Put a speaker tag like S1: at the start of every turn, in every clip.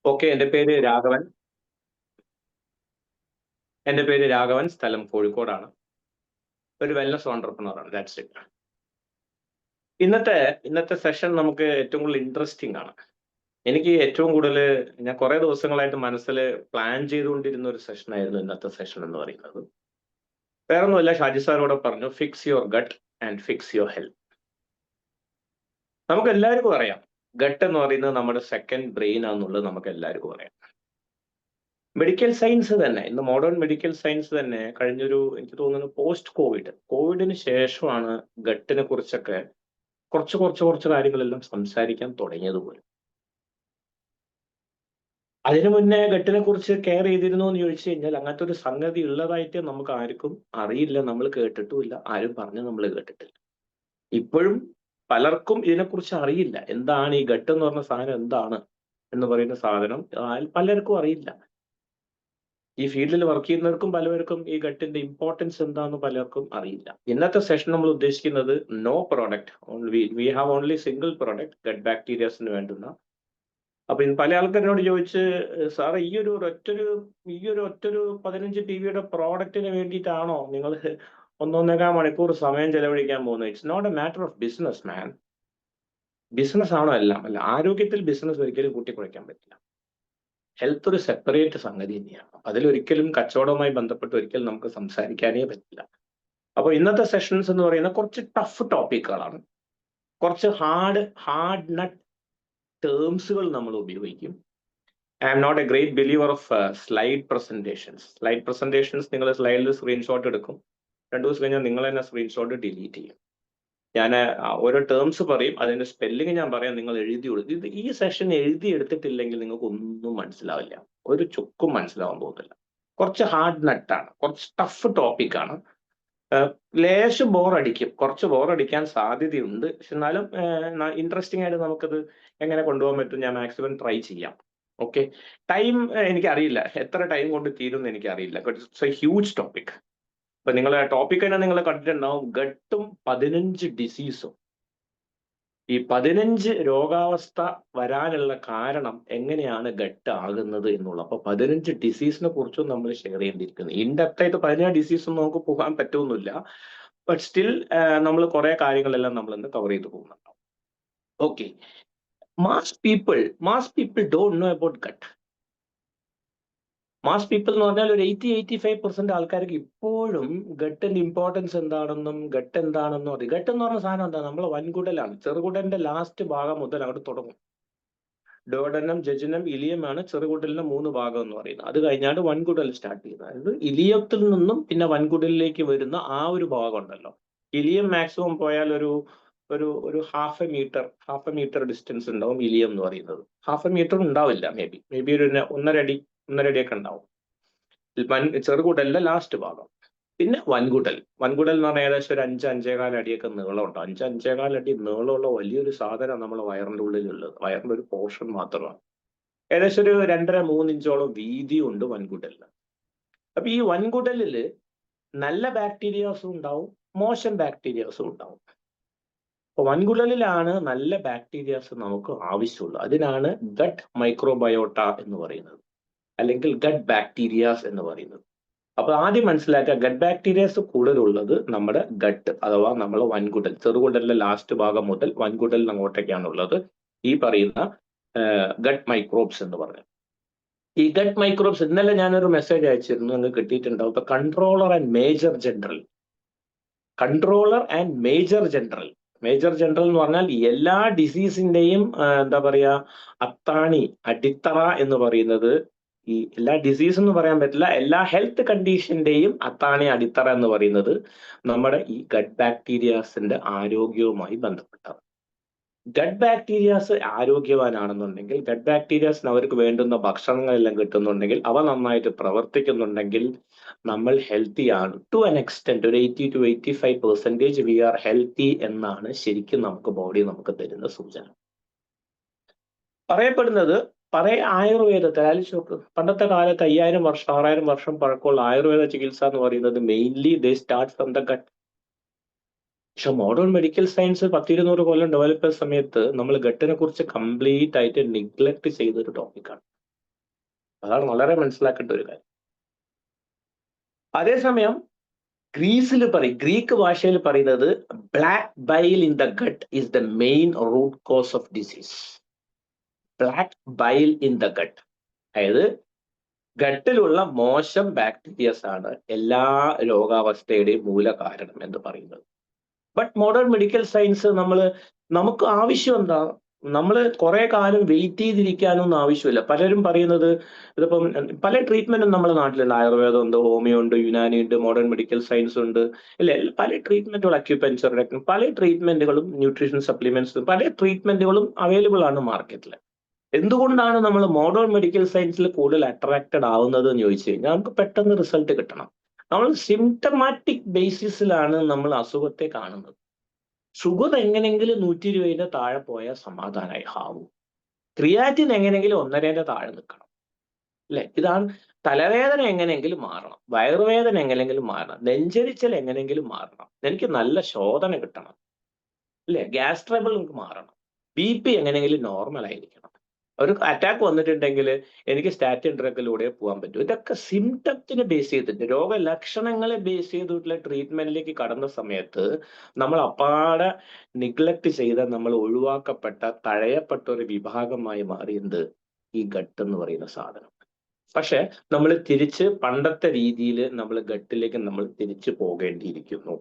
S1: Okay, എൻ്റെ പേര് രാഘവൻ. സ്ഥലം കോഴിക്കോടാണ്. ഒരു വെൽനസ് ഓണ്ടർപ്രണറാണ്. That's it. ഇന്നത്തെ സെഷൻ നമുക്ക് ഏറ്റവും കൂടുതൽ ഇൻട്രസ്റ്റിംഗ് ആണ്. എനിക്ക് ഏറ്റവും കൂടുതൽ ഞാൻ കുറേ ദിവസങ്ങളായിട്ട് മനസ്സിൽ പ്ലാൻ ചെയ്തുകൊണ്ടിരുന്ന ഒരു സെഷനായിരുന്നു ഇന്നത്തെ സെഷൻ എന്ന് പറയുന്നത്. വേറൊന്നുമല്ല, ഷാജി സാറോട് പറഞ്ഞു, fix your gut and fix your health. നമുക്ക് എല്ലാവർക്കും അറിയാം, ഗട്ട് എന്ന് പറയുന്നത് നമ്മുടെ സെക്കൻഡ് ബ്രെയിൻ ആണെന്നുള്ളത് നമുക്ക് എല്ലാവർക്കും അറിയാം. മെഡിക്കൽ സയൻസ് തന്നെ, ഇന്ന് മോഡേൺ മെഡിക്കൽ സയൻസ് തന്നെ എനിക്ക് തോന്നുന്നു കോവിഡിന് ശേഷമാണ് ഗട്ടിനെ കുറിച്ചൊക്കെ കുറച്ച് കാര്യങ്ങളെല്ലാം സംസാരിക്കാൻ തുടങ്ങിയത് പോലും. അതിനു മുന്നേ ഗട്ടിനെ കുറിച്ച് കെയർ ചെയ്തിരുന്നു എന്ന് ചോദിച്ചു കഴിഞ്ഞാൽ അങ്ങനത്തെ ഒരു സംഗതി ഉള്ളതായിട്ട് നമുക്ക് ആർക്കും അറിയില്ല, നമ്മൾ കേട്ടിട്ടുമില്ല, ആരും പറഞ്ഞ് നമ്മൾ കേട്ടിട്ടില്ല. ഇപ്പോഴും പലർക്കും ഇതിനെക്കുറിച്ച് അറിയില്ല. എന്താണ് ഈ ഗട്ട് എന്ന് പറഞ്ഞ സാധനം, എന്താണ് എന്ന് പറയുന്ന സാധനം പലർക്കും അറിയില്ല. ഈ ഫീൽഡിൽ വർക്ക് ചെയ്യുന്നവർക്കും പലവർക്കും ഈ ഗട്ടിന്റെ ഇമ്പോർട്ടൻസ് എന്താണെന്ന് പലർക്കും അറിയില്ല. ഇന്നത്തെ സെഷൻ നമ്മൾ ഉദ്ദേശിക്കുന്നത് no product, we have only single product, gut ബാക്ടീരിയാസിന് വേണ്ടുന്ന. അപ്പൊ പല ആൾക്കാരോട് ചോദിച്ച്, സാറേ ഈ ഒരു ഒറ്റൊരു 15 TB പ്രോഡക്റ്റിന് വേണ്ടിയിട്ടാണോ നിങ്ങൾ 1.5 മണിക്കൂർ സമയം ചെലവഴിക്കാൻ പോകുന്നത്? It's not a matter of business man. Business ആണോ എല്ലാം? അല്ല, ആരോഗ്യത്തിൽ ബിസിനസ് ഒരിക്കലും കൂട്ടിക്കുറയ്ക്കാൻ പറ്റില്ല. ഹെൽത്ത് ഒരു സെപ്പറേറ്റ് സംഗതി തന്നെയാണ്. അതിലൊരിക്കലും കച്ചവടവുമായി ബന്ധപ്പെട്ട് ഒരിക്കലും നമുക്ക് സംസാരിക്കാനേ പറ്റില്ല. അപ്പോൾ ഇന്നത്തെ സെഷൻസ് എന്ന് പറയുന്ന കുറച്ച് ടഫ് ടോപ്പിക്കുകളാണ്. കുറച്ച് ഹാർഡ് നട്ട് ടേംസുകൾ നമ്മൾ ഉപയോഗിക്കും. I am not a great believer of slide presentations. നിങ്ങൾ സ്ലൈഡിൽ സ്ക്രീൻഷോട്ട് എടുക്കും, 2 ദിവസം കഴിഞ്ഞാൽ നിങ്ങൾ തന്നെ സ്ക്രീൻഷോട്ട് ഡിലീറ്റ് ചെയ്യും. ഞാൻ ഓരോ ടേംസ് പറയും, അതിന്റെ സ്പെല്ലിങ് ഞാൻ പറയാം, നിങ്ങൾ എഴുതി കൊടുക്കും. ഈ സെഷൻ എഴുതി എടുത്തിട്ടില്ലെങ്കിൽ നിങ്ങൾക്ക് ഒന്നും മനസ്സിലാവില്ല, ഒരു ചുക്കും മനസ്സിലാവാൻ പോകുന്നില്ല. കുറച്ച് ഹാർഡ് നട്ടാണ്, കുറച്ച് ടഫ് ടോപ്പിക്കാണ്. ലേശം ബോറടിക്കും, കുറച്ച് ബോറടിക്കാൻ സാധ്യതയുണ്ട്. പക്ഷെ എന്നാലും ഇൻട്രസ്റ്റിംഗ് ആയിട്ട് നമുക്കത് എങ്ങനെ കൊണ്ടുപോകാൻ പറ്റും, ഞാൻ മാക്സിമം ട്രൈ ചെയ്യാം. ഓക്കെ, ടൈം എനിക്കറിയില്ല, എത്ര ടൈം കൊണ്ട് തീരുമെന്ന് എനിക്കറിയില്ല. It's A huge topic. ഇപ്പൊ നിങ്ങൾ ടോപ്പിക് തന്നെ നിങ്ങൾ കണ്ടിട്ടുണ്ടാവും, ഗട്ടും 15 ഡിസീസും. ഈ 15 രോഗാവസ്ഥ വരാനുള്ള കാരണം എങ്ങനെയാണ് ഗട്ട് ആകുന്നത് എന്നുള്ളത്. അപ്പൊ 15 ഡിസീസിനെ കുറിച്ചും നമ്മൾ ഷെയർ ചെയ്യേണ്ടിയിരിക്കുന്നു. ഇൻഡെപ്തായിട്ട് 15 ഡിസീസും നമുക്ക് പോകാൻ പറ്റുമെന്നില്ല, ബട്ട് സ്റ്റിൽ നമ്മൾ കുറെ കാര്യങ്ങളെല്ലാം നമ്മൾ ഇന്ന് കവർ ചെയ്ത് പോകുന്നുണ്ടാവും. Okay, mass people don't know about gut. Mass people എന്ന് പറഞ്ഞാൽ ഒരു 80-85% ആൾക്കാർക്ക് ഇപ്പോഴും ഗട്ടിന്റെ ഇമ്പോർട്ടൻസ് എന്താണെന്നും ഗട്ട് എന്താണെന്നും അറിയാം. ഗട്ട് എന്ന് പറഞ്ഞ സാധനം എന്താ? നമ്മളെ വൻകുടലാണ്. ചെറുകുടലിന്റെ ലാസ്റ്റ് ഭാഗം മുതൽ അങ്ങോട്ട് തുടങ്ങും. ഡോഡനം, ജജനം, ഇലിയമാണ് ചെറുകുടലിന്റെ 3 ഭാഗം എന്ന് പറയുന്നത്. അത് കഴിഞ്ഞാണ് വൻകുടൽ സ്റ്റാർട്ട് ചെയ്യുന്നത്. അതായത് ഇലിയത്തിൽ നിന്നും പിന്നെ വൻകുടലിലേക്ക് വരുന്ന ആ ഒരു ഭാഗം ഉണ്ടല്ലോ. ഇലിയം മാക്സിമം പോയാൽ ഒരു ഹാഫ് എ മീറ്റർ ഡിസ്റ്റൻസ് ഉണ്ടാവും ഇലിയം എന്ന് പറയുന്നത്. ഹാഫ് എ മീറ്റർ ഉണ്ടാവില്ല, മേ ബി ഒരു 1.5 അടിയൊക്കെ ഉണ്ടാവും ചെറുകുടലിന്റെ ലാസ്റ്റ് ഭാഗം. പിന്നെ വൻകുടൽ എന്ന് പറഞ്ഞാൽ ഏകദേശം ഒരു 5-5.25 അടിയൊക്കെ നീളമുണ്ട്. 5-5.25 അടി നീളമുള്ള വലിയൊരു സാധനം നമ്മളെ വയറിന്റെ ഉള്ളിലുള്ളത്. വയറിന്റെ ഒരു പോർഷൻ മാത്രമാണ്. ഏകദേശം ഒരു 2.5-3 ഇഞ്ചോളം വീതിയും ഉണ്ട് വൻകുടലിന്. അപ്പൊ ഈ വൻകുടലില് നല്ല ബാക്ടീരിയാസും ഉണ്ടാവും, മോശം ബാക്ടീരിയാസും ഉണ്ടാവും. അപ്പൊ വൻകുടലിലാണ് നല്ല ബാക്ടീരിയാസ് നമുക്ക് ആവശ്യമുള്ളത്. അതിനാണ് ഗട്ട് മൈക്രോബയോട്ട എന്ന് പറയുന്നത്, അല്ലെങ്കിൽ ഗട്ട് ബാക്ടീരിയാസ് എന്ന് പറയുന്നത്. അപ്പൊ ആദ്യം മനസ്സിലാക്കുക, ഗട്ട് ബാക്ടീരിയാസ് കൂടുതലുള്ളത് നമ്മുടെ ഗട്ട് അഥവാ നമ്മളെ വൻകുടൽ, ചെറുകുടലിന്റെ ലാസ്റ്റ് ഭാഗം മുതൽ വൻകുടലിന് അങ്ങോട്ടേക്കാണുള്ളത് ഈ പറയുന്ന ഗട്ട് മൈക്രോബ്സ് എന്ന് പറയുന്നത്. ഈ ഗട്ട് മൈക്രോബ്സ്, ഇന്നലെ ഞാനൊരു മെസ്സേജ് അയച്ചിരുന്നു, നിങ്ങൾക്ക് കിട്ടിയിട്ടുണ്ടാവും. ഇപ്പൊ കൺട്രോളർ ആൻഡ് മേജർ ജനറൽ എന്ന് പറഞ്ഞാൽ എല്ലാ ഡിസീസിന്റെയും എന്താ പറയാ, അടിത്തറ എന്ന് പറയുന്നത്, ഈ എല്ലാ ഡിസീസ് എന്ന് പറയാൻ പറ്റില്ല, എല്ലാ ഹെൽത്ത് കണ്ടീഷന്റെയും അടിത്തറ എന്ന് പറയുന്നത് നമ്മുടെ ഈ ഗട്ട് ബാക്ടീരിയാസിന്റെ ആരോഗ്യവുമായി ബന്ധപ്പെട്ടതാണ്. ഗട്ട് ബാക്ടീരിയാസ് ആരോഗ്യവാനാണെന്നുണ്ടെങ്കിൽ, ഗട്ട് ബാക്ടീരിയാസിന് അവർക്ക് വേണ്ടുന്ന ഭക്ഷണങ്ങളെല്ലാം കിട്ടുന്നുണ്ടെങ്കിൽ, അവ നന്നായിട്ട് പ്രവർത്തിക്കുന്നുണ്ടെങ്കിൽ നമ്മൾ ഹെൽത്തി ആണ്. ടു ആൻ എക്സ്റ്റെന്റ് ഒരു 80-85% വി ആർ ഹെൽത്തി എന്നാണ് ശരിക്കും ബോഡി നമുക്ക് തരുന്ന സൂചന. പറയപ്പെടുന്നത് ആയുർവേദത്തിൽ ആലോചിച്ച്, പണ്ടത്തെ കാലത്ത് 5000 വർഷം 6000 വർഷം പഴക്കമുള്ള ആയുർവേദ ചികിത്സ എന്ന് പറയുന്നത് mainly they start from the gut. പക്ഷെ മോഡേൺ മെഡിക്കൽ സയൻസ് 10-200 കൊല്ലം ഡെവലപ്പ് ചെയ്ത സമയത്ത് നമ്മൾ ഗട്ടിനെ കുറിച്ച് കംപ്ലീറ്റ് ആയിട്ട് നിഗ്ലക്ട് ചെയ്തൊരു ടോപ്പിക്കാണ്. അതാണ് വളരെ മനസ്സിലാക്കേണ്ട ഒരു കാര്യം. അതേസമയം ഗ്രീക്ക് ഭാഷയിൽ പറയുന്നത് black bile in the gut is the main root cause of disease. Black bile in the gut, അതായത് ഗട്ടിലുള്ള മോശം ബാക്ടീരിയസ് ആണ് എല്ലാ രോഗാവസ്ഥയുടെയും മൂല കാരണം എന്ന് പറയുന്നത്. ബട്ട് മോഡേൺ മെഡിക്കൽ സയൻസ് നമുക്ക് ആവശ്യം എന്താ? നമ്മൾ കുറെ കാലം വെയിറ്റ് ചെയ്തിരിക്കാനൊന്നും ആവശ്യമില്ല. പലരും പറയുന്നത് ഇതിപ്പം പല ട്രീറ്റ്മെന്റും നമ്മുടെ നാട്ടിലുണ്ട്. ആയുർവേദം ഉണ്ട്, ഹോമിയോ ഉണ്ട്, യുനാനി ഉണ്ട്, മോഡേൺ മെഡിക്കൽ സയൻസ് ഉണ്ട്, ഇല്ലേ? പല ട്രീറ്റ്മെന്റുകൾ, അക്യുപഞ്ചർ, പല ട്രീറ്റ്മെന്റുകളും, ന്യൂട്രീഷൻ സപ്ലിമെന്റ്സും, പല ട്രീറ്റ്മെന്റുകളും അവൈലബിൾ ആണ് മാർക്കറ്റിൽ. എന്തുകൊണ്ടാണ് നമ്മൾ മോഡേൺ മെഡിക്കൽ സയൻസിൽ കൂടുതൽ അട്രാക്റ്റഡ് ആവുന്നത് എന്ന് ചോദിച്ചു കഴിഞ്ഞാൽ നമുക്ക് പെട്ടെന്ന് റിസൾട്ട് കിട്ടണം. നമ്മൾ സിംറ്റമാറ്റിക് ബേസിസിലാണ് നമ്മൾ അസുഖത്തെ കാണുന്നത്. ഷുഗർ എങ്ങനെയെങ്കിലും 120 താഴെ പോയാൽ സമാധാനമായി ഹാവും. ക്രിയാറ്റിൻ എങ്ങനെയെങ്കിലും 1.5 താഴെ നിൽക്കണം, അല്ലെ? ഇതാണ്. തലവേദന എങ്ങനെയെങ്കിലും മാറണം, വയറുവേദന എങ്ങനെയെങ്കിലും മാറണം, നെഞ്ചരിച്ചൽ എങ്ങനെയെങ്കിലും മാറണം, എനിക്ക് നല്ല ശോധന കിട്ടണം, അല്ലെ? ഗ്യാസ് ട്രബിൾ എനിക്ക് മാറണം, BP എങ്ങനെയെങ്കിലും നോർമൽ ആയിരിക്കണം, ഒരു അറ്റാക്ക് വന്നിട്ടുണ്ടെങ്കിൽ എനിക്ക് സ്റ്റാറ്റിൻ ഡ്രഗിലൂടെ പോകാൻ പറ്റും. ഇതൊക്കെ സിംറ്റത്തിന് ബേസ് ചെയ്തിട്ട്, രോഗലക്ഷണങ്ങളെ ബേസ് ചെയ്തിട്ടുള്ള ട്രീറ്റ്മെന്റിലേക്ക് കടന്ന സമയത്ത് നമ്മൾ അപ്പാടെ നിഗ്ലക്ട് ചെയ്ത, നമ്മൾ ഒഴിവാക്കപ്പെട്ട, തഴയപ്പെട്ട ഒരു വിഭാഗമായി മാറിയത് ഈ ഗട്ട് എന്ന് പറയുന്ന സാധനം. പക്ഷെ നമ്മൾ തിരിച്ച് പണ്ടത്തെ രീതിയിൽ നമ്മൾ ഗട്ടിലേക്ക് നമ്മൾ തിരിച്ചു പോകേണ്ടിയിരിക്കുന്നു.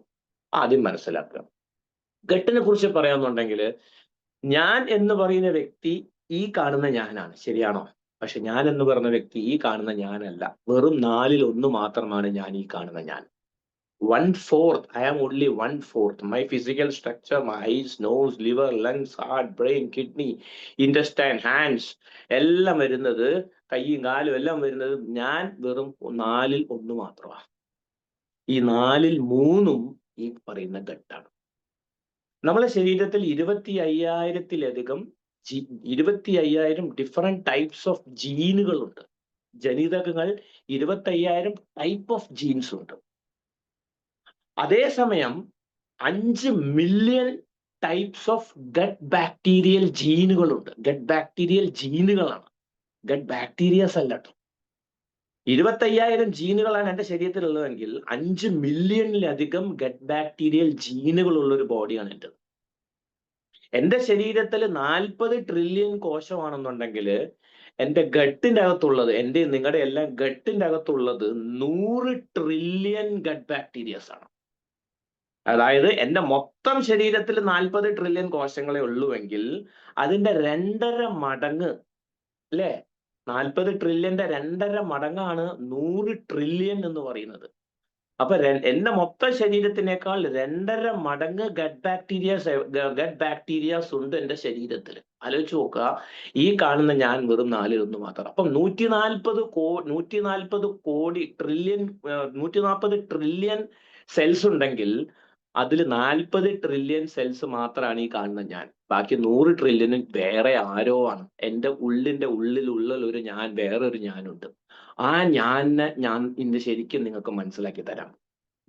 S1: ആദ്യം മനസ്സിലാക്കുക. ഗട്ടിനെ കുറിച്ച് പറയാന്നുണ്ടെങ്കിൽ, ഞാൻ എന്ന് പറയുന്ന വ്യക്തി ഈ കാണുന്ന ഞാനാണ്, ശരിയാണോ? പക്ഷെ ഞാൻ എന്ന് പറയുന്ന വ്യക്തി ഈ കാണുന്ന ഞാനല്ല. വെറും 1/4 മാത്രമാണ് ഞാൻ ഈ കാണുന്ന ഞാൻ. 1/4. I am only 1/4. My physical structure, my eyes, nose, liver, lungs, heart, brain, kidney, intestine, hands, എല്ലാം വരുന്നത്, കൈയും കാലും എല്ലാം വരുന്നത്, ഞാൻ വെറും 1/4 മാത്രമാണ്. ഈ 3/4 ഈ പറയുന്ന ഗട്ടാണ്. നമ്മളെ ശരീരത്തിൽ 25,000 ഡിഫറെന്റ് ടൈപ്സ് ഓഫ് ജീനുകളുണ്ട്. ജനിതകങ്ങൾ 25,000 ടൈപ്പ് ഓഫ് ജീൻസ് ഉണ്ട്. അതേസമയം 5 million types of gut bacterial ജീനുകളുണ്ട്. ഗട്ട് ബാക്ടീരിയൽ ജീനുകളാണ്, ഗട്ട് ബാക്ടീരിയസ് അല്ല കേട്ടോ. 25,000 ജീനുകളാണ് എൻ്റെ ശരീരത്തിലുള്ളതെങ്കിൽ 5 മില്യണിലധികം ഗട്ട് ബാക്ടീരിയൽ ജീനുകളുള്ള ഒരു ബോഡിയാണ് എൻ്റെ. എൻ്റെ ശരീരത്തിൽ 40 ട്രില്യൺ കോശമാണെന്നുണ്ടെങ്കിൽ എൻ്റെ ഗട്ടിൻ്റെ അകത്തുള്ളത്, എൻ്റെ നിങ്ങളുടെ എല്ലാം ഗട്ടിൻ്റെ അകത്തുള്ളത് 100 ട്രില്യൺ ഗട്ട് ബാക്ടീരിയസ് ആണ്. അതായത് എൻ്റെ മൊത്തം ശരീരത്തിൽ 40 ട്രില്യൺ കോശങ്ങളെ ഉള്ളുവെങ്കിൽ അതിൻ്റെ 2.5 മടങ്ങ്, അല്ലേ? 40 ട്രില്യന്റെ 2.5 മടങ്ങാണ് 100 ട്രില്യൺ എന്ന് പറയുന്നത്. അപ്പൊ എന്റെ മൊത്തം ശരീരത്തിനേക്കാൾ 2.5 മടങ്ങ് ഗട്ട് ബാക്ടീരിയാസ് ഉണ്ട് എന്റെ ശരീരത്തിൽ. ആലോചിച്ച് നോക്കുക, ഈ കാണുന്ന ഞാൻ വെറും 1/4 മാത്രം. അപ്പം 140 കോടി ട്രില്യൺ 140 ട്രില്യൺ സെൽസ് ഉണ്ടെങ്കിൽ അതിൽ 40 ട്രില്യൺ സെൽസ് മാത്രമാണ് ഈ കാണുന്ന ഞാൻ. ബാക്കി 100 ട്രില്യൺ വേറെ ആരോ ആണ്. എൻ്റെ ഉള്ളിലുള്ള ഒരു ഞാൻ, വേറൊരു ഞാനുണ്ട്. ആ ഞാൻ ഇന്ന് ശരിക്കും നിങ്ങൾക്ക് മനസ്സിലാക്കി തരാം.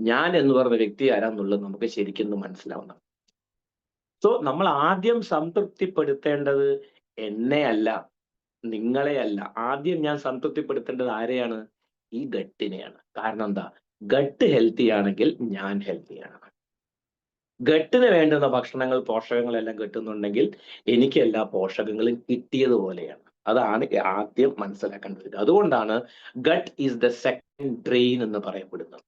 S1: ഞാൻ എന്ന് പറഞ്ഞ വ്യക്തി ആരാന്നുള്ളത് നമുക്ക് ശരിക്കും മനസ്സിലാവുന്ന. സോ നമ്മൾ ആദ്യം സംതൃപ്തിപ്പെടുത്തേണ്ടത് എന്നെയല്ല, നിങ്ങളെയല്ല. ആദ്യം ഞാൻ സംതൃപ്തിപ്പെടുത്തേണ്ടത് ആരെയാണ്? ഈ ഗട്ടിനെയാണ്. കാരണം എന്താ? ഗട്ട് ഹെൽത്തി ആണെങ്കിൽ ഞാൻ ഹെൽത്തിയാണ്. ഗട്ടിന് വേണ്ടുന്ന ഭക്ഷണങ്ങൾ, പോഷകങ്ങളെല്ലാം കിട്ടുന്നുണ്ടെങ്കിൽ എനിക്ക് എല്ലാ പോഷകങ്ങളും കിട്ടിയതുപോലെയാണ്. അതാണ് ആദ്യം മനസ്സിലാക്കേണ്ടത്. അതുകൊണ്ടാണ് gut is the second brain എന്ന് പറയപ്പെടുന്നത്.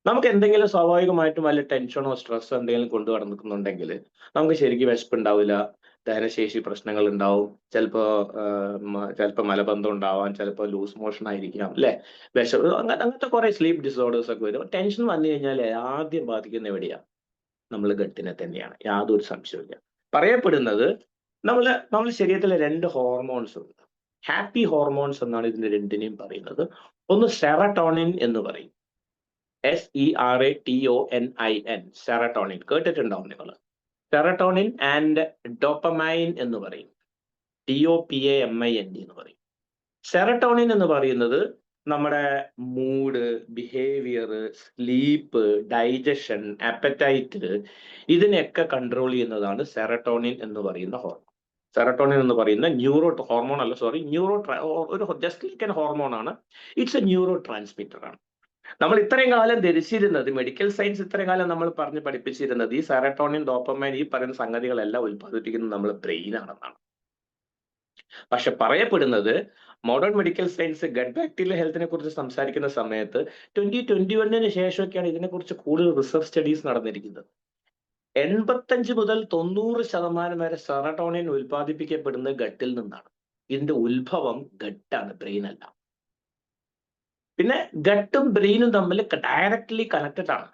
S1: നമുക്ക് എന്തെങ്കിലും സ്വാഭാവികമായിട്ടും വല്ല ടെൻഷനോ സ്ട്രെസ്സോ എന്തെങ്കിലും കൊണ്ടു നടക്കുന്നുണ്ടെങ്കിൽ നമുക്ക് ശരിക്കും വിശപ്പുണ്ടാവില്ല, ദഹനശേഷി പ്രശ്നങ്ങൾ ഉണ്ടാവും, ചിലപ്പോൾ മലബന്ധം ഉണ്ടാവാം, ചിലപ്പോൾ ലൂസ് മോഷൻ ആയിരിക്കാം, അല്ലെ? അങ്ങനത്തെ കുറെ സ്ലീപ്പ് ഡിസോർഡേഴ്സ് ഒക്കെ വരും. ടെൻഷൻ വന്നു കഴിഞ്ഞാൽ ആദ്യം ബാധിക്കുന്ന എവിടെയാണ്? നമ്മൾ ഗട്ടിനെ തന്നെയാണ്, യാതൊരു സംശയമില്ല. പറയപ്പെടുന്നത് നമ്മുടെ ശരീരത്തിലെ 2 ഹോർമോൺസ് ഉണ്ട്. ഹാപ്പി ഹോർമോൺസ് എന്നാണ് ഇതിന്റെ രണ്ടിനെയും പറയുന്നത്. ഒന്ന് സെറട്ടോണിൻ എന്ന് പറയും, SERATONIN, സെറട്ടോണിൻ കേട്ടിട്ടുണ്ടാവും നിങ്ങൾ. സെറട്ടോണിൻ ആൻഡ് ഡോപ്പമൈൻ എന്ന് പറയും, DOPAMIN എന്ന് പറയും. സെറട്ടോണിൻ എന്ന് പറയുന്നത് നമ്മുടെ mood, behaviour, sleep, digestion, apatite, ഇതിനെയൊക്കെ കൺട്രോൾ ചെയ്യുന്നതാണ് സെറട്ടോണിൻ എന്ന് പറയുന്ന ഹോർമോൺ. സെറട്ടോണിൻ എന്ന് പറയുന്ന ന്യൂറോ ഹോർമോൺ അല്ല, സോറി, ഒരു ജസ്റ്റ് ലൈക്ക് എൻ ഹോർമോൺ ആണ്. ഇറ്റ്സ് എ ന്യൂറോ ട്രാൻസ്മിറ്റർ ആണ്. നമ്മൾ ഇത്രയും കാലം ധരിച്ചിരുന്നത്, മെഡിക്കൽ സയൻസ് ഇത്രയും കാലം നമ്മൾ പറഞ്ഞ് പഠിപ്പിച്ചിരുന്നത് ഈ സെറട്ടോണിൻ, ഡോപ്പമൈൻ, ഈ പറയുന്ന സംഗതികളെല്ലാം ഉത്പാദിപ്പിക്കുന്നത് നമ്മൾ ബ്രെയിൻ ആണെന്നാണ്. പക്ഷെ പറയപ്പെടുന്നത് modern medical science gut bacterial ഹെൽത്തിനെ കുറിച്ച് സംസാരിക്കുന്ന സമയത്ത് 2021 ശേഷമൊക്കെയാണ് ഇതിനെക്കുറിച്ച് കൂടുതൽ റിസർച്ച് സ്റ്റഡീസ് നടന്നിരിക്കുന്നത്. 85 മുതൽ 90% വരെ സെറട്ടോണിൻ ഉൽപ്പാദിപ്പിക്കപ്പെടുന്നത് ഗട്ടിൽ നിന്നാണ്. ഇതിന്റെ ഉത്ഭവം ഗട്ടാണ്, ബ്രെയിൻ അല്ല. പിന്നെ ഗട്ടും ബ്രെയിനും തമ്മിൽ ഡയറക്ട്ലി കണക്റ്റഡ് ആണ്.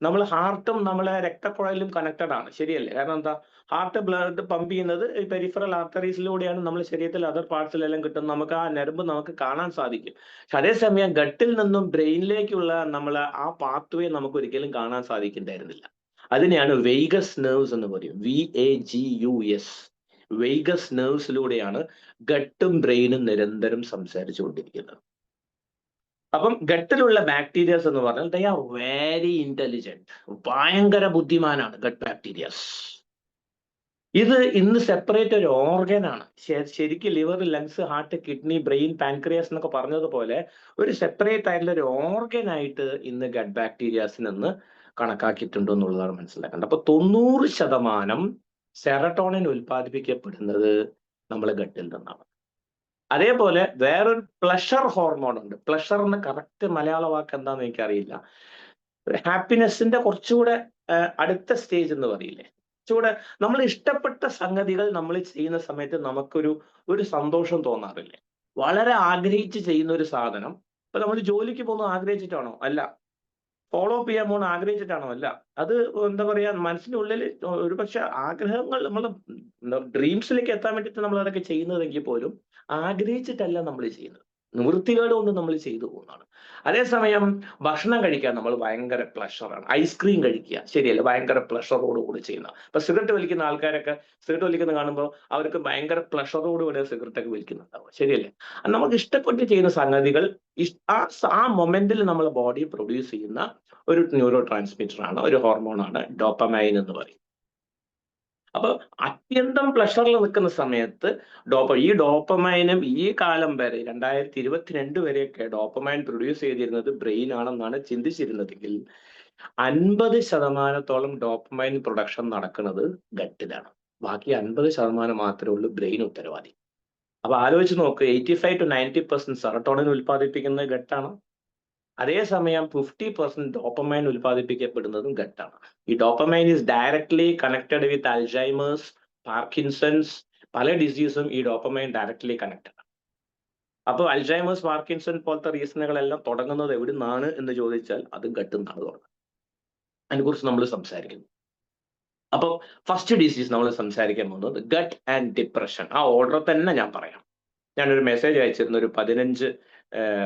S1: നമ്മൾ ഹാർട്ടും നമ്മളെ രക്തക്കുഴലും കണക്റ്റഡ് ആണ്, ശരിയല്ലേ? കാരണം എന്താ, ഹാർട്ട് ബ്ലഡ് പമ്പ് ചെയ്യുന്നത് പെരിഫറൽ ആർട്ടറീസിലൂടെയാണ് നമ്മൾ ശരീരത്തിൽ അതർ പാർട്സിലെല്ലാം കിട്ടുന്നത്. നമുക്ക് ആ നെർവ് നമുക്ക് കാണാൻ സാധിക്കും. പക്ഷെ അതേസമയം ഗട്ടിൽ നിന്നും ബ്രെയിനിലേക്കുള്ള ആ പാത്വേ നമുക്ക് ഒരിക്കലും കാണാൻ സാധിക്കുന്നുണ്ടായിരുന്നില്ല. അതിനെയാണ് വെയ്ഗസ് നെർവ്സ് എന്ന് പറയും, VAGUS. വെയ്ഗസ് നെർവ്സിലൂടെയാണ് ഗട്ടും ബ്രെയിനും നിരന്തരം സംസാരിച്ചുകൊണ്ടിരിക്കുന്നത്. അപ്പം ഗട്ടിലുള്ള ബാക്ടീരിയസ് എന്ന് പറഞ്ഞാൽ ദേ ആർ വെരി ഇന്റലിജന്റ്, ഭയങ്കര ബുദ്ധിമാനാണ് ഗട്ട് ബാക്ടീരിയസ്. ഇത് ഇന്ന് സെപ്പറേറ്റ് ഒരു ഓർഗൻ ആണ്. ശരിക്കും liver, lungs, heart, kidney, brain, pancreas എന്നൊക്കെ പറഞ്ഞതുപോലെ ഒരു സെപ്പറേറ്റ് ആയിട്ടുള്ള ഒരു ഓർഗൻ ആയിട്ട് ഇന്ന് ഗട്ട് ബാക്ടീരിയാസിനെന്ന് കണക്കാക്കിയിട്ടുണ്ട് എന്നുള്ളതാണ് മനസ്സിലാക്കേണ്ടത്. അപ്പൊ 90% സെറട്ടോണിൻ ഉൽപ്പാദിപ്പിക്കപ്പെടുന്നത് നമ്മളെ ഗട്ടിൽ നിന്നാണ്. അതേപോലെ വേറൊരു പ്ലഷർ ഹോർമോൺ ഉണ്ട്. പ്ലഷർ എന്ന കറക്റ്റ് മലയാള വാക്ക് എന്താണെന്ന് എനിക്കറിയില്ല. ഹാപ്പിനെസിന്റെ കുറച്ചുകൂടെ അടുത്ത സ്റ്റേജ് എന്ന് പറയില്ലേ, കുറച്ചുകൂടെ നമ്മൾ ഇഷ്ടപ്പെട്ട സംഗതികൾ നമ്മൾ ചെയ്യുന്ന സമയത്ത് നമുക്കൊരു സന്തോഷം തോന്നാറില്ലേ? വളരെ ആഗ്രഹിച്ച് ചെയ്യുന്ന ഒരു സാധനം. ഇപ്പൊ നമ്മൾ ജോലിക്ക് പോകുന്നത് ആഗ്രഹിച്ചിട്ടാണോ? അല്ല. ഫോളോ അപ്പ് ചെയ്യാൻ പോകുന്ന ആഗ്രഹിച്ചിട്ടാണോ? അല്ല. അത് എന്താ പറയാ, മനസ്സിനുള്ളിൽ ഒരുപക്ഷെ ആഗ്രഹങ്ങൾ, നമ്മൾ ഡ്രീംസിലേക്ക് എത്താൻ വേണ്ടിയിട്ട് നമ്മൾ അതൊക്കെ ചെയ്യുന്നതെങ്കിൽ പോലും ആഗ്രഹിച്ചിട്ടല്ല നമ്മൾ ചെയ്യുന്നത്, നിവൃത്തികേട് കൊണ്ട് നമ്മൾ ചെയ്തു പോകുന്നതാണ്. അതേസമയം ഭക്ഷണം കഴിക്കാൻ നമ്മൾ ഭയങ്കര പ്ലഷറാണ്. ഐസ്ക്രീം കഴിക്കുക, ശരിയല്ല, ഭയങ്കര പ്ലഷറോടുകൂടി ചെയ്യുന്ന. ഇപ്പൊ സിഗരറ്റ് വലിക്കുന്ന ആൾക്കാരൊക്കെ സിഗരറ്റ് വലിക്കുന്ന കാണുമ്പോൾ അവർക്ക് ഭയങ്കര പ്ലഷറോടുകൂടി സിഗരറ്റൊക്കെ വലിക്കുന്നുണ്ടാവും, ശരിയല്ലേ? നമുക്ക് ഇഷ്ടപ്പെട്ട് ചെയ്യുന്ന സംഗതികൾ ആ മൊമെന്റിൽ നമ്മളെ ബോഡി പ്രൊഡ്യൂസ് ചെയ്യുന്ന ഒരു ന്യൂറോ ട്രാൻസ്മിറ്റർ ആണ്, ഒരു ഹോർമോണാണ് ഡോപ്പമൈൻ എന്ന് പറയും. അപ്പൊ അത്യന്തം പ്ലഷറിൽ നിൽക്കുന്ന സമയത്ത് ഈ ഡോപ്പമൈനും ഈ കാലം വരെ 2022 വരെയൊക്കെ ഡോപ്പമൈൻ പ്രൊഡ്യൂസ് ചെയ്തിരുന്നത് ബ്രെയിൻ ആണെന്നാണ് ചിന്തിച്ചിരുന്നതെങ്കിൽ 50% ഡോപ്പമൈൻ പ്രൊഡക്ഷൻ നടക്കുന്നത് ഗട്ടിലാണ്. ബാക്കി 50% മാത്രമേ ഉള്ളൂ ബ്രെയിൻ ഉത്തരവാദി. അപ്പൊ ആലോചിച്ച് നോക്ക്, 85 to 90% സെറട്ടോണിൻ ഉൽപ്പാദിപ്പിക്കുന്നത് ഗട്ടാണ്. അതേസമയം 50% ഡോപ്പമൈൻ ഉൽപ്പാദിപ്പിക്കപ്പെടുന്നതും ഗട്ടാണ്. ഈ dopamine is directly connected with Alzheimer's, Parkinson's, പല ഡിസീസും ഈ ഡോപ്പമൈൻ ഡയറക്ട്ലി കണക്റ്റഡ് ആണ്. അപ്പോൾ അൽസൈമേഴ്സ്, പാർക്കിൻസൺ പോലത്തെ റീസണുകളെല്ലാം തുടങ്ങുന്നത് എവിടെ നിന്നാണ് എന്ന് ചോദിച്ചാൽ അത് ഗട്ടിൽ നിന്നാണ് തുടങ്ങുന്നത്. അതിനെക്കുറിച്ച് നമ്മൾ സംസാരിക്കുന്നു. അപ്പോൾ ഫസ്റ്റ് ഡിസീസ് നമ്മൾ സംസാരിക്കാൻ പോകുന്നത് ഗട്ട് ആൻഡ് ഡിപ്രഷൻ. ആ ഓർഡർ തന്നെ ഞാൻ പറയാം. ഞാനൊരു മെസ്സേജ് അയച്ചിരുന്നു, ഒരു 15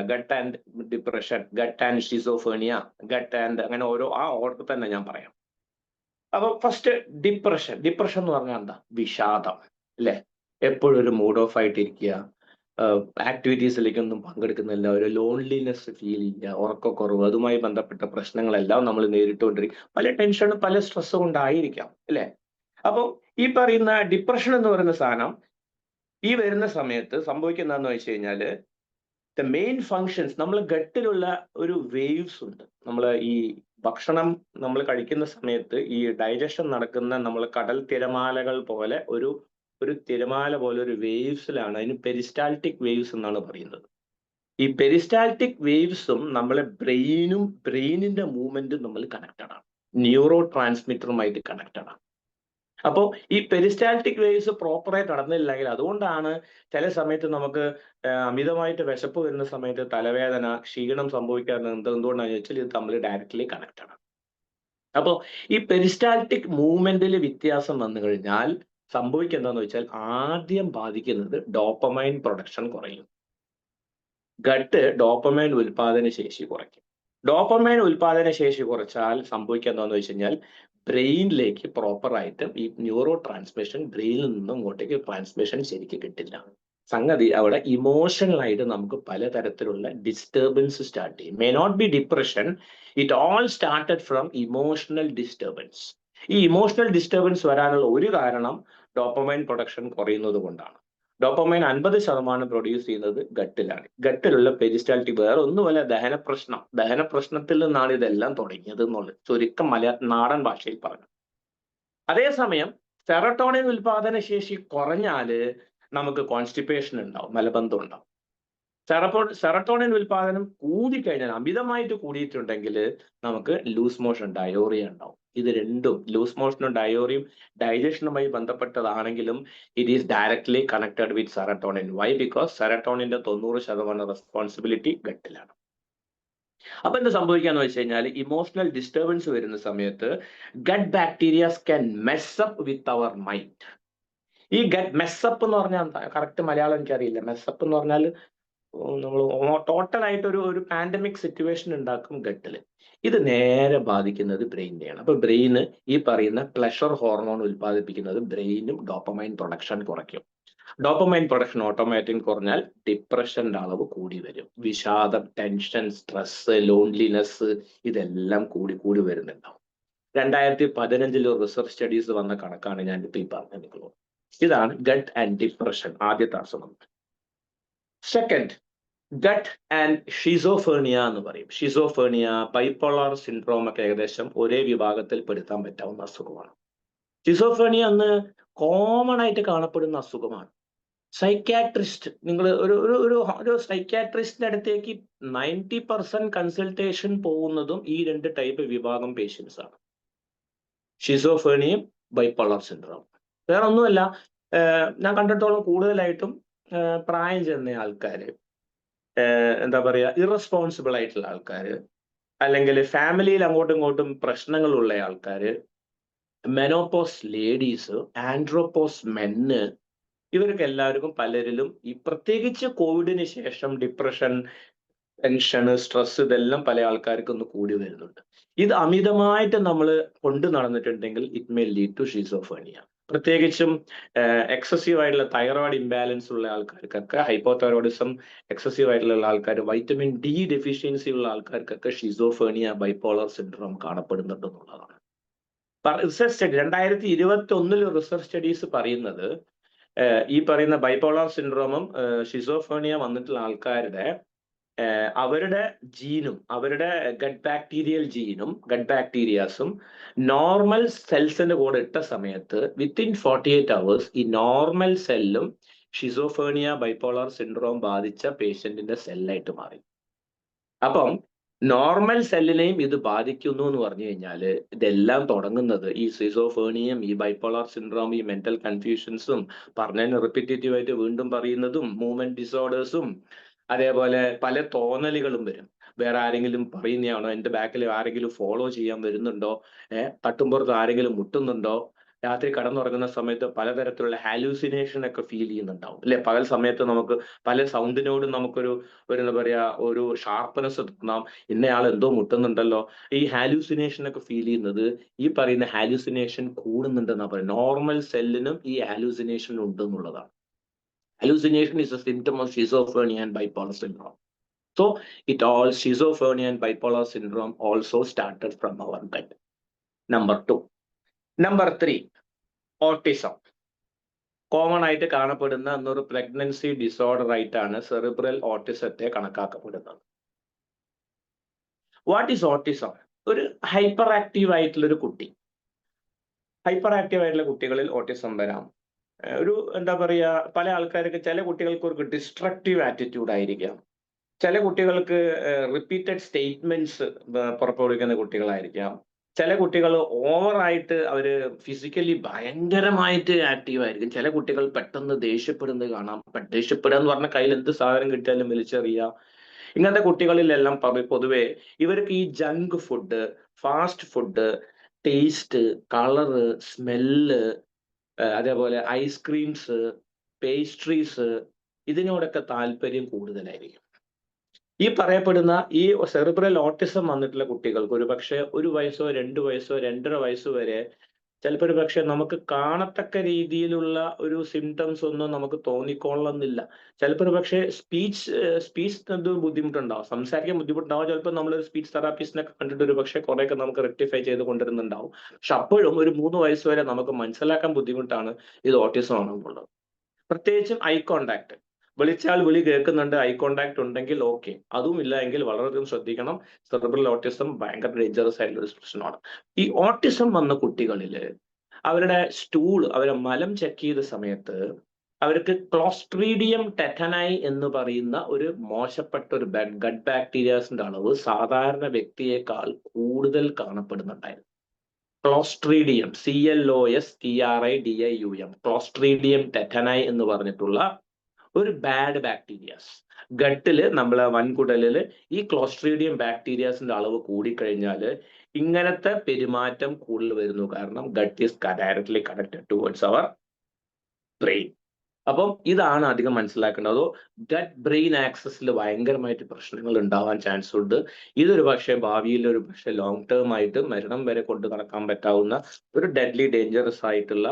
S1: gut and depression, gut and schizophrenia, gut and അങ്ങനെ ആ ഓർഡർ തന്നെ ഞാൻ പറയാം. അപ്പൊ ഫസ്റ്റ് ഡിപ്രഷൻ. ഡിപ്രഷൻ എന്ന് പറഞ്ഞാൽ എന്താ? വിഷാദം, അല്ലെ? എപ്പോഴും ഒരു മൂഡ് ഓഫ് ആയിട്ടിരിക്കുക, ആക്ടിവിറ്റീസിലേക്കൊന്നും പങ്കെടുക്കുന്നില്ല, ഒരു ലോൺലിനെസ് ഫീൽ ചെയ്യുക, ഉറക്കക്കുറവ്, അതുമായി ബന്ധപ്പെട്ട പ്രശ്നങ്ങളെല്ലാം നമ്മൾ നേരിട്ടുകൊണ്ടിരിക്കും. പല ടെൻഷനും പല സ്ട്രെസ്സും കൊണ്ടായിരിക്കാം, അല്ലെ? അപ്പോൾ ഈ പറയുന്ന ഡിപ്രഷൻ എന്ന് പറയുന്ന സാധനം ഈ വരുന്ന സമയത്ത് സംഭവിക്കുന്നതെന്ന് വെച്ച് കഴിഞ്ഞാല് ദ മെയിൻ ഫങ്ഷൻസ്, നമ്മൾ ഗട്ടിലുള്ള ഒരു വേവ്സ് ഉണ്ട്. നമ്മൾ ഈ ഭക്ഷണം നമ്മൾ കഴിക്കുന്ന സമയത്ത് ഈ ഡൈജഷൻ നടക്കുന്ന നമ്മൾ കടൽ തിരമാലകൾ പോലെ ഒരു തിരമാല പോലെ ഒരു വേവ്സിലാണ്, അതിന് പെരിസ്റ്റാൾട്ടിക് വേവ്സ് എന്നാണ് പറയുന്നത്. ഈ പെരിസ്റ്റാൾട്ടിക് വേവ്സും നമ്മളെ ബ്രെയിനിന്റെ മൂവ്മെന്റും നമ്മൾ കണക്റ്റഡ് ആണ്, ന്യൂറോ ട്രാൻസ്മിറ്ററുമായിട്ട് കണക്റ്റഡ് ആണ്. അപ്പോൾ ഈ പെരിസ്റ്റാൾട്ടിക് വേവ്സ് പ്രോപ്പറായിട്ട് നടന്നില്ലെങ്കിൽ, അതുകൊണ്ടാണ് ചില സമയത്ത് നമുക്ക് അമിതമായിട്ട് വിശപ്പ് വരുന്ന സമയത്ത് തലവേദന, ക്ഷീണം സംഭവിക്കാറുണ്ട്. എന്തുകൊണ്ടാണെന്ന് ചോദിച്ചാൽ ഇത് തമ്മിൽ ഡയറക്റ്റ്ലി കണക്റ്റഡ് ആണ്. അപ്പോൾ ഈ പെരിസ്റ്റാൾട്ടിക് മൂവ്മെന്റിൽ വ്യത്യാസം വന്നു കഴിഞ്ഞാൽ സംഭവിക്കുക എന്താണെന്ന് വെച്ചാൽ ആദ്യം ബാധിക്കുന്നത് ഡോപ്പമൈൻ പ്രൊഡക്ഷൻ കുറയും. ഗട്ട് ഡോപ്പമൈൻ ഉൽപാദന ശേഷി കുറയ്ക്കും. ഡോപ്പമൈൻ ഉൽപാദന ശേഷി കുറച്ചാൽ സംഭവിക്കുക എന്താണെന്ന് വെച്ച് കഴിഞ്ഞാൽ ബ്രെയിനിലേക്ക് പ്രോപ്പറായിട്ട് ഈ ന്യൂറോ ട്രാൻസ്മിഷൻ ബ്രെയിനിൽ നിന്നും ഇങ്ങോട്ടേക്ക് ട്രാൻസ്മിഷൻ ശരിക്കും കിട്ടില്ല. സംഗതി അവിടെ ഇമോഷണലായിട്ട് നമുക്ക് പലതരത്തിലുള്ള ഡിസ്റ്റർബൻസ് സ്റ്റാർട്ട് ചെയ്യും. May not be depression, it all started from emotional disturbance. ഈ ഇമോഷണൽ ഡിസ്റ്റർബൻസ് വരാനുള്ള ഒരു കാരണം ഡോപ്പമൈൻ പ്രൊഡക്ഷൻ കുറയുന്നത് കൊണ്ടാണ്. ഡോപ്പമൈൻ 50% പ്രൊഡ്യൂസ് ചെയ്യുന്നത് ഗട്ടിലാണ്. ഗട്ടിലുള്ള പെരിസ്റ്റാൾട്ടിക് വേറെ ഒന്നുമല്ല, ദഹന പ്രശ്നത്തിൽ നിന്നാണ് ഇതെല്ലാം തുടങ്ങിയത് എന്നുള്ളത് ചുരുക്കം നാടൻ ഭാഷയിൽ പറഞ്ഞു. അതേസമയം സെറട്ടോണിൻ ഉൽപാദന ശേഷി കുറഞ്ഞാല് നമുക്ക് കോൺസ്റ്റിപ്പേഷൻ ഉണ്ടാവും, മലബന്ധം ഉണ്ടാവും. സെറട്ടോണിൻ ഉൽപാദനം കൂടിക്കഴിഞ്ഞാൽ, അമിതമായിട്ട് കൂടിയിട്ടുണ്ടെങ്കിൽ നമുക്ക് ലൂസ് മോഷൻ, ഡയോറിയ ഉണ്ടാവും. ഇത് രണ്ടും, ലൂസ് മോഷനും ഡയോറിയും ഡൈജഷനുമായി ബന്ധപ്പെട്ടതാണെങ്കിലും it is directly connected with serotonin. Why? Because സെറട്ടോണിന്റെ 90% റെസ്പോൺസിബിലിറ്റി ഗട്ടിലാണ്. അപ്പൊ എന്ത് സംഭവിക്കാന്ന് വെച്ച് കഴിഞ്ഞാൽ, ഇമോഷണൽ ഡിസ്റ്റർബൻസ് വരുന്ന സമയത്ത് gut bacterias can mess up with our mind. ഈ ഗട്ട് മെസ്സപ്പ് എന്ന് പറഞ്ഞാൽ കറക്റ്റ് മലയാളം എനിക്കറിയില്ല. മെസ്സപ്പ് എന്ന് പറഞ്ഞാൽ നമ്മൾ ടോട്ടലായിട്ട് ഒരു പാൻഡമിക് സിറ്റുവേഷൻ ഉണ്ടാക്കും ഗട്ടിൽ. ഇത് നേരെ ബാധിക്കുന്നത് ബ്രെയിനിനെയാണ്. അപ്പൊ ബ്രെയിന് ഈ പറയുന്ന പ്ലഷർ ഹോർമോൺ ഉൽപ്പാദിപ്പിക്കുന്നത് ബ്രെയിനും ഡോപ്പമൈൻ പ്രൊഡക്ഷൻ കുറയ്ക്കും. ഡോപ്പമൈൻ പ്രൊഡക്ഷൻ ഓട്ടോമാറ്റിക് കുറഞ്ഞാൽ ഡിപ്രഷന്റെ അളവ് കൂടി വരും. വിഷാദം, ടെൻഷൻ, സ്ട്രെസ്, ലോൺലിനെസ് ഇതെല്ലാം കൂടി വരുന്നുണ്ടാവും. 2015 ഒരു റിസർച്ച് സ്റ്റഡീസ് വന്ന കണക്കാണ് ഞാൻ ഇപ്പൊ ഈ പറഞ്ഞത് നിങ്ങളോട്. ഇതാണ് ഗട്ട് ആൻഡ് ഡിപ്രഷൻ, ആദ്യത്തെ അസുഖം. സെക്കൻഡ്, ഗട്ട് ആൻഡ് ഷിസോഫേണിയ എന്ന് പറയും. ഷിസോഫേണിയ, ബൈപോളാർ സിൻഡ്രോം ഒക്കെ ഏകദേശം ഒരേ വിഭാഗത്തിൽ പെടുത്താൻ പറ്റാവുന്ന അസുഖമാണ്. ഷിസോഫേണിയ അന്ന് കോമൺ ആയിട്ട് കാണപ്പെടുന്ന അസുഖമാണ്. സൈക്യാട്രിസ്റ്റ്, നിങ്ങൾ ഒരു സൈക്യാട്രിസ്റ്റിന്റെ അടുത്തേക്ക് 90% കൺസൾട്ടേഷൻ പോകുന്നതും ഈ രണ്ട് ടൈപ്പ് വിഭാഗം പേഷ്യൻസ് ആണ്, ഷിസോഫേണിയും ബൈപോളാർ സിൻഡ്രോം. വേറെ ഒന്നുമല്ല, ഞാൻ കണ്ടിടത്തോളം കൂടുതലായിട്ടും പ്രായം ചെന്ന ആൾക്കാര്, എന്താ പറയാ, ഇറസ്പോൺസിബിൾ ആയിട്ടുള്ള ആൾക്കാര്, അല്ലെങ്കിൽ ഫാമിലിയിൽ അങ്ങോട്ടും ഇങ്ങോട്ടും പ്രശ്നങ്ങളുള്ള ആൾക്കാര്, മെനോപോസ് ലേഡീസ്, ആൻഡ്രോപോസ് മെന്ന്, ഇവർക്ക് എല്ലാവർക്കും പലരിലും ഈ പ്രത്യേകിച്ച് കോവിഡിന് ശേഷം ഡിപ്രഷൻ, ടെൻഷൻ, സ്ട്രെസ് ഇതെല്ലാം പല ആൾക്കാർക്ക് ഒന്ന് കൂടി വരുന്നുണ്ട്. ഇത് അമിതമായിട്ട് നമ്മൾ കൊണ്ടു നടന്നിട്ടുണ്ടെങ്കിൽ ഇറ്റ് മേ ലീഡ് ടു ഷിസോഫേണിയ. പ്രത്യേകിച്ചും എക്സസീവ് ആയിട്ടുള്ള തൈറോയിഡ് ഇംബാലൻസ് ഉള്ള ആൾക്കാർക്കൊക്കെ, ഹൈപ്പോതൈറോയിഡിസം എക്സസീവ് ആയിട്ടുള്ള ആൾക്കാർ, വൈറ്റമിൻ ഡി ഡെഫിഷ്യൻസി ഉള്ള ആൾക്കാർക്കൊക്കെ ഷിസോഫേണിയ, ബൈപോളർ സിൻഡ്രോം കാണപ്പെടുന്നുണ്ടെന്നുള്ളതാണ്. റിസർച്ച് സ്റ്റഡി 2021 റിസർച്ച് സ്റ്റഡീസ് പറയുന്നത്, ഈ പറയുന്ന ബൈപോളാർ സിൻഡ്രോമും ഷിസോഫേണിയ വന്നിട്ടുള്ള ആൾക്കാരുടെ അവരുടെ ജീനും, അവരുടെ ഗട്ട് ബാക്ടീരിയൽ ജീനും ഗട്ട് ബാക്ടീരിയാസും നോർമൽ സെൽസിന്റെ കൂടെ ഇട്ട സമയത്ത് വിത്തിൻ 48 hours ഈ നോർമൽ സെല്ലും ഷിസോഫേണിയ, ബൈപോളാർ സിൻഡ്രോം ബാധിച്ച പേഷ്യന്റിന്റെ സെല്ലായിട്ട് മാറി. അപ്പം നോർമൽ സെല്ലിനെയും ഇത് ബാധിക്കുന്നു എന്ന് പറഞ്ഞു കഴിഞ്ഞാൽ, ഇതെല്ലാം തുടങ്ങുന്നത് ഈ ഷിസോഫേണിയയും ഈ ബൈപോളാർ സിൻഡ്രോം, ഈ മെന്റൽ കൺഫ്യൂഷൻസും, പറഞ്ഞതിന് റിപ്പീറ്റേറ്റീവ് ആയിട്ട് വീണ്ടും പറയുന്നതും, മൂവ്മെന്റ് ഡിസോർഡേഴ്സും, അതേപോലെ പല തോന്നലുകളും വരും. വേറെ ആരെങ്കിലും പറയുന്നതാണോ, എൻ്റെ ബാക്കിൽ ആരെങ്കിലും ഫോളോ ചെയ്യാൻ വരുന്നുണ്ടോ, തട്ടുമ്പുറത്ത് ആരെങ്കിലും മുട്ടുന്നുണ്ടോ, രാത്രി കടന്നുറങ്ങുന്ന സമയത്ത് പലതരത്തിലുള്ള ഹാലൂസിനേഷൻ ഒക്കെ ഫീൽ ചെയ്യുന്നുണ്ടാവും അല്ലെ. പകൽ സമയത്ത് നമുക്ക് പല സൗണ്ടിനോടും നമുക്കൊരു എന്താ പറയാ, ഒരു ഷാർപ്പ്നെസ് തോന്നാം, ഇന്നയാൾ എന്തോ മുട്ടുന്നുണ്ടല്ലോ. ഈ ഹാലൂസിനേഷൻ ഒക്കെ ഫീൽ ചെയ്യുന്നത് ഈ പറയുന്ന ഹാലൂസിനേഷൻ കൂടുന്നുണ്ടെന്നാ പറയുന്നത്. നോർമൽ സെല്ലിനും ഈ hallucination ഉണ്ടെന്നുള്ളതാണ്. Hallucination is a symptom of schizophrenia and bipolar syndrome. So, schizophrenia and bipolar syndrome also started from our gut. Number 2. Number 3, autism. Common ആയിട്ട് കാണപ്പെടുന്ന എന്നൊരു പ്രഗ്നൻസി ഡിസോർഡർ ആയിട്ടാണ് സെറിബ്രൽ ഓട്ടിസത്തെ കണക്കാക്കപ്പെടുന്നത്. What is autism? ഒരു hyper active ആയിട്ടുള്ളൊരു കുട്ടി. Hyper active ആയിട്ടുള്ള കുട്ടികളിൽ ഓട്ടിസം വരാം. ഒരു എന്താ പറയുക, പല ആൾക്കാർക്ക്, ചില കുട്ടികൾക്ക് ഒരു ഡിസ്ട്രക്റ്റീവ് ആറ്റിറ്റ്യൂഡ് ആയിരിക്കാം, ചില കുട്ടികൾക്ക് റിപ്പീറ്റഡ് സ്റ്റേറ്റ്മെന്റ്സ് പുറപ്പെടുവിക്കുന്ന കുട്ടികളായിരിക്കാം, ചില കുട്ടികൾ ഓവറായിട്ട് അവർ ഫിസിക്കലി ഭയങ്കരമായിട്ട് ആക്റ്റീവ് ആയിരിക്കും, ചില കുട്ടികൾ പെട്ടെന്ന് ദേഷ്യപ്പെടുന്നത് കാണാം. ദേഷ്യപ്പെടുക എന്ന് പറഞ്ഞാൽ കയ്യിൽ എന്ത് സാധനം കിട്ടിയാലും വലിച്ചെറിയുക. ഇങ്ങനത്തെ കുട്ടികളിലെല്ലാം പൊതുവെ ഇവർക്ക് ഈ junk food, fast food, taste, colour, smell, അതേപോലെ ഐസ്ക്രീംസ്, പേസ്ട്രീസ്, ഇതിനോടൊക്കെ താല്പര്യം കൂടുതലായിരിക്കും. ഈ പറയപ്പെടുന്ന ഈ സെറിബ്രൽ ഓട്ടിസം വന്നിട്ടുള്ള കുട്ടികൾക്ക് ഒരു പക്ഷേ 1 വയസ്സോ 2 വയസ്സോ 2.5 വയസ്സ് വരെ ചിലപ്പോൾ ഒരു പക്ഷെ നമുക്ക് കാണത്തക്ക രീതിയിലുള്ള ഒരു സിംറ്റംസ് ഒന്നും നമുക്ക് തോന്നിക്കൊള്ളുന്നില്ല. ചിലപ്പോൾ ഒരു പക്ഷേ സ്പീച്ച് ബുദ്ധിമുട്ടുണ്ടാവും, സംസാരിക്കാൻ ബുദ്ധിമുട്ടുണ്ടാവും. ചിലപ്പോൾ നമ്മളൊരു സ്പീച്ച് തെറാപ്പിസ്റ്റിനെ കണ്ടിട്ട് ഒരു പക്ഷേ കുറേയൊക്കെ നമുക്ക് റെക്ടിഫൈ ചെയ്ത് കൊണ്ടുവരുന്നുണ്ടാവും. പക്ഷെ അപ്പോഴും ഒരു 3 വയസ്സ് വരെ നമുക്ക് മനസ്സിലാക്കാൻ ബുദ്ധിമുട്ടാണ് ഇത് ഓട്ടിസം ആണെന്നുള്ളത്. പ്രത്യേകിച്ചും ഐ കോണ്ടാക്ട്. വിളിച്ചാൽ വിളി കേൾക്കുന്നുണ്ട്, ഐ കോണ്ടാക്ട് ഉണ്ടെങ്കിൽ ഓക്കെ. അതും ഇല്ല എങ്കിൽ വളരെയധികം ശ്രദ്ധിക്കണം. സെറിബ്രൽ ഓട്ടിസം ഭയങ്കര ഡേഞ്ചറസ് ആയിട്ടുള്ള ഒരു പ്രശ്നമാണ്. ഈ ഓട്ടിസം വന്ന കുട്ടികളിൽ അവരുടെ അവരെ മലം ചെക്ക് ചെയ്ത സമയത്ത് അവർക്ക് ക്ലോസ്ട്രീഡിയം ടെറ്റനായി എന്ന് പറയുന്ന ഒരു മോശപ്പെട്ട ഒരു ഗട്ട് ബാക്ടീരിയാസിന്റെ അളവ് സാധാരണ വ്യക്തിയേക്കാൾ കൂടുതൽ കാണപ്പെടുന്നുണ്ടായിരുന്നു. ക്ലോസ്ട്രീഡിയം, CLOSTRIDIUM, ക്ലോസ്ട്രീഡിയം ടെറ്റനായി എന്ന് പറഞ്ഞിട്ടുള്ള ഒരു ബാഡ് ബാക്ടീരിയാസ് ഗട്ടില്, നമ്മളെ വൻകുടലില് ഈ ക്ലോസ്ട്രീഡിയം ബാക്ടീരിയാസിന്റെ അളവ് കൂടിക്കഴിഞ്ഞാൽ ഇങ്ങനത്തെ പെരുമാറ്റം കൂടുതൽ വരുന്നു. കാരണം gut is directly connected towards our brain. അപ്പം ഇതാണ് അധികം മനസ്സിലാക്കേണ്ടത്. ഗട്ട് ബ്രെയിൻ ആക്സസിൽ ഭയങ്കരമായിട്ട് പ്രശ്നങ്ങൾ ഉണ്ടാവാൻ ചാൻസ് ഉണ്ട്. ഇതൊരു പക്ഷേ ഭാവിയിൽ ഒരു പക്ഷേ ലോങ് ടേം ആയിട്ട് മരണം വരെ കൊണ്ട് നടക്കാൻ പറ്റാവുന്ന ഒരു ഡെഡ്ലി ഡേഞ്ചറസ് ആയിട്ടുള്ള,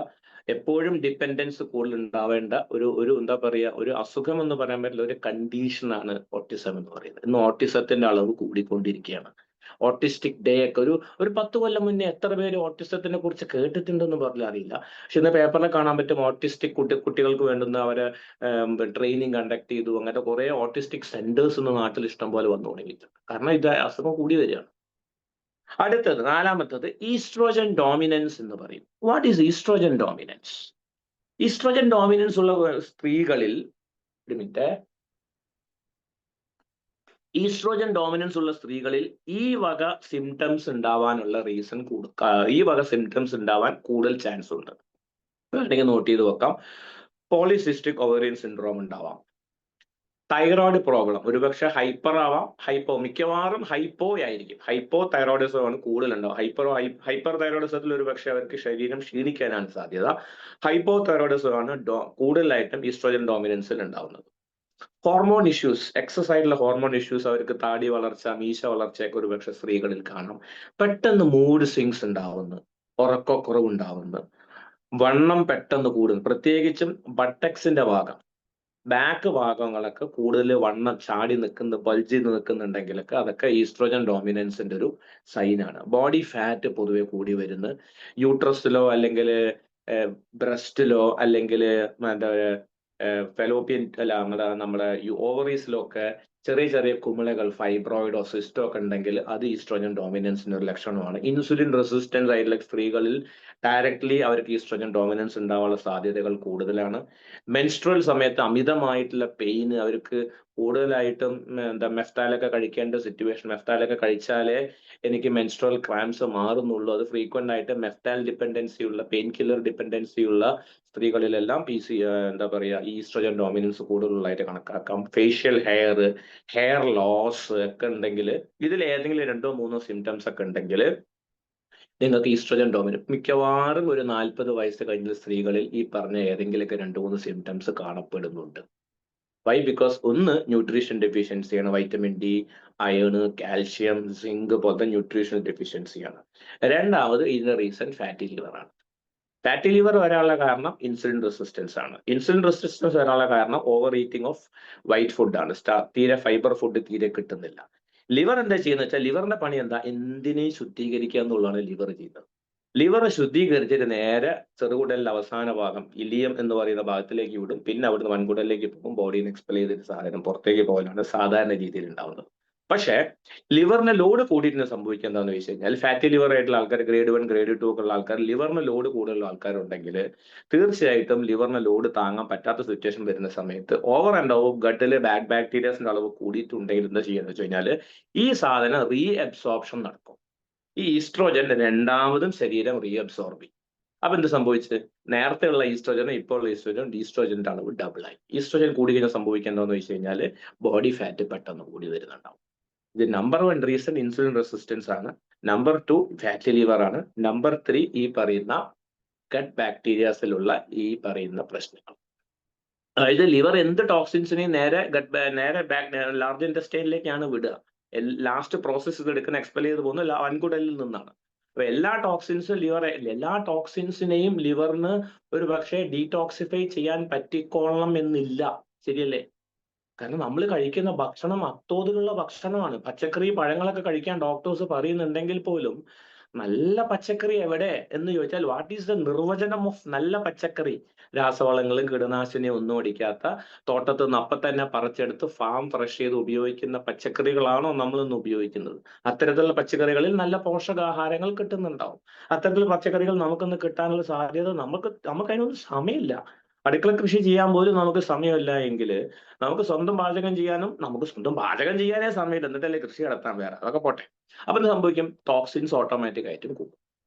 S1: എപ്പോഴും ഡിപ്പെൻഡൻസ് കൂടുതൽ ഉണ്ടാവേണ്ട ഒരു എന്താ പറയുക, ഒരു അസുഖം എന്ന് പറയാൻ പറ്റില്ല, ഒരു കണ്ടീഷനാണ് ഓട്ടിസം എന്ന് പറയുന്നത്. ഇന്ന് ഓട്ടിസത്തിന്റെ അളവ് കൂടിക്കൊണ്ടിരിക്കുകയാണ്. ഓട്ടിസ്റ്റിക് ഡേ ഒക്കെ ഒരു 10 കൊല്ലം മുന്നേ എത്ര പേര് ഓട്ടിസത്തിനെ കുറിച്ച് കേട്ടിട്ടുണ്ടെന്ന് പറഞ്ഞാൽ അറിയില്ല. പക്ഷെ ഇന്ന് പേപ്പറിൽ കാണാൻ പറ്റും ഓട്ടിസ്റ്റിക് കുട്ടികൾക്ക് വേണ്ടുന്ന അവരെ ട്രെയിനിങ് കണ്ടക്ട് ചെയ്തു. അങ്ങനത്തെ കുറെ ഓട്ടിസ്റ്റിക് സെന്റേഴ്സ് ഇന്ന് നാട്ടിൽ ഇഷ്ടം പോലെ വന്നു തുടങ്ങിയിട്ടുണ്ട്. കാരണം ഇത് അസുഖം കൂടി വരികയാണ്. അടുത്തത്, 4-മത്തത് ഈസ്ട്രോജൻ ഡോമിനൻസ് എന്ന് പറയും. What is oestrogen dominance? Oestrogen dominance ഉള്ള സ്ത്രീകളിൽ, ഒരു മിനിറ്റ്, ഈസ്ട്രോജൻ ഡോമിനൻസ് ഉള്ള സ്ത്രീകളിൽ ഈ വക സിംറ്റംസ് ഉണ്ടാവാനുള്ള ഈ വക സിംറ്റംസ് ഉണ്ടാവാൻ കൂടുതൽ ചാൻസ് ഉണ്ട്. വേണമെങ്കിൽ നോട്ട് ചെയ്ത് വെക്കാം. പോളിസിസ്റ്റിക് ഒവേറിയൻ സിൻഡ്രോം ഉണ്ടാവാം. തൈറോയ്ഡ് പ്രോബ്ലം, ഒരുപക്ഷെ ഹൈപ്പർ ആവാം, മിക്കവാറും ഹൈപ്പോ ആയിരിക്കും. ഹൈപ്പോ തൈറോയിഡിസം ആണ് കൂടുതൽ ഉണ്ടാവും. ഹൈപ്പർ തൈറോയിഡിസത്തിൽ ഒരു പക്ഷെ അവർക്ക് ശരീരം ക്ഷീണിക്കാനാണ് സാധ്യത. ഹൈപ്പോ തൈറോയിഡിസം ആണ് കൂടുതലായിട്ടും ഈസ്ട്രോജൻ ഡോമിനൻസിൽ ഉണ്ടാവുന്നത്. ഹോർമോൺ ഇഷ്യൂസ്, എക്സസ് ആയിട്ടുള്ള ഹോർമോൺ ഇഷ്യൂസ്, അവർക്ക് താടി വളർച്ച, മീശ വളർച്ചയൊക്കെ ഒരുപക്ഷെ സ്ത്രീകളിൽ കാണാം. പെട്ടെന്ന് മൂഡ് സ്വിങ്സ് ഉണ്ടാവുന്നു, ഉറക്കക്കുറവുണ്ടാവുന്നു, വണ്ണം പെട്ടെന്ന് കൂടുന്നു. പ്രത്യേകിച്ചും ബട്ടക്സിന്റെ ഭാഗം, ബാക്ക് ഭാഗങ്ങളൊക്കെ കൂടുതൽ വണ്ണം ചാടി ബൾജ് ചെയ്ത് നിൽക്കുന്നുണ്ടെങ്കിലൊക്കെ അതൊക്കെ ഈസ്ട്രോജൻ ഡോമിനൻസിന്റെ ഒരു സൈനാണ്. ബോഡി ഫാറ്റ് പൊതുവെ കൂടി വരുന്നു. യൂട്രസിലോ അല്ലെങ്കിൽ ബ്രസ്റ്റിലോ അല്ലെങ്കിൽ എന്താ ഫെലോപ്പിയൻ അല്ല നമ്മുടെ ഓവറീസിലൊക്കെ ചെറിയ ചെറിയ കുമിളകൾ, ഫൈബ്രോയിഡോ സിസ്റ്റോ ഒക്കെ ഉണ്ടെങ്കിൽ അത് ഈസ്ട്രോജൻ ഡോമിനൻസിന്റെ ഒരു ലക്ഷണമാണ്. ഇൻസുലിൻ റെസിസ്റ്റൻസ് ആയിട്ടുള്ള സ്ത്രീകളിൽ ഡയറക്ട്ലി അവർക്ക് ഈസ്ട്രോജൻ ഡോമിനൻസ് ഉണ്ടാവാനുള്ള സാധ്യതകൾ കൂടുതലാണ്. മെൻസ്ട്രൽ സമയത്ത് അമിതമായിട്ടുള്ള പെയിന്, അവർക്ക് കൂടുതലായിട്ടും മെഫ്താലൊക്കെ കഴിക്കേണ്ട സിറ്റുവേഷൻ, മെഫ്താലൊക്കെ കഴിച്ചാലേ എനിക്ക് മെൻസ്ട്രൽ ക്രാംസ് മാറുന്നുള്ളൂ. അത് ഫ്രീക്വന്റ് ആയിട്ട് മെഫ്താൽ ഡിപ്പെൻഡൻസി ഉള്ള, പെയിൻ കില്ലർ ഡിപ്പെൻഡൻസി ഉള്ള സ്ത്രീകളിലെല്ലാം എന്താ പറയുക, ഈസ്ട്രോജൻ ഡോമിനൻസ് കൂടുതലായിട്ട് കണക്കാക്കാം. ഫേഷ്യൽ ഹെയർ ലോസ് ഒക്കെ ഉണ്ടെങ്കിൽ, ഇതിൽ ഏതെങ്കിലും 2-3 സിംറ്റംസ് ഒക്കെ ഉണ്ടെങ്കിൽ നിങ്ങൾക്ക് ഈസ്ട്രോജൻ ഡോമിനൻസ്, മിക്കവാറും ഒരു 40 വയസ്സ് കഴിഞ്ഞ സ്ത്രീകളിൽ ഈ പറഞ്ഞ ഏതെങ്കിലുമൊക്കെ 2-3 സിംറ്റംസ് കാണപ്പെടുന്നുണ്ട്. വൈ? ബിക്കോസ് ഒന്ന് ന്യൂട്രീഷൻ ഡെഫിഷ്യൻസിയാണ്, vitamin D, iron, calcium, zinc പോലത്തെ ന്യൂട്രീഷൻ ഡെഫിഷ്യൻസിയാണ്. രണ്ടാമത് ഇതിന്റെ റീസൺ ഫാറ്റി ലിവർ ആണ്. ഫാറ്റി ലിവർ വരാനുള്ള കാരണം ഇൻസുലിൻ റെസിസ്റ്റൻസ് ആണ്. ഇൻസുലിൻ റെസിസ്റ്റൻസ് വരാനുള്ള കാരണം over eating of white food ആണ്. തീരെ ഫൈബർ ഫുഡ് തീരെ കിട്ടുന്നില്ല. ലിവർ എന്താ ചെയ്യുന്നത് വെച്ചാൽ, ലിവറിന്റെ പണി എന്താ, എന്തിനേയും ശുദ്ധീകരിക്കുക എന്നുള്ളതാണ് ലിവർ ചെയ്യുന്നത്. ലിവർ ശുദ്ധീകരിച്ചിട്ട് നേരെ ചെറുകുടലിന്റെ അവസാന ഭാഗം, ഇലിയം എന്ന് പറയുന്ന ഭാഗത്തിലേക്ക് വിടും. പിന്നെ അവിടുന്ന് വൻകുടലിലേക്ക് പോകും. ബോഡിയിൽ നിന്ന് എക്സ്പെൽ ചെയ്തിട്ട് സാധനം പുറത്തേക്ക് പോകലാണ് സാധാരണ രീതിയിൽ ഉണ്ടാവുന്നത്. പക്ഷേ ലിവറിന് ലോഡ് കൂടിയിട്ട് സംഭവിക്കുക എന്താണെന്ന് വെച്ച് കഴിഞ്ഞാൽ, ഫാറ്റി ലിവർ ആയിട്ടുള്ള ആൾക്കാർ, ഗ്രേഡ് 1 ഗ്രേഡ് 2 ഒക്കെ ഉള്ള ആൾക്കാർ, ലിവറിന് ലോഡ് കൂടുതലുള്ള ആൾക്കാരുണ്ടെങ്കിൽ തീർച്ചയായിട്ടും ലിവറിന് ലോഡ് താങ്ങാൻ പറ്റാത്ത സിറ്റുവേഷൻ വരുന്ന സമയത്ത് ഓവർ ആൻഡ് ഓവർ ഗട്ടിലെ ബാക്ടീരിയാസിന്റെ അളവ് കൂടിയിട്ടുണ്ടെങ്കിൽ എന്താ ചെയ്യുന്നത് വെച്ച് കഴിഞ്ഞാൽ, ഈ സാധനം റീ അബ്സോർപ്ഷൻ നടക്കും. ഈ ഈസ്ട്രോജൻ രണ്ടാമതും ശരീരം റീ അബ്സോർബ് ചെയ്യും. അപ്പൊ എന്ത് സംഭവിച്ചത്, നേരത്തെ ഉള്ള ഈസ്ട്രോജനും ഇപ്പോൾ ഉള്ള ഈസ്ട്രോജന്റെ അളവ് ഡബിൾ ആയി. ഈസ്ട്രോജൻ കൂടി കഴിഞ്ഞാൽ സംഭവിക്കേണ്ടതെന്ന് വെച്ച് കഴിഞ്ഞാൽ ബോഡി ഫാറ്റ് പെട്ടെന്ന് കൂടി വരുന്നുണ്ടാവും. ഇത് നമ്പർ 1 റീസൺ ഇൻസുലിൻ റെസിസ്റ്റൻസ് ആണ്. നമ്പർ 2 ഫാറ്റി ലിവർ ആണ്. നമ്പർ 3 ഈ പറയുന്ന ഗട്ട് ബാക്ടീരിയാസിലുള്ള ഈ പറയുന്ന പ്രശ്നങ്ങൾ. അതായത് ലിവർ എന്ത് ടോക്സിൻസിനെയും നേരെ ലാർജ് ഇൻറ്റസ്റ്റൈനിലേക്കാണ് വിടുക. ലാസ്റ്റ് പ്രോസസ് ചെയ്തെടുക്കുന്ന, എക്സ്പെൽ ചെയ്ത് പോകുന്ന വൻകുടലിൽ നിന്നാണ്. അപ്പൊ എല്ലാ ടോക്സിൻസിനെയും ലിവറിന് ഒരു പക്ഷേ ഡീടോക്സിഫൈ ചെയ്യാൻ പറ്റിക്കോളണം എന്നില്ല. ശരിയല്ലേ? കാരണം നമ്മൾ കഴിക്കുന്ന ഭക്ഷണം അത്തോതിലുള്ള ഭക്ഷണമാണ്. പച്ചക്കറി പഴങ്ങളൊക്കെ കഴിക്കാൻ ഡോക്ടേഴ്സ് പറയുന്നുണ്ടെങ്കിൽ പോലും നല്ല പച്ചക്കറി എവിടെ എന്ന് ചോദിച്ചാൽ വാട്ട് ഈസ് ദ നിർവചനം ഓഫ് നല്ല പച്ചക്കറി? രാസവളങ്ങളും കീടനാശിനിയും ഒന്നും അടിക്കാത്ത, തോട്ടത്തിൽ നിന്ന് അപ്പം തന്നെ പറിച്ചെടുത്ത് ഫാം ഫ്രഷ് ചെയ്ത് ഉപയോഗിക്കുന്ന പച്ചക്കറികളാണോ നമ്മൾ ഇന്ന് ഉപയോഗിക്കുന്നത്? അത്തരത്തിലുള്ള പച്ചക്കറികളിൽ നല്ല പോഷകാഹാരങ്ങൾ കിട്ടുന്നുണ്ടാവും. അത്തരത്തിലുള്ള പച്ചക്കറികൾ നമുക്കിന്ന് കിട്ടാനുള്ള സാധ്യത നമുക്ക് അതിനൊന്നും സമയമില്ല. അടുക്കള കൃഷി ചെയ്യാൻ പോലും നമുക്ക് സമയമില്ല എങ്കിൽ നമുക്ക് സ്വന്തം പാചകം ചെയ്യാനേ സമയമില്ല, എന്നിട്ടല്ലേ കൃഷി നടത്താൻ വേറെ? അതൊക്കെ പോട്ടെ. അപ്പൊ എന്ത് സംഭവിക്കും? ടോക്സിൻസ് ഓട്ടോമാറ്റിക് ആയിട്ടും കൂടും.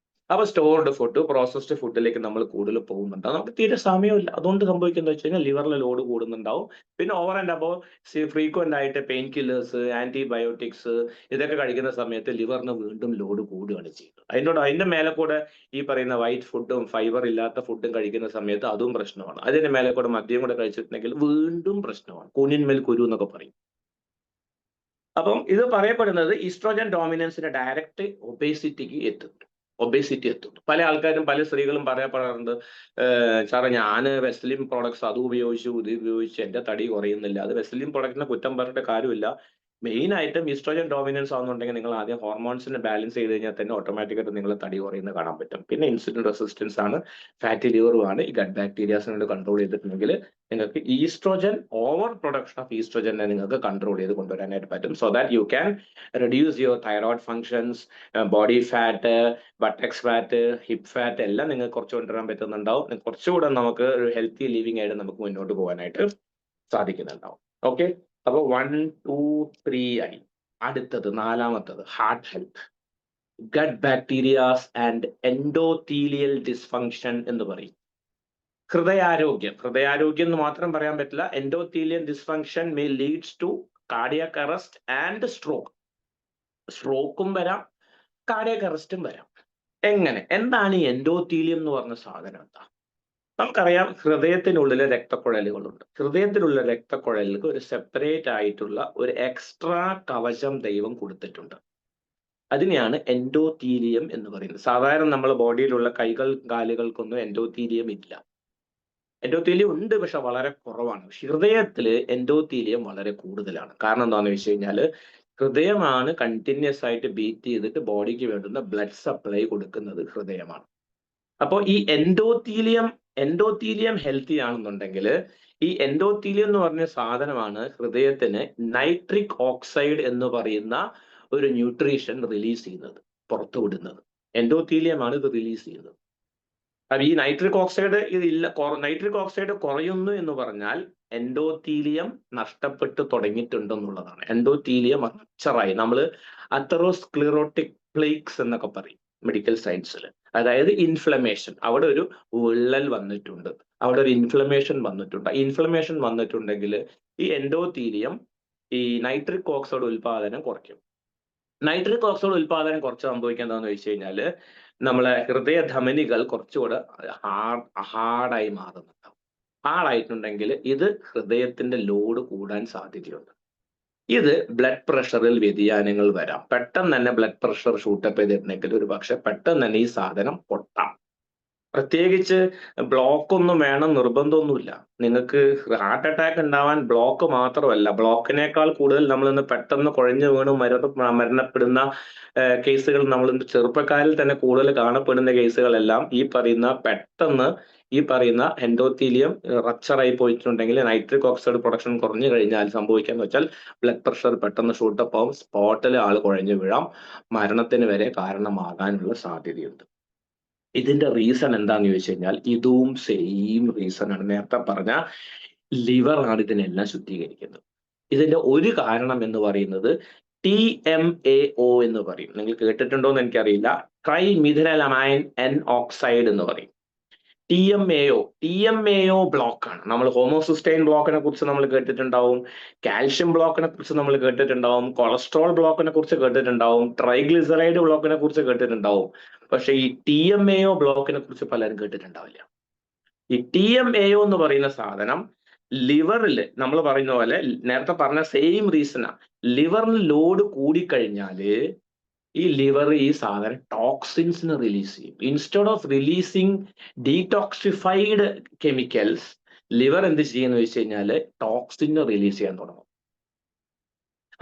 S1: അപ്പൊ സ്റ്റോർഡ് ഫുഡ്, പ്രോസസ്ഡ് ഫുഡിലേക്ക് നമ്മൾ കൂടുതൽ പോകുന്നുണ്ടാവും. നമുക്ക് തീരെ സമയമില്ല. അതുകൊണ്ട് സംഭവിക്കുന്നത് വെച്ച് കഴിഞ്ഞാൽ ലിവറിലെ ലോഡ് കൂടുന്നുണ്ടാവും. പിന്നെ ഓവർ ആൻഡ് അബോ ഫ്രീക്വന്റ് ആയിട്ട് പെയിൻ കില്ലേഴ്സ്, ആന്റിബയോട്ടിക്സ് ഇതൊക്കെ കഴിക്കുന്ന സമയത്ത് ലിവറിന് വീണ്ടും ലോഡ് കൂടുകയാണ് ചെയ്യുന്നത്. അതിന്റെ മേലെ കൂടെ ഈ പറയുന്ന വൈറ്റ് ഫുഡും ഫൈബർ ഇല്ലാത്ത ഫുഡും കഴിക്കുന്ന സമയത്ത് അതും പ്രശ്നമാണ്. അതിന്റെ മേലെ കൂടെ മദ്യം കൂടെ കഴിച്ചിട്ടുണ്ടെങ്കിൽ വീണ്ടും പ്രശ്നമാണ്. കൂനിന്മേൽ കുരു എന്നൊക്കെ പറയും. അപ്പം ഇത് പറയപ്പെടുന്നത് ഈസ്ട്രോജൻ ഡോമിനൻസിന്റെ ഡയറക്റ്റ് ഒബേസിറ്റി എത്തുന്നു. പല ആൾക്കാരും, പല സ്ത്രീകളും പറയാറുണ്ട്, സാറേ ഞാൻ വെസ്ലിൻ പ്രോഡക്ട്സ് അത് ഉപയോഗിച്ചു ഇത് ഉപയോഗിച്ച് എന്റെ തടി കുറയുന്നില്ല. അത് വെസ്ലിൻ പ്രോഡക്റ്റിനെ കുറ്റം പറഞ്ഞിട്ട് കാര്യമില്ല. മെയിൻ ആയിട്ടും ഈസ്ട്രോജൻ ഡോമിനൻസ് ആണെന്നുണ്ടെങ്കിൽ നിങ്ങൾ ആദ്യം ഹോർമോൺസിനെ ബാലൻസ് ചെയ്ത് കഴിഞ്ഞാൽ തന്നെ ഓട്ടോമാറ്റിക്കായിട്ട് നിങ്ങൾ തടി കുറയുന്നത് കാണാൻ പറ്റും. പിന്നെ ഇൻസുലിൻ റെസിസ്റ്റൻസ് ആണ്, ഫാറ്റി ലിവറും ആണ്. ഈ ഗട്ട് ബാക്ടീരിയാസിനോട് കൺട്രോൾ ചെയ്തിട്ടുണ്ടെങ്കിൽ നിങ്ങൾക്ക് ഈസ്ട്രോജൻ, ഓവർ പ്രൊഡക്ഷൻ ഓഫ് ഈസ്ട്രോജനെ നിങ്ങൾക്ക് കൺട്രോൾ ചെയ്ത് കൊണ്ടുവരാനായിട്ട് പറ്റും. So that you can reduce your thyroid functions, body fat, buttocks fat, hip fat എല്ലാം നിങ്ങൾക്ക് കുറച്ച് കൊണ്ടുവരാൻ പറ്റുന്നുണ്ടാവും. കുറച്ചുകൂടെ നമുക്ക് ഒരു ഹെൽത്തി ലിവിങ് ആയിട്ട് നമുക്ക് മുന്നോട്ട് പോകാനായിട്ട് സാധിക്കുന്നുണ്ടാവും. ഓക്കെ, അപ്പൊ 1, 2, 3 ആയി. അടുത്തത് നാലാമത്തത് heart health, gut bacterias and endothelial dysfunction എന്ന് പറയും. ഹൃദയാരോഗ്യം എന്ന് മാത്രം പറയാൻ പറ്റില്ല. Endothelial dysfunction may leads to cardiac arrest and സ്ട്രോക്കും വരാം, കാർഡിയാക് അറസ്റ്റും വരാം. എന്താണ് ഈ എൻഡോത്തീലിയം എന്ന് പറഞ്ഞ സാധനം? എന്താ? നമുക്കറിയാം, ഹൃദയത്തിനുള്ളിലെ രക്തക്കുഴലുകളുണ്ട്. ഹൃദയത്തിലുള്ള രക്തക്കുഴലുകൾക്ക് ഒരു സെപ്പറേറ്റ് ആയിട്ടുള്ള ഒരു എക്സ്ട്രാ കവചം ദൈവം കൊടുത്തിട്ടുണ്ട്. അതിനെയാണ് എൻഡോത്തീലിയം എന്ന് പറയുന്നത്. സാധാരണ നമ്മുടെ ബോഡിയിലുള്ള കൈകൾ കാലുകൾക്കൊന്നും എൻഡോത്തീലിയം ഇല്ല. എൻഡോത്തീലിയം ഉണ്ട്, പക്ഷെ വളരെ കുറവാണ്. ഹൃദയത്തില് എൻഡോത്തീലിയം വളരെ കൂടുതലാണ്. കാരണം എന്താണെന്ന് വെച്ച് കഴിഞ്ഞാൽ ഹൃദയമാണ് കണ്ടിന്യൂസ് ആയിട്ട് ബീറ്റ് ചെയ്തിട്ട് ബോഡിക്ക് വേണ്ടുന്ന ബ്ലഡ് സപ്ലൈ കൊടുക്കുന്നത് ഹൃദയമാണ്. അപ്പോൾ ഈ എൻഡോത്തീലിയം ഹെൽത്തി ആണെന്നുണ്ടെങ്കിൽ ഈ എൻഡോത്തീലിയം എന്ന് പറഞ്ഞ സാധനമാണ് ഹൃദയത്തിന് നൈട്രിക് ഓക്സൈഡ് എന്ന് പറയുന്ന ഒരു ന്യൂട്രീഷൻ റിലീസ് ചെയ്യുന്നത്, പുറത്തുവിടുന്നത്. എൻഡോത്തീലിയമാണ് ഇത് റിലീസ് ചെയ്യുന്നത്. അപ്പൊ ഈ നൈട്രിക് ഓക്സൈഡ് കുറയുന്നു എന്ന് പറഞ്ഞാൽ എൻഡോത്തീലിയം നഷ്ടപ്പെട്ടു തുടങ്ങിയിട്ടുണ്ടെന്നുള്ളതാണ്. എൻഡോത്തീലിയം റപ്ചറായി, നമ്മൾ അതെറോസ്ക്ലിറോട്ടിക് പ്ലേക്സ് എന്നൊക്കെ പറയും മെഡിക്കൽ സയൻസിൽ. അതായത് ഇൻഫ്ലമേഷൻ, അവിടെ ഒരു വിള്ളൽ വന്നിട്ടുണ്ട്, അവിടെ ഒരു ഇൻഫ്ലമേഷൻ വന്നിട്ടുണ്ടെങ്കിൽ ഈ എൻഡോത്തീലിയം ഈ നൈട്രിക് ഓക്സൈഡ് ഉൽപാദനം കുറയ്ക്കും. നൈട്രിക് ഓക്സൈഡ് ഉൽപാദനം കുറച്ച് സംഭവിക്കുക എന്താണെന്ന് വെച്ച് കഴിഞ്ഞാൽ നമ്മളെ ഹൃദയധമനികൾ കുറച്ചുകൂടെ ഹാർഡായി മാറുന്നുണ്ടാവും. ഹാർഡായിട്ടുണ്ടെങ്കിൽ ഇത് ഹൃദയത്തിന്റെ ലോഡ് കൂടാൻ സാധ്യതയുണ്ട്. ഇത് ബ്ലഡ് പ്രഷറിൽ വ്യതിയാനങ്ങൾ വരാം. പെട്ടെന്ന് തന്നെ ബ്ലഡ് പ്രഷർ ഷൂട്ടപ്പ് ചെയ്തിട്ടുണ്ടെങ്കിൽ ഒരു പക്ഷെ പെട്ടെന്ന് തന്നെ ഈ സാധനം പൊട്ടാം. പ്രത്യേകിച്ച് ബ്ലോക്ക് ഒന്നും വേണം നിർബന്ധമൊന്നുമില്ല. നിങ്ങൾക്ക് ഹാർട്ട് അറ്റാക്ക് ഉണ്ടാവാൻ ബ്ലോക്ക് മാത്രമല്ല, ബ്ലോക്കിനേക്കാൾ കൂടുതൽ നമ്മൾ ഇന്ന് പെട്ടെന്ന് കുഴഞ്ഞു വീണ് മരണപ്പെടുന്ന കേസുകൾ നമ്മൾ ഇന്ന് ചെറുപ്പക്കാരിൽ തന്നെ കൂടുതൽ കാണപ്പെടുന്ന കേസുകളെല്ലാം പെട്ടെന്ന് ഈ പറയുന്ന എൻഡോത്തീലിയം റപ്ചറായി പോയിട്ടുണ്ടെങ്കിൽ നൈട്രിക് ഓക്സൈഡ് പ്രൊഡക്ഷൻ കുറഞ്ഞു കഴിഞ്ഞാൽ സംഭവിക്കാന്ന് വെച്ചാൽ ബ്ലഡ് പ്രഷർ പെട്ടെന്ന് ഷൂട്ടപ്പ് ആവും, സ്പോട്ടിൽ ആൾ കുഴഞ്ഞു വീഴാം, മരണത്തിന് വരെ കാരണമാകാനുള്ള സാധ്യതയുണ്ട്. ഇതിന്റെ റീസൺ എന്താന്ന് ചോദിച്ചു കഴിഞ്ഞാൽ ഇതും സെയിം റീസൺ ആണ്. നേരത്തെ പറഞ്ഞ ലിവർ ആണ് ഇതിനെല്ലാം ശുദ്ധീകരിക്കുന്നത്. ഇതിന്റെ ഒരു കാരണം എന്ന് പറയുന്നത് TMAO എന്ന് പറയും. നിങ്ങൾ കേട്ടിട്ടുണ്ടോ എന്ന് എനിക്കറിയില്ല. ട്രൈമിഥൈലമൈൻ എൻ ഓക്സൈഡ് എന്ന് പറയും. TMAO ബ്ലോക്ക് ആണ്. നമ്മൾ ഹോമോസിസ്റ്റൈൻ ബ്ലോക്കിനെ കുറിച്ച് നമ്മൾ കേട്ടിട്ടുണ്ടാവും, കാൽഷ്യം ബ്ലോക്കിനെ കുറിച്ച് നമ്മൾ കേട്ടിട്ടുണ്ടാവും, കൊളസ്ട്രോൾ ബ്ലോക്കിനെ കുറിച്ച് കേട്ടിട്ടുണ്ടാവും, ട്രൈഗ്ലിസറൈഡ് ബ്ലോക്കിനെ കുറിച്ച് കേട്ടിട്ടുണ്ടാവും. പക്ഷെ ഈ TMAO ബ്ലോക്കിനെ കുറിച്ച് പലരും കേട്ടിട്ടുണ്ടാവില്ല. ഈ TMAO എന്ന് പറയുന്ന സാധനം ലിവറിൽ നമ്മൾ പറയുന്ന പോലെ നേരത്തെ പറഞ്ഞ സെയിം റീസണാ. ലിവറിൽ ലോഡ് കൂടിക്കഴിഞ്ഞാല് ഈ ലിവർ ഈ സാധനം ടോക്സിൻസിനെ റിലീസ് ചെയ്യും. Instead of releasing detoxified chemicals, liver എന്ത് ചെയ്യുന്ന വെച്ച് കഴിഞ്ഞാൽ ടോക്സിനെ റിലീസ് ചെയ്യാൻ തുടങ്ങും.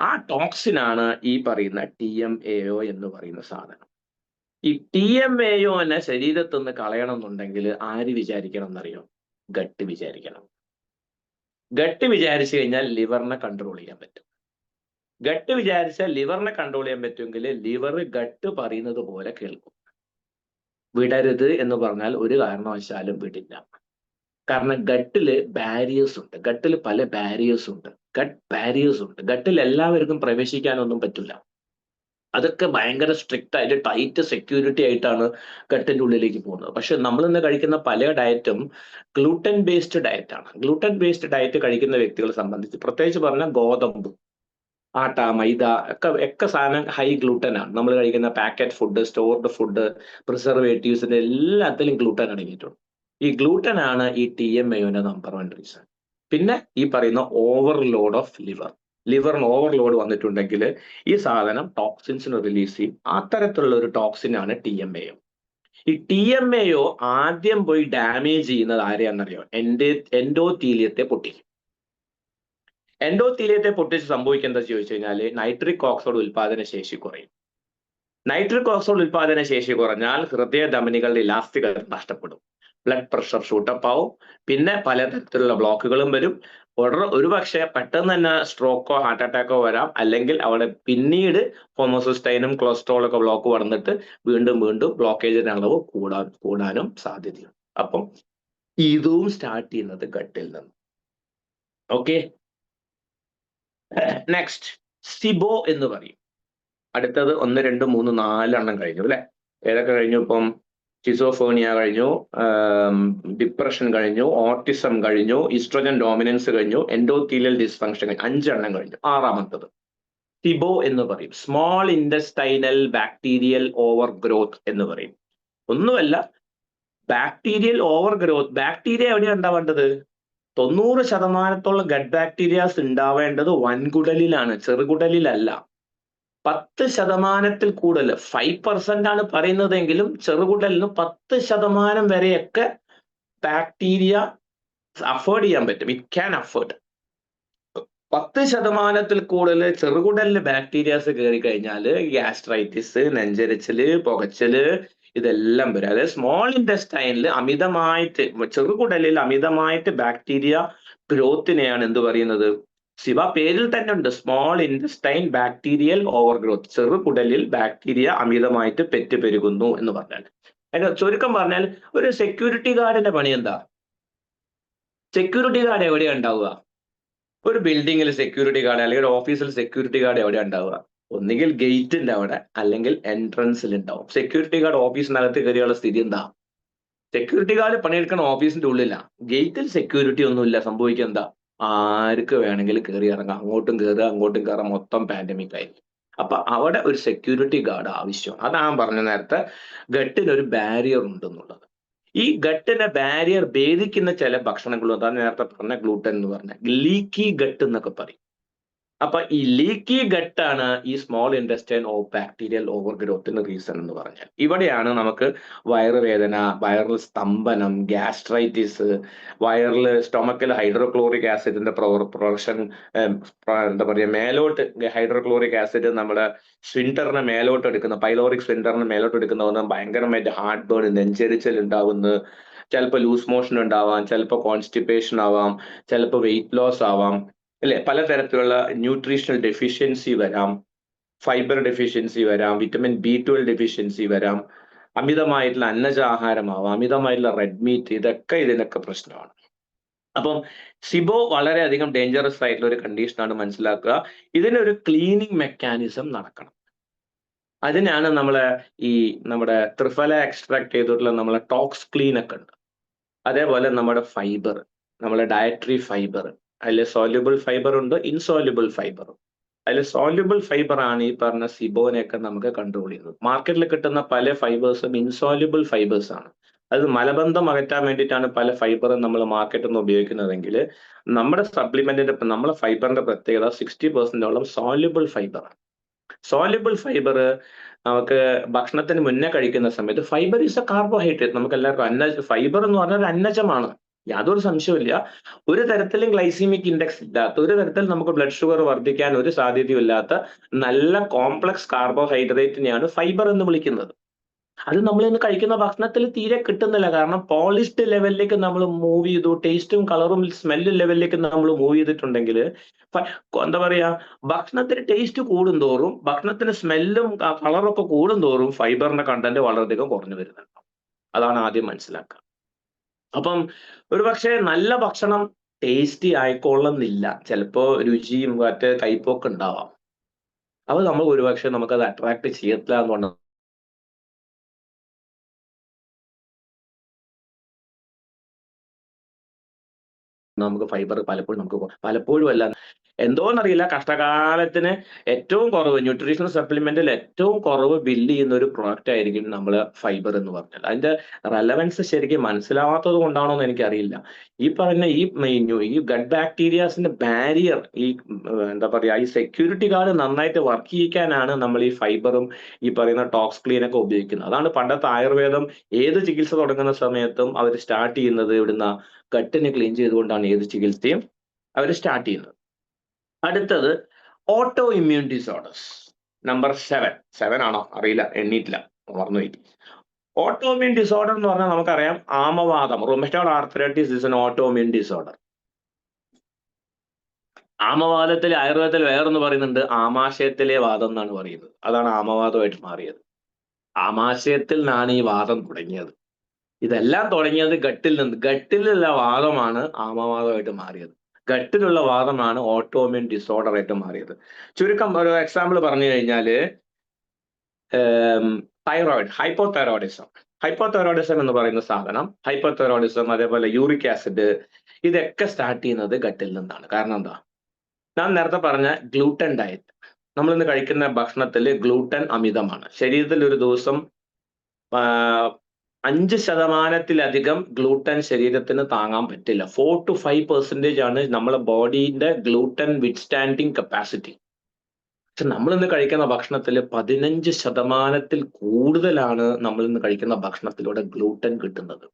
S1: ആ ടോക്സിനാണ് ഈ പറയുന്ന TMAO എന്ന് പറയുന്ന സാധനം. ഈ TMAOനെ ശരീരത്തിൽ നിന്ന് കളയണം എന്നുണ്ടെങ്കിൽ ആര് വിചാരിക്കണം എന്നറിയോ? ഗട്ട് വിചാരിക്കണം. ഗട്ട് വിചാരിച്ചു കഴിഞ്ഞാൽ ലിവറിനെ കൺട്രോൾ ചെയ്യാൻ പറ്റും. ഗട്ട് വിചാരിച്ചാൽ ലിവറിനെ കൺട്രോൾ ചെയ്യാൻ പറ്റുമെങ്കിൽ ലിവർ ഗട്ട് പറയുന്നത് പോലെ കേൾക്കും. വിടരുത് എന്ന് പറഞ്ഞാൽ ഒരു കാരണവശാലും വിടില്ല. കാരണം ഗട്ടില് ബാരിയേഴ്സ് ഉണ്ട്. ഗട്ടിൽ പല ബാരിയേഴ്സ് ഉണ്ട്. ഗട്ട് ബാരിയേഴ്സ് ഉണ്ട്. ഗട്ടിൽ എല്ലാവർക്കും പ്രവേശിക്കാനൊന്നും പറ്റില്ല. അതൊക്കെ ഭയങ്കര സ്ട്രിക്റ്റ് ആയിട്ട് ടൈറ്റ് സെക്യൂരിറ്റി ആയിട്ടാണ് ഗട്ടിന്റെ ഉള്ളിലേക്ക് പോകുന്നത്. പക്ഷെ നമ്മൾ ഇന്ന് കഴിക്കുന്ന പല ഡയറ്റും ഗ്ലൂട്ടൻ ബേസ്ഡ് ഡയറ്റാണ്. ഗ്ലൂട്ടൻ ബേസ്ഡ് ഡയറ്റ് കഴിക്കുന്ന വ്യക്തികളെ സംബന്ധിച്ച്, പ്രത്യേകിച്ച് പറഞ്ഞാൽ ഗോതമ്പ്, ആട്ട, മൈദ ഒക്കെ സാധനം ഹൈ ഗ്ലൂട്ടൻ ആണ്. നമ്മൾ കഴിക്കുന്ന പാക്കറ്റ് ഫുഡ്, സ്റ്റോർഡ് ഫുഡ്, പ്രിസർവേറ്റീവ്സിന്റെ എല്ലാത്തിലും ഗ്ലൂട്ടൻ അടങ്ങിയിട്ടുണ്ട്. ഈ ഗ്ലൂട്ടൻ ആണ് ഈ TMAOന്റെ നമ്പർ 1 റീസൺ. പിന്നെ ഈ പറയുന്ന ഓവർലോഡ് ഓഫ് ലിവറിന് ഓവർലോഡ് വന്നിട്ടുണ്ടെങ്കിൽ ഈ സാധനം ടോക്സിൻസിന് റിലീസ് ചെയ്യും. അത്തരത്തിലുള്ള ഒരു ടോക്സിനാണ് TMAO. ഈ TMAO ആദ്യം പോയി ഡാമേജ് ചെയ്യുന്നത് ആരെയാണെന്നറിയോ? എൻഡോത്തീലിയത്തെ പൊട്ടിക്കും. എൻഡോത്തീലിയത്തെ പൊട്ടിച്ച് സംഭവിക്കുന്നത് ചോദിച്ചു കഴിഞ്ഞാൽ നൈട്രിക് ഓക്സൈഡ് ഉൽപാദന ശേഷി കുറയും. നൈട്രിക് ഓക്സൈഡ് ഉൽപാദന ശേഷി കുറഞ്ഞാൽ ഹൃദയ ധമനികളുടെ ഇലാസ്തികത നഷ്ടപ്പെടും, ബ്ലഡ് പ്രഷർ ഷൂട്ടപ്പ് ആവും, പിന്നെ പലതരത്തിലുള്ള ബ്ലോക്കുകളും വരും. ഒരുപക്ഷെ പെട്ടെന്ന് തന്നെ സ്ട്രോക്കോ ഹാർട്ട് അറ്റാക്കോ വരാം, അല്ലെങ്കിൽ അവിടെ പിന്നീട് ഹോമോസിസ്റ്റൈനും കൊളസ്ട്രോളൊക്കെ ബ്ലോക്ക് വന്നിട്ട് വീണ്ടും ബ്ലോക്കേജിന്റെ അളവ് കൂടാനും സാധ്യതയുണ്ട്. അപ്പം ഇതും സ്റ്റാർട്ട് ചെയ്യുന്നത് ഗട്ടിൽ നിന്ന്. ഓക്കെ, നെക്സ്റ്റ് സിബോ എന്ന് പറയും. അടുത്തത് 1, 2, 3, 4 എണ്ണം കഴിഞ്ഞു അല്ലെ? ഏതൊക്കെ കഴിഞ്ഞു? ഇപ്പം ഷിസോഫോണിയ കഴിഞ്ഞു, ഡിപ്രഷൻ കഴിഞ്ഞു, ഓട്ടിസം കഴിഞ്ഞു, ഈസ്ട്രോജൻ ഡോമിനൻസ് കഴിഞ്ഞു, എൻഡോത്തീലിയൽ ഡിസ്ഫങ്ഷൻ കഴിഞ്ഞു. 5 എണ്ണം കഴിഞ്ഞു. 6ാമത്തത് സിബോ എന്ന് പറയും. Small intestinal bacterial over growth എന്ന് പറയും. ഒന്നുമല്ല, ബാക്ടീരിയൽ ഓവർ ഗ്രോത്ത്. ബാക്ടീരിയ എവിടെയാണ് ഉണ്ടാവേണ്ടത്? 90% ഗട്ട് ബാക്ടീരിയാസ് ഉണ്ടാവേണ്ടത് വൻകുടലിലാണ്, ചെറുകുടലിലല്ല. 10% കൂടുതൽ, 5% ആണ് പറയുന്നതെങ്കിലും ചെറുകുടലിന് 10% വരെയൊക്കെ ബാക്ടീരിയ അഫോർഡ് ചെയ്യാൻ പറ്റും. It can afford. 10% കൂടുതൽ ചെറുകുടലിന് ബാക്ടീരിയാസ് കയറി കഴിഞ്ഞാൽ ഗ്യാസ്ട്രൈറ്റിസ്, നെഞ്ചരിച്ചല്, പുകച്ചല് ഇതെല്ലാം വരും. അതായത് സ്മോൾ ഇൻഡസ്റ്റൈനിൽ അമിതമായിട്ട്, ചെറുകുടലിൽ അമിതമായിട്ട് ബാക്ടീരിയ ഗ്രോത്തിനെയാണ് എന്ത് പറയുന്നത്? ശിവ പേരിൽ തന്നെ ഉണ്ട്, small intestine bacterial overgrowth. ചെറുകുടലിൽ ബാക്ടീരിയ അമിതമായിട്ട് പെരുകുന്നു എന്ന് പറഞ്ഞാൽ, അതിന്റെ ചുരുക്കം പറഞ്ഞാൽ ഒരു സെക്യൂരിറ്റി ഗാർഡിന്റെ പണി എന്താ? സെക്യൂരിറ്റി ഗാർഡ് എവിടെയാണ് ഉണ്ടാവുക? ഒരു ബിൽഡിങ്ങിൽ സെക്യൂരിറ്റി ഗാർഡ്, അല്ലെങ്കിൽ ഓഫീസിൽ സെക്യൂരിറ്റി ഗാർഡ് എവിടെയാണ് ഉണ്ടാവുക? ഒന്നുകിൽ ഗേറ്റിന്റെ അവിടെ, അല്ലെങ്കിൽ എൻട്രൻസിൽ ഉണ്ടാവും. സെക്യൂരിറ്റി ഗാർഡ് ഓഫീസിനകത്ത് കയറിയുള്ള സ്ഥിതി എന്താ? സെക്യൂരിറ്റി ഗാർഡ് പണിയെടുക്കുന്ന ഓഫീസിന്റെ ഉള്ളിലാ. ഗേറ്റിൽ സെക്യൂരിറ്റി ഒന്നുമില്ല. സംഭവിക്കുക എന്താ? ആർക്ക് വേണമെങ്കിലും കയറി ഇറങ്ങാം, അങ്ങോട്ടും കയറാം, മൊത്തം പാൻഡമിക് ആയിരിക്കും. അപ്പൊ അവിടെ ഒരു സെക്യൂരിറ്റി ഗാർഡ് ആവശ്യമാണ്. അതാണ് പറഞ്ഞ നേരത്തെ ഗട്ടിനൊരു ബാരിയർ ഉണ്ടെന്നുള്ളത്. ഈ ഗട്ടിനെ ബാരിയർ ഭേദിക്കുന്ന ചില ഭക്ഷണങ്ങളും, അതാണ് നേരത്തെ പറഞ്ഞ ഗ്ലൂട്ടൻ എന്ന് പറഞ്ഞ ലീക്കി ഗട്ട് എന്നൊക്കെ പറയും. അപ്പൊ ഈ ലീക്കി ഗട്ടാണ് ഈ small intestine of bacterial over ഗ്രോത്തിന് റീസൺ എന്ന് പറഞ്ഞാൽ. ഇവിടെയാണ് നമുക്ക് വയറുവേദന, വയറിൽ സ്തംഭനം, ഗ്യാസ്ട്രൈറ്റിസ്, വയറിൽ സ്റ്റൊമക്കിൽ ഹൈഡ്രോക്ലോറിക് ആസിഡിന്റെ പ്രൊഡക്ഷൻ, എന്താ പറയുക, മേലോട്ട് ഹൈഡ്രോക്ലോറിക് ആസിഡ് നമ്മുടെ സ്വിൻഡറിനെ മേലോട്ട് എടുക്കുന്ന, പൈലോറിക് സ്വിൻഡറിനെ മേലോട്ട് എടുക്കുന്ന ഭയങ്കരമായിട്ട് ഹാർട്ട് ബേൺ, നെഞ്ചരിച്ചൽ ഉണ്ടാവുന്നു. ചിലപ്പോൾ ലൂസ് മോഷൻ ഉണ്ടാവാം, ചിലപ്പോൾ കോൺസ്റ്റിപ്പേഷൻ ആവാം, ചിലപ്പോൾ വെയിറ്റ് ലോസ് ആവാം അല്ലെ? പലതരത്തിലുള്ള ന്യൂട്രീഷണൽ ഡെഫിഷ്യൻസി വരാം, ഫൈബർ ഡെഫിഷ്യൻസി വരാം, വിറ്റമിൻ B12 ഡെഫിഷ്യൻസി വരാം, അമിതമായിട്ടുള്ള അന്നജാഹാരമാവാം, അമിതമായിട്ടുള്ള റെഡ് മീറ്റ്, ഇതൊക്കെ ഇതിനൊക്കെ പ്രശ്നമാണ്. അപ്പം സിബോ വളരെയധികം ഡേഞ്ചറസ് ആയിട്ടുള്ള ഒരു കണ്ടീഷനാണ്, മനസ്സിലാക്കുക. ഇതിനൊരു ക്ലീനിങ് മെക്കാനിസം നടക്കണം. അതിനാണ് നമ്മുടെ ത്രിഫല എക്സ്ട്രാക്ട് ചെയ്തിട്ടുള്ള നമ്മളെ ടോക്സ് ക്ലീൻ ഒക്കെ ഉണ്ട്. അതേപോലെ നമ്മുടെ ഫൈബർ, നമ്മളെ ഡയറ്ററി ഫൈബർ, അതിൽ സോല്യൂബിൾ ഫൈബർ ഉണ്ട്, ഇൻസോല്യൂബിൾ ഫൈബർ. അതിൽ സോല്യൂബിൾ ഫൈബർ ആണ് ഈ പറഞ്ഞ സിബോനെയൊക്കെ നമുക്ക് കൺട്രോൾ ചെയ്യുന്നത്. മാർക്കറ്റിൽ കിട്ടുന്ന പല ഫൈബേഴ്സും ഇൻസോല്യൂബിൾ ഫൈബേഴ്സ് ആണ്. അത് മലബന്ധം അകറ്റാൻ വേണ്ടിയിട്ടാണ് പല ഫൈബറും നമ്മൾ മാർക്കറ്റിൽ നിന്ന് ഉപയോഗിക്കുന്നതെങ്കിൽ, നമ്മുടെ സപ്ലിമെന്റിന്റെ, നമ്മളെ ഫൈബറിന്റെ പ്രത്യേകത 60% സോല്യൂബിൾ ഫൈബറാണ്. സോല്യുബിൾ ഫൈബർ നമുക്ക് ഭക്ഷണത്തിന് മുന്നേ കഴിക്കുന്ന സമയത്ത് ഫൈബർ ഈസ് എ കാർബോഹൈഡ്രേറ്റ്. നമുക്ക് എല്ലാവർക്കും ഫൈബർ എന്ന് പറഞ്ഞാൽ ഒരു അന്നജമാണ്, യാതൊരു സംശയമില്ല. ഒരു തരത്തിലും ഗ്ലൈസീമിക് ഇൻഡെക്സ് ഇല്ലാത്ത, ഒരു തരത്തിൽ നമുക്ക് ബ്ലഡ് ഷുഗർ വർദ്ധിക്കാൻ ഒരു സാധ്യതയും ഇല്ലാത്ത നല്ല കോംപ്ലക്സ് കാർബോഹൈഡ്രേറ്റിനെയാണ് ഫൈബർ എന്ന് വിളിക്കുന്നത്. അത് നമ്മൾ ഇന്ന് കഴിക്കുന്ന ഭക്ഷണത്തിൽ തീരെ കിട്ടുന്നില്ല. കാരണം പോളിഷ്ഡ് ലെവലിലേക്ക് നമ്മൾ മൂവ് ചെയ്തു, ടേസ്റ്റും കളറും സ്മെല്ലും ലെവലിലേക്ക് നമ്മൾ മൂവ് ചെയ്തിട്ടുണ്ടെങ്കിൽ എന്താ പറയാ, ഭക്ഷണത്തിന് ടേസ്റ്റ് കൂടുന്തോറും, ഭക്ഷണത്തിന് സ്മെല്ലും കളറും ഒക്കെ കൂടുന്തോറും ഫൈബറിന്റെ കണ്ടന്റ് വളരെയധികം കുറഞ്ഞു വരുന്നുണ്ട്. അതാണ് ആദ്യം മനസ്സിലാക്കുക. അപ്പം ഒരുപക്ഷെ നല്ല ഭക്ഷണം ടേസ്റ്റി ആയിക്കൊള്ളുന്നില്ല, ചിലപ്പോ രുചിയും മറ്റേ കയ്പൊക്കെ ഉണ്ടാവാം. അപ്പൊ നമ്മൾ ഒരുപക്ഷെ നമുക്കത് അട്രാക്ട് ചെയ്യത്തില്ല എന്നുകൊണ്ട് നമുക്ക് ഫൈബർ പലപ്പോഴും അല്ല, എന്തോന്നറിയില്ല, കഷ്ടകാലത്തിന് ഏറ്റവും കുറവ് ന്യൂട്രീഷണൽ സപ്ലിമെന്റിൽ ഏറ്റവും കുറവ് ബില്ല് ചെയ്യുന്ന ഒരു പ്രോഡക്റ്റ് ആയിരിക്കും നമ്മൾ ഫൈബർ എന്ന് പറഞ്ഞാൽ. അതിന്റെ റെലവൻസ് ശരിക്കും മനസ്സിലാവാത്തത് കൊണ്ടാണോ എന്ന് എനിക്കറിയില്ല. ഈ പറഞ്ഞ ഈ ഗട്ട് ബാക്ടീരിയാസിന്റെ ബാരിയർ, ഈ എന്താ പറയാ, ഈ സെക്യൂരിറ്റി ഗാർഡ് നന്നായിട്ട് വർക്ക് ചെയ്യിക്കാനാണ് നമ്മൾ ഈ ഫൈബറും ഈ പറയുന്ന ടോക്സ് ക്ലീനൊക്കെ ഉപയോഗിക്കുന്നത്. അതാണ് പണ്ടത്തെ ആയുർവേദം ഏത് ചികിത്സ തുടങ്ങുന്ന സമയത്തും അവർ സ്റ്റാർട്ട് ചെയ്യുന്നത് ഇവിടുന്ന് ഗട്ടിനെ ക്ലീൻ ചെയ്തുകൊണ്ടാണ് ഏത് ചികിത്സയും അവർ സ്റ്റാർട്ട് ചെയ്യുന്നത്. അടുത്തത് ഓട്ടോ ഇമ്മ്യൂൺ ഡിസോർഡേഴ്സ്. നമ്പർ 7 ആണോ അറിയില്ല, എണ്ണീറ്റില്ല, മറന്നുപോയി. ഓട്ടോ ഇമ്മ്യൂൺ ഡിസോർഡർ എന്ന് പറഞ്ഞാൽ നമുക്കറിയാം, ആമവാദം, rheumatoid arthritis is an autoimmune disorder. ആമവാദത്തിൽ ആയുർവേദത്തിൽ വേറൊന്ന് പറയുന്നുണ്ട്, ആമാശയത്തിലെ വാദം എന്നാണ് പറയുന്നത്. അതാണ് ആമവാദമായിട്ട് മാറിയത്. ആമാശയത്തിൽ നിന്നാണ് ഈ വാദം തുടങ്ങിയത്. ഇതെല്ലാം തുടങ്ങിയത് ഗട്ടിലുള്ള വാദമാണ് ആമവാദമായിട്ട് മാറിയത്. ഗട്ടിലുള്ള വാദമാണ് ഓട്ടോഇമ്യൂൺ ഡിസോർഡർ ആയിട്ട് മാറിയത്. ചുരുക്കം ഒരു എക്സാമ്പിൾ പറഞ്ഞു കഴിഞ്ഞാല് തൈറോയിഡ്, ഹൈപ്പോതൈറോയിഡിസം എന്ന് പറയുന്ന സാധനം, ഹൈപ്പോതൈറോയിഡിസം, അതേപോലെ യൂറിക് ആസിഡ്, ഇതൊക്കെ സ്റ്റാർട്ട് ചെയ്യുന്നത് ഗട്ടിൽ നിന്നാണ്. കാരണം എന്താ, ഞാൻ നേരത്തെ പറഞ്ഞ ഗ്ലൂട്ടൻ ഡയറ്റ്, നമ്മൾ ഇന്ന് കഴിക്കുന്ന ഭക്ഷണത്തിൽ ഗ്ലൂട്ടൻ അമിതമാണ്. ശരീരത്തിൽ ഒരു ദിവസം 5% ഗ്ലൂട്ടൻ ശരീരത്തിന് താങ്ങാൻ പറ്റില്ല. 4 to 5% ആണ് നമ്മളെ ബോഡിന്റെ ഗ്ലൂട്ടൻ വിത്ത്സ്റ്റാൻഡിങ് കപ്പാസിറ്റി. പക്ഷെ നമ്മൾ ഇന്ന് കഴിക്കുന്ന ഭക്ഷണത്തിൽ 15% കൂടുതലാണ് നമ്മൾ ഇന്ന് കഴിക്കുന്ന ഭക്ഷണത്തിലൂടെ ഗ്ലൂട്ടൻ കിട്ടുന്നത്.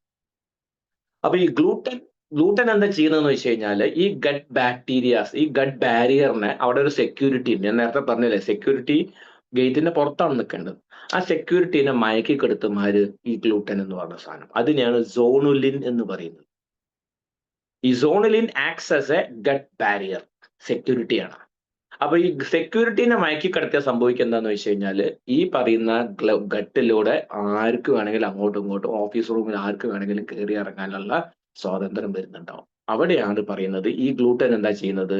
S1: അപ്പൊ ഈ ഗ്ലൂട്ടൻ എന്താ ചെയ്യുന്നതെന്ന് വെച്ച് കഴിഞ്ഞാൽ, ഈ ഗട്ട് ബാക്ടീരിയാസ്, ഈ ഗട്ട് ബാരിയറിനെ, അവിടെ ഒരു സെക്യൂരിറ്റി ഉണ്ട്, ഞാൻ നേരത്തെ പറഞ്ഞില്ലേ, സെക്യൂരിറ്റി ഗേറ്റിന്റെ പുറത്താണ് നിൽക്കേണ്ടത്. ആ സെക്യൂരിറ്റീനെ മയക്കി കെടുത്തുമാര് ഈ ഗ്ലൂട്ടൻ എന്ന് പറഞ്ഞ സാധനം. അതിനെയാണ് സോണുലിൻ എന്ന് പറയുന്നത്. ഈ zonulin acts as a gut barrier, സെക്യൂരിറ്റിയാണ്. അപ്പൊ ഈ സെക്യൂരിറ്റീനെ മയക്കി കടത്തിയാൽ സംഭവിക്കുക എന്താന്ന് വെച്ച് കഴിഞ്ഞാല്, ഈ പറയുന്ന ഗട്ടിലൂടെ ആർക്ക് വേണമെങ്കിലും അങ്ങോട്ടും ഇങ്ങോട്ടും, ഓഫീസ് റൂമിൽ ആർക്ക് വേണമെങ്കിലും കയറി ഇറങ്ങാനുള്ള സ്വാതന്ത്ര്യം വരുന്നുണ്ടാവും. അവിടെയാണ് പറയുന്നത് ഈ ഗ്ലൂട്ടൻ എന്താ ചെയ്യുന്നത്,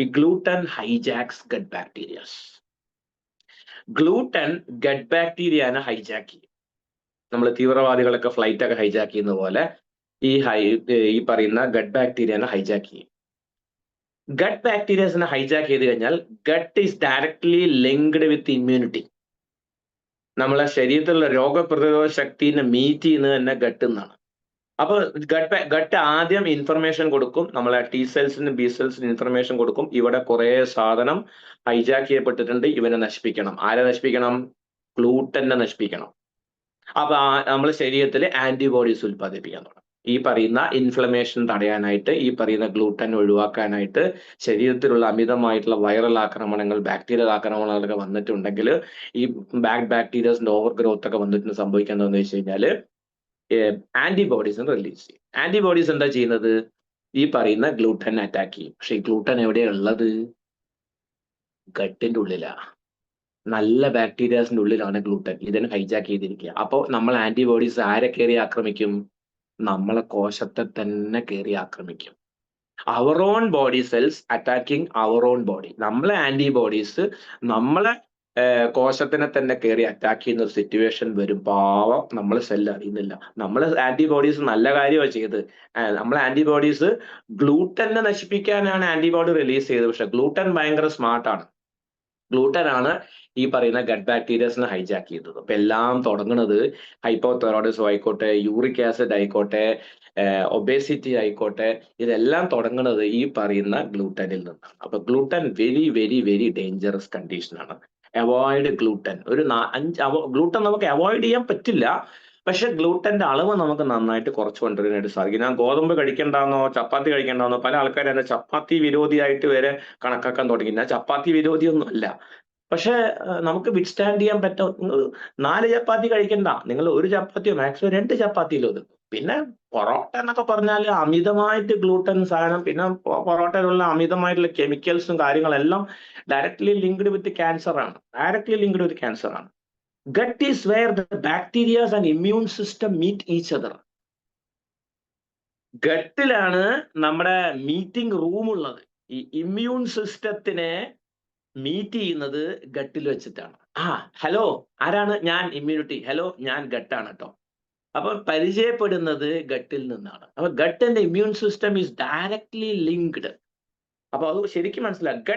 S1: ഈ gluten hijacks gut bacterias. Gluten gut ബാക്ടീരിയനെ ഹൈജാക്ക് ചെയ്യും. നമ്മൾ തീവ്രവാദികളൊക്കെ ഫ്ലൈറ്റ് ഒക്കെ ഹൈജാക്ക് ചെയ്യുന്ന പോലെ ഈ പറയുന്ന ഗട്ട് ബാക്ടീരിയനെ ഹൈജാക്ക് ചെയ്യും. ഗട്ട് ബാക്ടീരിയസിനെ ഹൈജാക്ക് ചെയ്ത് കഴിഞ്ഞാൽ gut is directly linked with immunity. നമ്മളെ ശരീരത്തിലുള്ള രോഗപ്രതിരോധ ശക്തിനെ മീറ്റ് ചെയ്യുന്നത് തന്നെ ഗട്ട് എന്നാണ്. അപ്പൊ ഗട്ട് ആദ്യം ഇൻഫർമേഷൻ കൊടുക്കും, നമ്മളെ ടി സെൽസിനും ബി സെൽസിനും ഇൻഫർമേഷൻ കൊടുക്കും, ഇവിടെ കുറെ സാധനം ഹൈജാക്ക് ചെയ്യപ്പെട്ടിട്ടുണ്ട്, ഇവനെ നശിപ്പിക്കണം. ആരെ നശിപ്പിക്കണം? ഗ്ലൂട്ടനെ നശിപ്പിക്കണം. അപ്പൊ നമ്മൾ ശരീരത്തിൽ ആന്റിബോഡീസ് ഉൽപ്പാദിപ്പിക്കാൻ തുടങ്ങും. ഈ പറയുന്ന ഇൻഫ്ലമേഷൻ തടയാനായിട്ട്, ഈ പറയുന്ന ഗ്ലൂട്ടൻ ഒഴിവാക്കാനായിട്ട്, ശരീരത്തിലുള്ള അമിതമായിട്ടുള്ള വൈറൽ ആക്രമണങ്ങൾ, ബാക്ടീരിയൽ ആക്രമണങ്ങളൊക്കെ വന്നിട്ടുണ്ടെങ്കിൽ, ഈ ബാക്ടീരിയസിന്റെ ഓവർ ഗ്രോത്ത് ഒക്കെ വന്നിട്ട് സംഭവിക്കുക എന്താണെന്ന് വെച്ച് കഴിഞ്ഞാൽ, ആന്റിബോഡീസ് റിലീസ് ചെയ്യും. ആന്റിബോഡീസ് എന്താ ചെയ്യുന്നത്? ഈ പറയുന്ന ഗ്ലൂട്ടൻ അറ്റാക്ക് ചെയ്യും. പക്ഷെ ഈ ഗ്ലൂട്ടൻ എവിടെയാ ഉള്ളത്? ഗട്ടിന്റെ ഉള്ളിലാ. നല്ല ബാക്ടീരിയാസിന്റെ ഉള്ളിലാണ് ഗ്ലൂട്ടൻ. ഇതിനെ ഹൈജാക്ക് ചെയ്തിരിക്കുക. അപ്പോൾ നമ്മൾ ആന്റിബോഡീസ് ആരെ കയറി ആക്രമിക്കും? നമ്മളെ കോശത്തെ തന്നെ കയറി ആക്രമിക്കും. Our own body cells attacking our own body. നമ്മളെ ആന്റിബോഡീസ് നമ്മളെ കോശത്തിനെ തന്നെ കയറി അറ്റാക്ക് ചെയ്യുന്ന ഒരു സിറ്റുവേഷൻ വരും. പാവം നമ്മൾ സെല്ല് അറിയുന്നില്ല. നമ്മളെ ആന്റിബോഡീസ് നല്ല കാര്യമാണ് ചെയ്ത്. നമ്മളെ ആന്റിബോഡീസ് ഗ്ലൂട്ടനെ നശിപ്പിക്കാനാണ് ആന്റിബോഡി റിലീസ് ചെയ്തത്. പക്ഷെ ഗ്ലൂട്ടൻ ഭയങ്കര സ്മാർട്ടാണ്. ഗ്ലൂട്ടൻ ആണ് ഈ പറയുന്ന ഗട്ട് ബാക്ടീരിയസിനെ ഹൈജാക്ക് ചെയ്തത്. അപ്പൊ എല്ലാം തുടങ്ങുന്നത് ഹൈപ്പോതൈറോയിഡിസം ആയിക്കോട്ടെ, യൂറിക് ആസിഡ് ആയിക്കോട്ടെ, ഒബേസിറ്റി ആയിക്കോട്ടെ, ഇതെല്ലാം തുടങ്ങുന്നത് ഈ പറയുന്ന ഗ്ലൂട്ടനിൽ നിന്നാണ്. അപ്പൊ gluten very very very dangerous കണ്ടീഷനാണ്. Avoid gluten. ഗ്ലൂട്ടൻ നമുക്ക് അവോയ്ഡ് ചെയ്യാൻ പറ്റില്ല, പക്ഷെ ഗ്ലൂട്ടന്റെ അളവ് നമുക്ക് നന്നായിട്ട് കുറച്ച് കൊണ്ടുവരാനായിട്ട് സാധിക്കും. ഞാൻ ഗോതമ്പ് കഴിക്കണ്ടെന്നോ ചപ്പാത്തി കഴിക്കണ്ടെന്നോ പല ആൾക്കാരും എന്നെ ചപ്പാത്തി വിരോധിയായിട്ട് വരെ കണക്കാക്കാൻ തുടങ്ങി. ഞാൻ ചപ്പാത്തി വിരോധിയൊന്നും അല്ല, പക്ഷെ നമുക്ക് വിത്ത്സ്റ്റാൻഡ് ചെയ്യാൻ പറ്റും. നിങ്ങൾ 4 ചപ്പാത്തി കഴിക്കണ്ട, നിങ്ങൾ 1 ചപ്പാത്തിയോ മാക്സിമം 2 ചപ്പാത്തിയിലോ ഒതുക്കും. പിന്നെ പൊറോട്ട എന്നൊക്കെ പറഞ്ഞാൽ അമിതമായിട്ട് ഗ്ലൂട്ടൻ സാധനം, പിന്നെ പൊറോട്ടയിലുള്ള അമിതമായിട്ടുള്ള കെമിക്കൽസും കാര്യങ്ങളെല്ലാം ഡയറക്ട്ലി ലിങ്ക്ഡ് വിത്ത് ക്യാൻസർ ആണ്. Gut is where the bacteria and immune system meet each other. ഗട്ടിലാണ് നമ്മുടെ മീറ്റിംഗ് റൂം ഉള്ളത്. ഈ ഇമ്മ്യൂൺ സിസ്റ്റത്തിനെ മീറ്റ് ചെയ്യുന്നത് ഗട്ടിൽ വെച്ചിട്ടാണ്. ഹലോ, ആരാണ്? ഞാൻ ഇമ്മ്യൂണിറ്റി. ഹലോ, ഞാൻ ഗട്ടാണ് കേട്ടോ. അപ്പൊ പരിചയപ്പെടുന്നത് ഗട്ടിൽ നിന്നാണ്. അപ്പൊ gut and immune system is directly linked. അപ്പൊ അത് ശരിക്കും മനസ്സിലാക്കുക.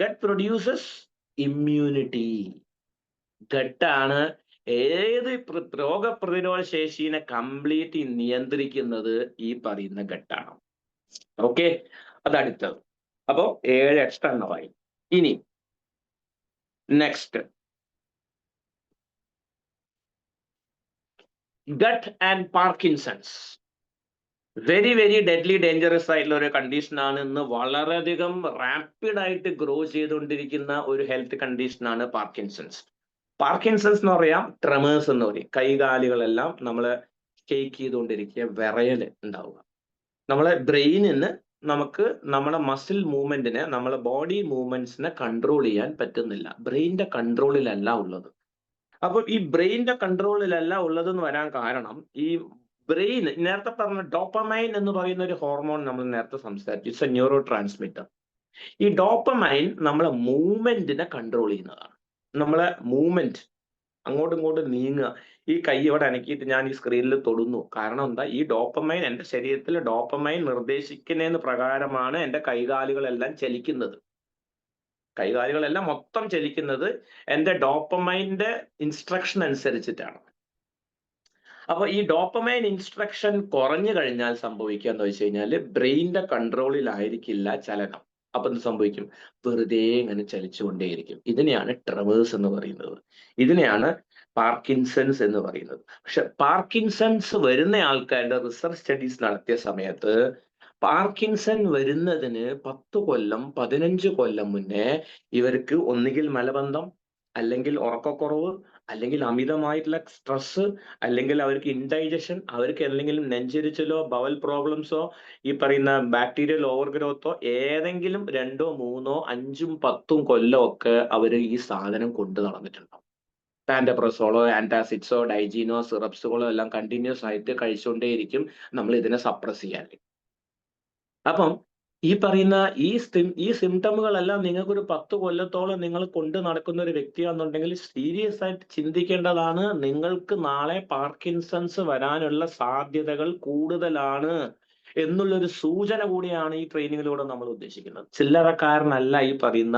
S1: Gut produces immunity. ഗട്ടാണ് ഏത് രോഗപ്രതിരോധ ശേഷിനെ കംപ്ലീറ്റ് നിയന്ത്രിക്കുന്നത്. ഈ പറയുന്ന ഗട്ടാണ്. ഓക്കെ, അതടുത്തത്. അപ്പോ 7 എക്സ്ട്രാ എണ്ണമായി. ഇനി next, gut and Parkinson's. Very very deadly dangerous ആയിട്ടുള്ള ഒരു കണ്ടീഷനാണ്. ഇന്ന് വളരെയധികം റാപ്പിഡായിട്ട് ഗ്രോ ചെയ്തുകൊണ്ടിരിക്കുന്ന ഒരു ഹെൽത്ത് കണ്ടീഷനാണ് പാർക്കിൻസൺസ്. പാർക്കിൻസൺസ് എന്ന് പറയാം, ട്രെമേഴ്സ് എന്ന് പറയും. കൈകാലുകളെല്ലാം നമ്മൾ ഷെയ്ക്ക് ചെയ്തുകൊണ്ടിരിക്കുക, വിറയൽ ഉണ്ടാവുക. നമ്മളെ ബ്രെയിനിന് നമുക്ക് നമ്മുടെ മസിൽ മൂവ്മെന്റിനെ, നമ്മളെ ബോഡി മൂവ്മെന്റ്സിനെ കൺട്രോൾ ചെയ്യാൻ പറ്റുന്നില്ല. ബ്രെയിനിന്റെ കൺട്രോളിലല്ല ഉള്ളത്. അപ്പൊ ഈ ബ്രെയിനിന്റെ കൺട്രോളിലല്ല ഉള്ളതെന്ന് വരാൻ കാരണം, ഈ ബ്രെയിൻ നേരത്തെ പറഞ്ഞ ഡോപ്പമൈൻ എന്ന് പറയുന്ന ഒരു ഹോർമോൺ നമ്മൾ നേരത്തെ സംസാരിച്ചു. It's A neuro transmitter. ഈ ഡോപ്പമൈൻ നമ്മളെ മൂവ്മെന്റിനെ കൺട്രോൾ ചെയ്യുന്നതാണ്. നമ്മളെ മൂവ്മെന്റ് അങ്ങോട്ടും ഇങ്ങോട്ടും നീങ്ങുക, ഈ കൈ ഇവിടെ അനക്കിയിട്ട് ഞാൻ ഈ സ്ക്രീനിൽ തൊടുന്നു. കാരണം എന്താ? ഈ ഡോപ്പമൈൻ എന്റെ ശരീരത്തിൽ ഡോപ്പമൈൻ നിർദ്ദേശിക്കുന്നതിന് പ്രകാരമാണ് എന്റെ കൈകാലുകളെല്ലാം ചലിക്കുന്നത്. കൈകാലുകളെല്ലാം മൊത്തം ചലിക്കുന്നത് എന്റെ ഡോപ്പമൈൻ്റെ ഇൻസ്ട്രക്ഷൻ അനുസരിച്ചിട്ടാണ്. അപ്പൊ ഈ ഡോപ്പമൈൻ ഇൻസ്ട്രക്ഷൻ കുറഞ്ഞു കഴിഞ്ഞാൽ സംഭവിക്കുക എന്ന് വെച്ച് കഴിഞ്ഞാൽ ബ്രെയിനിന്റെ കൺട്രോളിലായിരിക്കില്ല ചലനം. അപ്പൊ എന്ത് സംഭവിക്കും? വെറുതെ ഇങ്ങനെ ചലിച്ചുകൊണ്ടേയിരിക്കും. ഇതിനെയാണ് ട്രെമേഴ്സ് എന്ന് പറയുന്നത്. ഇതിനെയാണ് പാർക്കിൻസൺസ് എന്ന് പറയുന്നത്. പക്ഷെ പാർക്കിൻസൺസ് വരുന്ന ആൾക്കാരുടെ റിസർച്ച് സ്റ്റഡീസ് നടത്തിയ സമയത്ത് പാർക്കിൻസൺ വരുന്നതിന് 10 കൊല്ലം 15 കൊല്ലം മുന്നേ ഇവർക്ക് ഒന്നുകിൽ മലബന്ധം, അല്ലെങ്കിൽ ഉറക്കക്കുറവ്, അല്ലെങ്കിൽ അമിതമായിട്ടുള്ള സ്ട്രെസ്, അല്ലെങ്കിൽ അവർക്ക് ഇൻഡൈജഷൻ, അവർക്ക് എന്തെങ്കിലും നെഞ്ചരിച്ചിലോ ബവൽ പ്രോബ്ലംസോ, ഈ പറയുന്ന ബാക്ടീരിയൽ ഓവർ ഗ്രോത്തോ, ഏതെങ്കിലും 2, 3, 5, 10 കൊല്ലം ഒക്കെ അവർ ഈ സാധനം കൊണ്ടു നടന്നിട്ടുണ്ടാവും. പാൻഡപ്രസോളോ, ആന്റാസിഡ്സോ, ഡൈജീനോ, സിറപ്സുകളോ എല്ലാം കണ്ടിന്യൂസ് ആയിട്ട് കഴിച്ചുകൊണ്ടേയിരിക്കും നമ്മൾ ഇതിനെ സപ്രസ് ചെയ്യാൻ. അപ്പം ഈ പറയുന്ന ഈ സിംറ്റമുകളെല്ലാം നിങ്ങൾക്ക് ഒരു 10 കൊല്ലത്തോളം നിങ്ങൾ കൊണ്ട് നടക്കുന്ന ഒരു വ്യക്തിയാണെന്നുണ്ടെങ്കിൽ സീരിയസ് ആയിട്ട് ചിന്തിക്കേണ്ടതാണ്. നിങ്ങൾക്ക് നാളെ പാർക്കിൻസൺസ് വരാനുള്ള സാധ്യതകൾ കൂടുതലാണ് എന്നുള്ളൊരു സൂചന കൂടിയാണ് ഈ ട്രെയിനിങ്ങിലൂടെ നമ്മൾ ഉദ്ദേശിക്കുന്നത്. ചില്ലറക്കാരനല്ല ഈ പറയുന്ന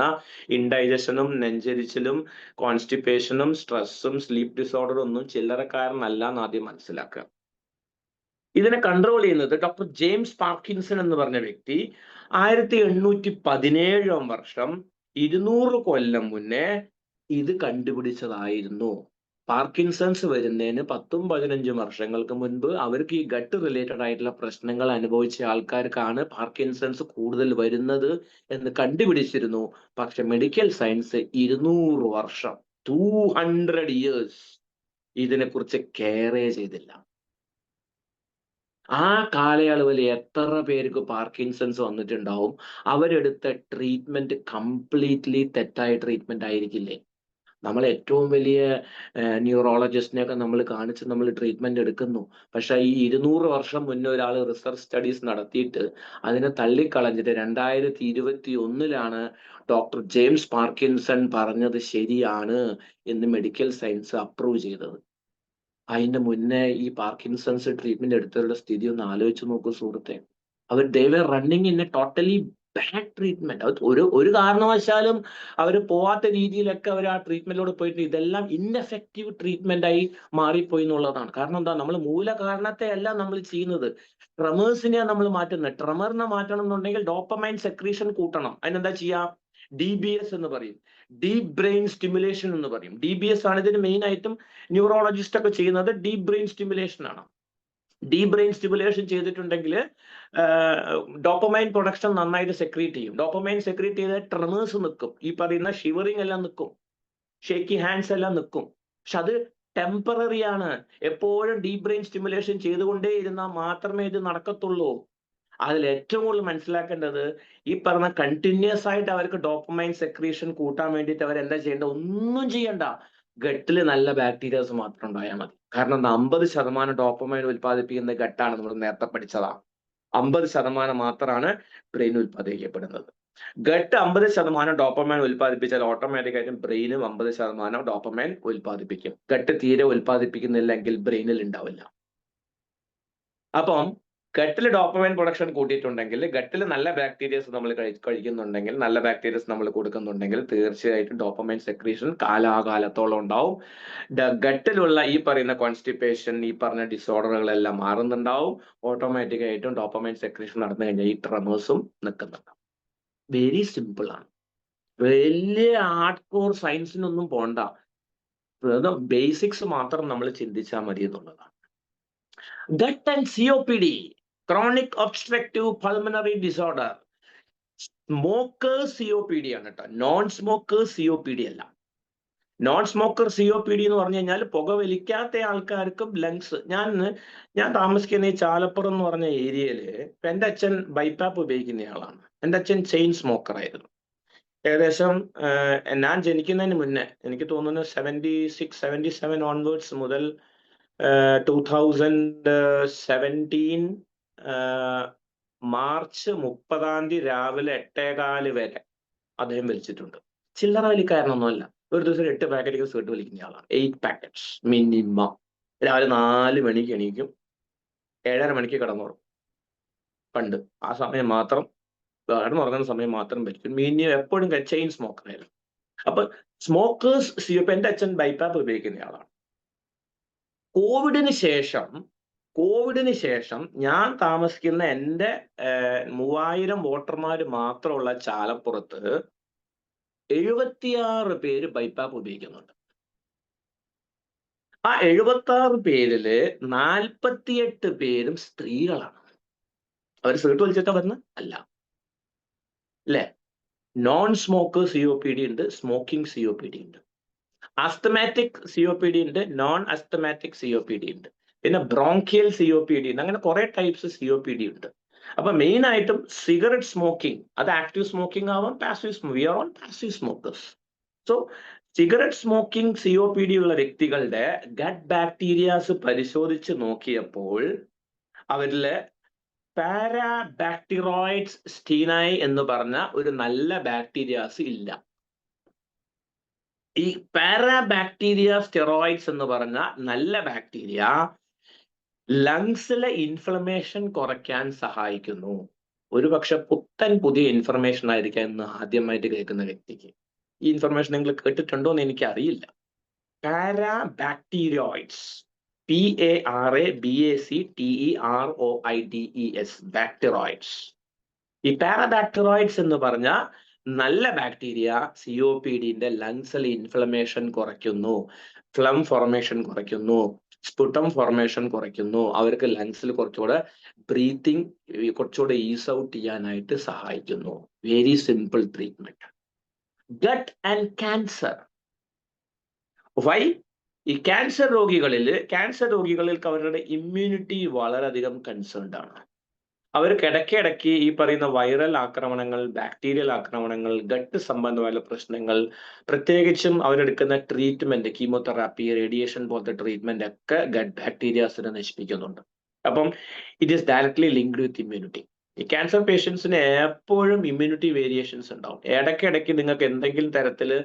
S1: ഇൻഡൈജഷനും നെഞ്ചരിച്ചിലും കോൺസ്റ്റിപ്പേഷനും സ്ട്രെസ്സും സ്ലീപ്പ് ഡിസോർഡറും ഒന്നും ചില്ലറക്കാരനല്ല എന്ന് ആദ്യം മനസ്സിലാക്കുക. ഇതിനെ കൺട്രോൾ ചെയ്യുന്നത് ഡോക്ടർ ജെയിംസ് പാർക്കിൻസൺ എന്ന് പറഞ്ഞ വ്യക്തി 1817 വർഷം 200 കൊല്ലം മുന്നേ ഇത് കണ്ടുപിടിച്ചതായിരുന്നു. പാർക്കിൻസൺസ് വരുന്നതിന് 10-15 വർഷങ്ങൾക്ക് മുൻപ് അവർക്ക് ഈ ഗട്ട് റിലേറ്റഡ് ആയിട്ടുള്ള പ്രശ്നങ്ങൾ അനുഭവിച്ച ആൾക്കാർക്കാണ് പാർക്കിൻസൺസ് കൂടുതൽ വരുന്നത് എന്ന് കണ്ടുപിടിച്ചിരുന്നു. പക്ഷെ മെഡിക്കൽ സയൻസ് 200 വർഷം 200 years ഇതിനെക്കുറിച്ച് കെയറേ ചെയ്തില്ല. ആ കാലയളവിൽ എത്ര പേർക്ക് പാർക്കിൻസൺസ് വന്നിട്ടുണ്ടാവും? അവരെടുത്ത ട്രീറ്റ്മെന്റ് കംപ്ലീറ്റ്ലി തെറ്റായ ട്രീറ്റ്മെന്റ് ആയിരിക്കില്ലേ? നമ്മൾ ഏറ്റവും വലിയ ന്യൂറോളജിസ്റ്റിനെയൊക്കെ നമ്മൾ കാണിച്ച് നമ്മൾ ട്രീറ്റ്മെന്റ് എടുക്കുന്നു. പക്ഷെ ഈ 200 വർഷം മുന്നേ ഒരാൾ റിസർച്ച് സ്റ്റഡീസ് നടത്തിയിട്ട് അതിനെ തള്ളിക്കളഞ്ഞിട്ട് 2021 ഡോക്ടർ ജെയിംസ് പാർക്കിൻസൺ പറഞ്ഞത് ശരിയാണ് എന്ന് മെഡിക്കൽ സയൻസ് അപ്രൂവ് ചെയ്തത്. അതിന്റെ മുന്നേ ഈ പാർക്കിൻസൺസ് ട്രീറ്റ്മെന്റ് എടുത്തവരുടെ സ്ഥിതി ഒന്ന് ആലോചിച്ച് നോക്കൂ സുഹൃത്തെ. they were running in a totally bad treatment. ഒരു കാരണവശാലും അവർ പോവാത്ത രീതിയിലൊക്കെ അവർ ആ ട്രീറ്റ്മെന്റിലൂടെ പോയിട്ട് ഇതെല്ലാം ഇൻഎഫക്റ്റീവ് ട്രീറ്റ്മെന്റ് ആയി മാറിപ്പോയി എന്നുള്ളതാണ്. കാരണം എന്താ? നമ്മൾ മൂല കാരണത്തെ അല്ല നമ്മൾ ചെയ്യുന്നത്, ട്രെമേഴ്സിനെയാണ് നമ്മൾ മാറ്റുന്നത്. ട്രെമറിനെ മാറ്റണം എന്നുണ്ടെങ്കിൽ ഡോപ്പമൈൻ സെക്രീഷൻ കൂട്ടണം. അതിനെന്താ ചെയ്യാ? DBS എന്ന് പറയും, ഡീപ് ബ്രെയിൻ സ്റ്റിമുലേഷൻ എന്ന് പറയും. DBS ആണ് ഇതിന് മെയിൻ ആയിട്ടും ന്യൂറോളജിസ്റ്റ് ഒക്കെ ചെയ്യുന്നത്. ഡീപ് ബ്രെയിൻ സ്റ്റിമുലേഷൻ ആണ്. ഡീപ് ബ്രെയിൻ സ്റ്റിമുലേഷൻ ചെയ്തിട്ടുണ്ടെങ്കിൽ ഡോപ്പമൈൻ പ്രൊഡക്ഷൻ നന്നായിട്ട് സെക്രീറ്റ് ചെയ്യും. ഡോപ്പമൈൻ സെക്രീറ്റ് ചെയ്ത ട്രെമേഴ്സ് നിൽക്കും, ഈ പറയുന്ന ഷിവറിങ് എല്ലാം നിൽക്കും, ഷേക്കി ഹാൻഡ്സ് എല്ലാം നിൽക്കും. പക്ഷെ അത് ടെമ്പററി ആണ്. എപ്പോഴും ഡീപ് ബ്രെയിൻ സ്റ്റിമുലേഷൻ ചെയ്തുകൊണ്ടേ ഇരുന്നാൽ മാത്രമേ ഇത് നടക്കത്തുള്ളൂ. അതിൽ ഏറ്റവും കൂടുതൽ മനസ്സിലാക്കേണ്ടത്, ഈ പറഞ്ഞ കണ്ടിന്യൂസ് ആയിട്ട് അവർക്ക് ഡോപ്പമൈൻ സെക്രീഷൻ കൂട്ടാൻ വേണ്ടിയിട്ട് അവർ എന്താ ചെയ്യേണ്ടത്? ഒന്നും ചെയ്യണ്ട, ഗട്ടിൽ നല്ല ബാക്ടീരിയാസ് മാത്രം ഉണ്ടായാൽ മതി. കാരണം 50% ഡോപ്പമൈൻ ഉൽപ്പാദിപ്പിക്കുന്ന ഗട്ടാണ്, നമ്മൾ നേരത്തെ പഠിച്ചതാ. 50% മാത്രമാണ് ബ്രെയിൻ ഉൽപ്പാദിപ്പിക്കപ്പെടുന്നത്. ഗട്ട് 50% ഡോപ്പമൈൻ ഉൽപ്പാദിപ്പിച്ചാൽ ഓട്ടോമാറ്റിക് ആയിട്ടും ബ്രെയിനും 50% ഡോപ്പമൈൻ ഉൽപ്പാദിപ്പിക്കും. ഗട്ട് തീരെ ഉൽപ്പാദിപ്പിക്കുന്നില്ലെങ്കിൽ ബ്രെയിനിൽ ഉണ്ടാവില്ല. അപ്പം ഗട്ടിൽ ഡോപ്പമൈൻ പ്രൊഡക്ഷൻ കൂട്ടിയിട്ടുണ്ടെങ്കിൽ, ഗട്ടിൽ നല്ല ബാക്ടീരിയസ് നമ്മൾ കഴിക്കുന്നുണ്ടെങ്കിൽ, നല്ല ബാക്ടീരിയസ് നമ്മൾ കൊടുക്കുന്നുണ്ടെങ്കിൽ തീർച്ചയായിട്ടും ഡോപ്പമൈൻ സെക്രീഷൻ കാലാകാലത്തോളം ഉണ്ടാവും. ഗട്ടിലുള്ള ഈ പറയുന്ന കോൺസ്റ്റിപ്പേഷൻ, ഈ പറഞ്ഞ ഡിസോർഡറുകളെല്ലാം മാറുന്നുണ്ടാവും. ഓട്ടോമാറ്റിക് ആയിട്ടും ഡോപ്പമൈൻ സെക്രീഷൻ നടന്നു കഴിഞ്ഞാൽ ഈ ട്രെമേഴ്സും നിൽക്കുന്നുണ്ടാവും. വെരി സിമ്പിൾ ആണ്. വലിയ ഹാർഡ് കോർ സയൻസിനൊന്നും പോണ്ട, ബേസിക്സ് മാത്രം നമ്മൾ ചിന്തിച്ചാൽ മതി എന്നുള്ളതാണ്. Gut and COPD, chronic obstructive pulmonary disorder. Smokers COPD ആണ് കേട്ടോ, നോൺ സ്മോക്കേഴ്സ് COPD അല്ല. നോൺ സ്മോക്കർ COPD എന്ന് പറഞ്ഞു കഴിഞ്ഞാൽ പുകവലിക്കാത്ത ആൾക്കാർക്കും ലങ്സ്. ഞാൻ താമസിക്കുന്ന ഈ ചാലപ്പുറം എന്ന് പറഞ്ഞ ഏരിയയില് എൻ്റെ അച്ഛൻ ബൈപ്പാപ്പ് ഉപയോഗിക്കുന്നയാളാണ്. എൻ്റെ അച്ഛൻ ചെയിൻ സ്മോക്കർ ആയിരുന്നു. ഏകദേശം ഞാൻ ജനിക്കുന്നതിന് മുന്നേ, എനിക്ക് തോന്നുന്നു 76, 77 ഓൺവേർഡ്സ് മുതൽ 2017 മാർച്ച് 30 രാവിലെ 8:15 വരെ അദ്ദേഹം വലിച്ചിട്ടുണ്ട്. ചില്ലറ വലിക്കാരനൊന്നുമല്ല, ഒരു ദിവസം 8 പാക്കറ്റ് സിഗരറ്റ് വലിക്കുന്ന ആളാണ്. 8 പാക്കറ്റ്സ് മിനിമം. രാവിലെ 4 മണിക്ക് എണീക്കും, 7:30 മണിക്ക് കിടന്നുറങ്ങും. പണ്ട് ആ സമയം മാത്രം, കിടന്നുറങ്ങുന്ന സമയം മാത്രം വലിക്കും. മിനിമം എപ്പോഴും ചെയിൻ സ്മോക്കർ ആയിരുന്നു. അപ്പൊ സ്മോക്കേഴ്സ് എൻ്റെ അച്ഛൻ ബൈപ്പാപ്പ് ഉപയോഗിക്കുന്നയാളാണ്. കോവിഡിന് ശേഷം ഞാൻ താമസിക്കുന്ന എൻ്റെ 3000 വോട്ടർമാർ മാത്രമുള്ള ചാലപ്പുറത്ത് 76 പേര് ബൈപ്പാപ്പ് ഉപയോഗിക്കുന്നുണ്ട്. ആ 76 പേരില് 48 പേരും സ്ത്രീകളാണ്. അവർ സിഗരറ്റ് വലിച്ചിട്ടാ വരുന്നത് അല്ല, അല്ലേ? നോൺ സ്മോക്കർ COPD ഉണ്ട്, സ്മോക്കിംഗ് COPD ഉണ്ട്. അസ്തമാറ്റിക് COPD ഉണ്ട്, നോൺ അസ്തമാറ്റിക് COPD ഉണ്ട്, പിന്നെ ബ്രോങ്കിയൽ COPD ഉണ്ട്. അങ്ങനെ കുറെ ടൈപ്സ് COPD ഉണ്ട്. അപ്പൊ മെയിൻ ആയിട്ടും സിഗരറ്റ് സ്മോക്കിംഗ്, അത് ആക്റ്റീവ് സ്മോക്കിംഗ് ആവാം, passive we are all passive smokers. So cigarette smoking COPD ഉള്ള വ്യക്തികളുടെ ഗട്ട് ബാക്ടീരിയാസ് പരിശോധിച്ച് നോക്കിയപ്പോൾ അവരിലെ പാരാബാക്ടീറോയിഡ്സ് സ്റ്റീനൈ എന്ന് പറഞ്ഞ ഒരു നല്ല ബാക്ടീരിയാസ് ഇല്ല. ഈ പാരാബാക്ടീരിയ സ്റ്റെറോയിഡ്സ് എന്ന് പറഞ്ഞ നല്ല ബാക്ടീരിയ ലങ്സിലെ ഇൻഫ്ലമേഷൻ കുറയ്ക്കാൻ സഹായിക്കുന്നു. ഒരുപക്ഷെ പുതിയ ഇൻഫർമേഷൻ ആയിരിക്കാം എന്ന് ആദ്യമായിട്ട് കേൾക്കുന്ന വ്യക്തിക്ക്. ഈ ഇൻഫർമേഷൻ നിങ്ങൾ കേട്ടിട്ടുണ്ടോ എന്ന് എനിക്ക് അറിയില്ല. പാരാബാക്ടീരിയോയിഡ്സ്, PARABACTEROIDES, ബാക്ടീറോയിഡ്സ്. ഈ പാരാബാക്ടീറോയിഡ്സ് എന്ന് പറഞ്ഞ നല്ല ബാക്ടീരിയ COPDന്റെ ലങ്സിലെ ഇൻഫ്ലമേഷൻ കുറയ്ക്കുന്നു, ഫ്ലം ഫോർമേഷൻ കുറയ്ക്കുന്നു, സ്പുട്ടം ഫോർമേഷൻ കുറയ്ക്കുന്നു. അവർക്ക് ലങ്സിൽ കുറച്ചുകൂടെ ബ്രീത്തിങ് കുറച്ചുകൂടെ ഈസ് ഔട്ട് ചെയ്യാനായിട്ട് സഹായിക്കുന്നു. Very simple treatment. Gut and cancer. Why? ഈ ക്യാൻസർ രോഗികൾക്ക് അവരുടെ ഇമ്മ്യൂണിറ്റി വളരെയധികം കൺസേൺഡ് ആണ്. അവർക്ക് ഇടയ്ക്കിടയ്ക്ക് ഈ പറയുന്ന വൈറൽ ആക്രമണങ്ങൾ, ബാക്ടീരിയൽ ആക്രമണങ്ങൾ, ഗട്ട് സംബന്ധമായ പ്രശ്നങ്ങൾ, പ്രത്യേകിച്ചും അവരെടുക്കുന്ന ട്രീറ്റ്മെന്റ്, കീമോതെറാപ്പി, റേഡിയേഷൻ പോലത്തെ ട്രീറ്റ്മെന്റ് ഒക്കെ ഗട്ട് ബാക്ടീരിയാസിനെ നശിപ്പിക്കുന്നുണ്ട്. അപ്പം it is directly linked with immunity. ഈ ക്യാൻസർ പേഷ്യൻസിന് എപ്പോഴും ഇമ്മ്യൂണിറ്റി വേരിയേഷൻസ് ഉണ്ടാവും. ഇടയ്ക്കിടയ്ക്ക് നിങ്ങൾക്ക് എന്തെങ്കിലും തരത്തില്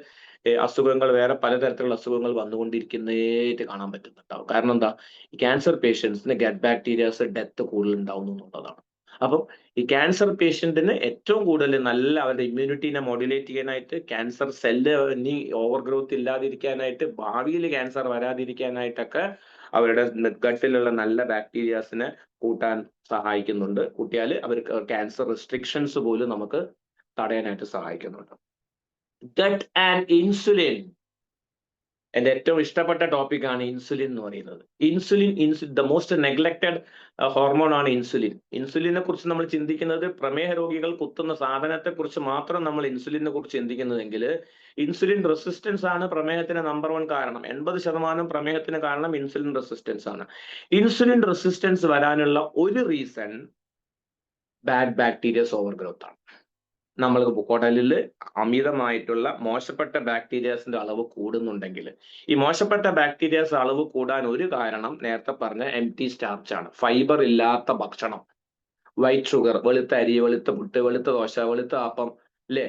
S1: അസുഖങ്ങൾ, വേറെ പലതരത്തിലുള്ള അസുഖങ്ങൾ വന്നുകൊണ്ടിരിക്കുന്നതായിട്ട് കാണാൻ പറ്റുന്നുണ്ടാവും. കാരണം എന്താ? ഈ ക്യാൻസർ പേഷ്യൻസിന് ഗട്ട് ബാക്ടീരിയാസ് ഡെത്ത് കൂടുതൽ ഉണ്ടാവുന്നു എന്നുള്ളതാണ്. അപ്പം ഈ ക്യാൻസർ പേഷ്യന്റിന് ഏറ്റവും കൂടുതൽ നല്ല അവരുടെ ഇമ്മ്യൂണിറ്റീനെ മോഡുലേറ്റ് ചെയ്യാനായിട്ട്, ക്യാൻസർ സെല്ല് ഇനി ഓവർ ഗ്രോത്ത് ഇല്ലാതിരിക്കാനായിട്ട്, ഭാവിയിൽ ക്യാൻസർ വരാതിരിക്കാനായിട്ടൊക്കെ അവരുടെ ഗട്ടിലുള്ള നല്ല ബാക്ടീരിയാസിനെ കൂട്ടാൻ സഹായിക്കുന്നുണ്ട്. കൂട്ടിയാൽ അവർക്ക് ക്യാൻസർ റെസ്ട്രിക്ഷൻസ് പോലും നമുക്ക് തടയാനായിട്ട് സഹായിക്കുന്നുണ്ട്. Gut and insulin. എൻ്റെ ഏറ്റവും ഇഷ്ടപ്പെട്ട ടോപ്പിക്കാണ് ഇൻസുലിൻ എന്ന് പറയുന്നത്. Insulin the most neglected hormone ആണ് ഇൻസുലിൻ. ഇൻസുലിനെ കുറിച്ച് നമ്മൾ ചിന്തിക്കുന്നത് പ്രമേഹ രോഗികൾ കുത്തുന്ന സാധനത്തെ കുറിച്ച് മാത്രം നമ്മൾ ഇൻസുലിനെ കുറിച്ച് ചിന്തിക്കുന്നതെങ്കിൽ ഇൻസുലിൻ റെസിസ്റ്റൻസ് ആണ് പ്രമേഹത്തിന് നമ്പർ 1 കാരണം. 80% പ്രമേഹത്തിന് കാരണം ഇൻസുലിൻ റെസിസ്റ്റൻസ് ആണ്. ഇൻസുലിൻ റെസിസ്റ്റൻസ് വരാനുള്ള ഒരു reason bad bacterias over growth ആണ്. നമ്മൾക്ക് കുടലിൽ അമിതമായിട്ടുള്ള മോശപ്പെട്ട ബാക്ടീരിയാസിന്റെ അളവ് കൂടുന്നുണ്ടെങ്കിൽ, ഈ മോശപ്പെട്ട ബാക്ടീരിയാസ് അളവ് കൂടാൻ ഒരു കാരണം നേരത്തെ പറഞ്ഞ എംപ്റ്റി സ്റ്റാർച്ച് ആണ്. ഫൈബർ ഇല്ലാത്ത ഭക്ഷണം, വൈറ്റ് ഷുഗർ, വെളുത്ത അരി, വെളുത്ത പുട്ട്, വെളുത്ത ദോശ, വെളുത്ത അപ്പം, അല്ലേ,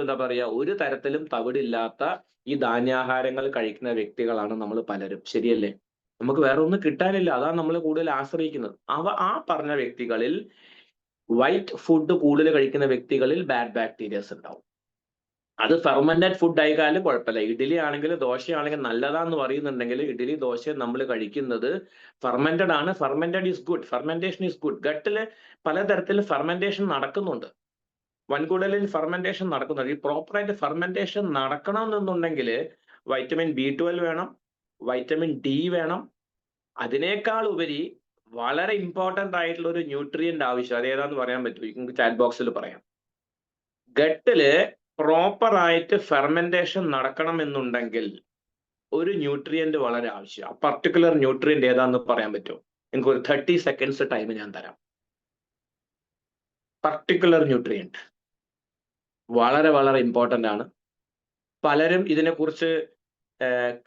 S1: എന്താ പറയാ, ഒരു തരത്തിലും തവിടില്ലാത്ത ഈ ധാന്യാഹാരങ്ങൾ കഴിക്കുന്ന വ്യക്തികളാണ് നമ്മൾ പലരും. ശരിയല്ലേ? നമുക്ക് വേറെ ഒന്നും കിട്ടാനില്ല, അതാണ് നമ്മൾ കൂടുതൽ ആശ്രയിക്കുന്നത്. ആ പറഞ്ഞ വ്യക്തികളിൽ, വൈറ്റ് ഫുഡ് കൂടുതൽ കഴിക്കുന്ന വ്യക്തികളിൽ ബാഡ് ബാക്ടീരിയസ് ഉണ്ടാവും. അത് ഫെർമെന്റഡ് ഫുഡ് ആയാലും കുഴപ്പമില്ല. ഇഡ്ഡലി ആണെങ്കിലും ദോശയാണെങ്കിലും നല്ലതാന്ന് പറയുന്നുണ്ടെങ്കിൽ ഇഡ്ഡലി ദോശ നമ്മൾ കഴിക്കുന്നത് ഫെർമെന്റഡ് ആണ്. Fermented is good, fermentation is good. ഗട്ടില് പലതരത്തിൽ ഫെർമെന്റേഷൻ നടക്കുന്നുണ്ട്, വൻകുടലിൽ ഫെർമെന്റേഷൻ നടക്കുന്നുണ്ട്. ഈ പ്രോപ്പറായിട്ട് ഫെർമെന്റേഷൻ നടക്കണമെന്നുണ്ടെങ്കിൽ വൈറ്റമിൻ B12 വേണം, വൈറ്റമിൻ D വേണം. അതിനേക്കാൾ ഉപരി വളരെ ഇമ്പോർട്ടന്റ് ആയിട്ടുള്ള ഒരു ന്യൂട്രിയന്റ് ആവശ്യം, അതേതാന്ന് പറയാൻ പറ്റും? നിങ്ങൾക്ക് ചാറ്റ് ബോക്സിൽ പറയാം. ഗട്ടില് പ്രോപ്പർ ആയിട്ട് ഫെർമെന്റേഷൻ നടക്കണമെന്നുണ്ടെങ്കിൽ ഒരു ന്യൂട്രിയന്റ് വളരെ ആവശ്യം. ആ പർട്ടിക്കുലർ ന്യൂട്രിയന്റ് ഏതാന്ന് പറയാൻ പറ്റുമോ? നിങ്ങൾക്ക് ഒരു 30 സെക്കൻഡ്സ് ടൈം ഞാൻ തരാം. പർട്ടിക്കുലർ ന്യൂട്രിയന്റ് വളരെ വളരെ ഇമ്പോർട്ടന്റ് ആണ്. പലരും ഇതിനെക്കുറിച്ച്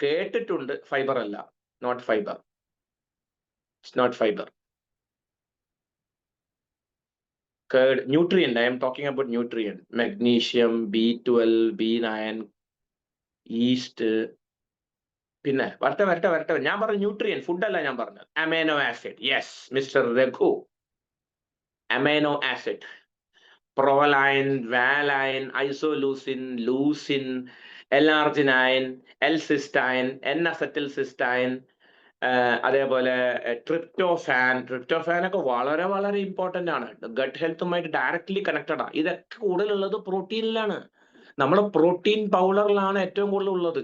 S1: കേട്ടിട്ടുണ്ട്. ഫൈബർ അല്ല, not fibre, it's not fibre. Nutrient, I am talking about nutrient. Magnesium, B12, B9, yeast. പിന്നെ വരട്ടെ ഞാൻ പറഞ്ഞ ന്യൂട്രിയൻ, ഫുഡല്ല ഞാൻ പറഞ്ഞത്. Amino acid. Yes mister Raghu, amino acid. Proline, valine, isoleucine, leucine, L-arginine, L-cysteine, N-acetylcysteine, അതേപോലെ ട്രിപ്റ്റോഫാൻ. ട്രിപ്റ്റോഫാൻ ഒക്കെ വളരെ വളരെ ഇമ്പോർട്ടന്റ് ആണ്, ഗട്ട് ഹെൽത്തുമായിട്ട് ഡയറക്ട്ലി കണക്റ്റഡ് ആണ്. ഇതൊക്കെ കൂടുതലുള്ളത് പ്രോട്ടീനിലാണ്. നമ്മുടെ പ്രോട്ടീൻ പൗഡറിലാണ് ഏറ്റവും കൂടുതൽ ഉള്ളത്.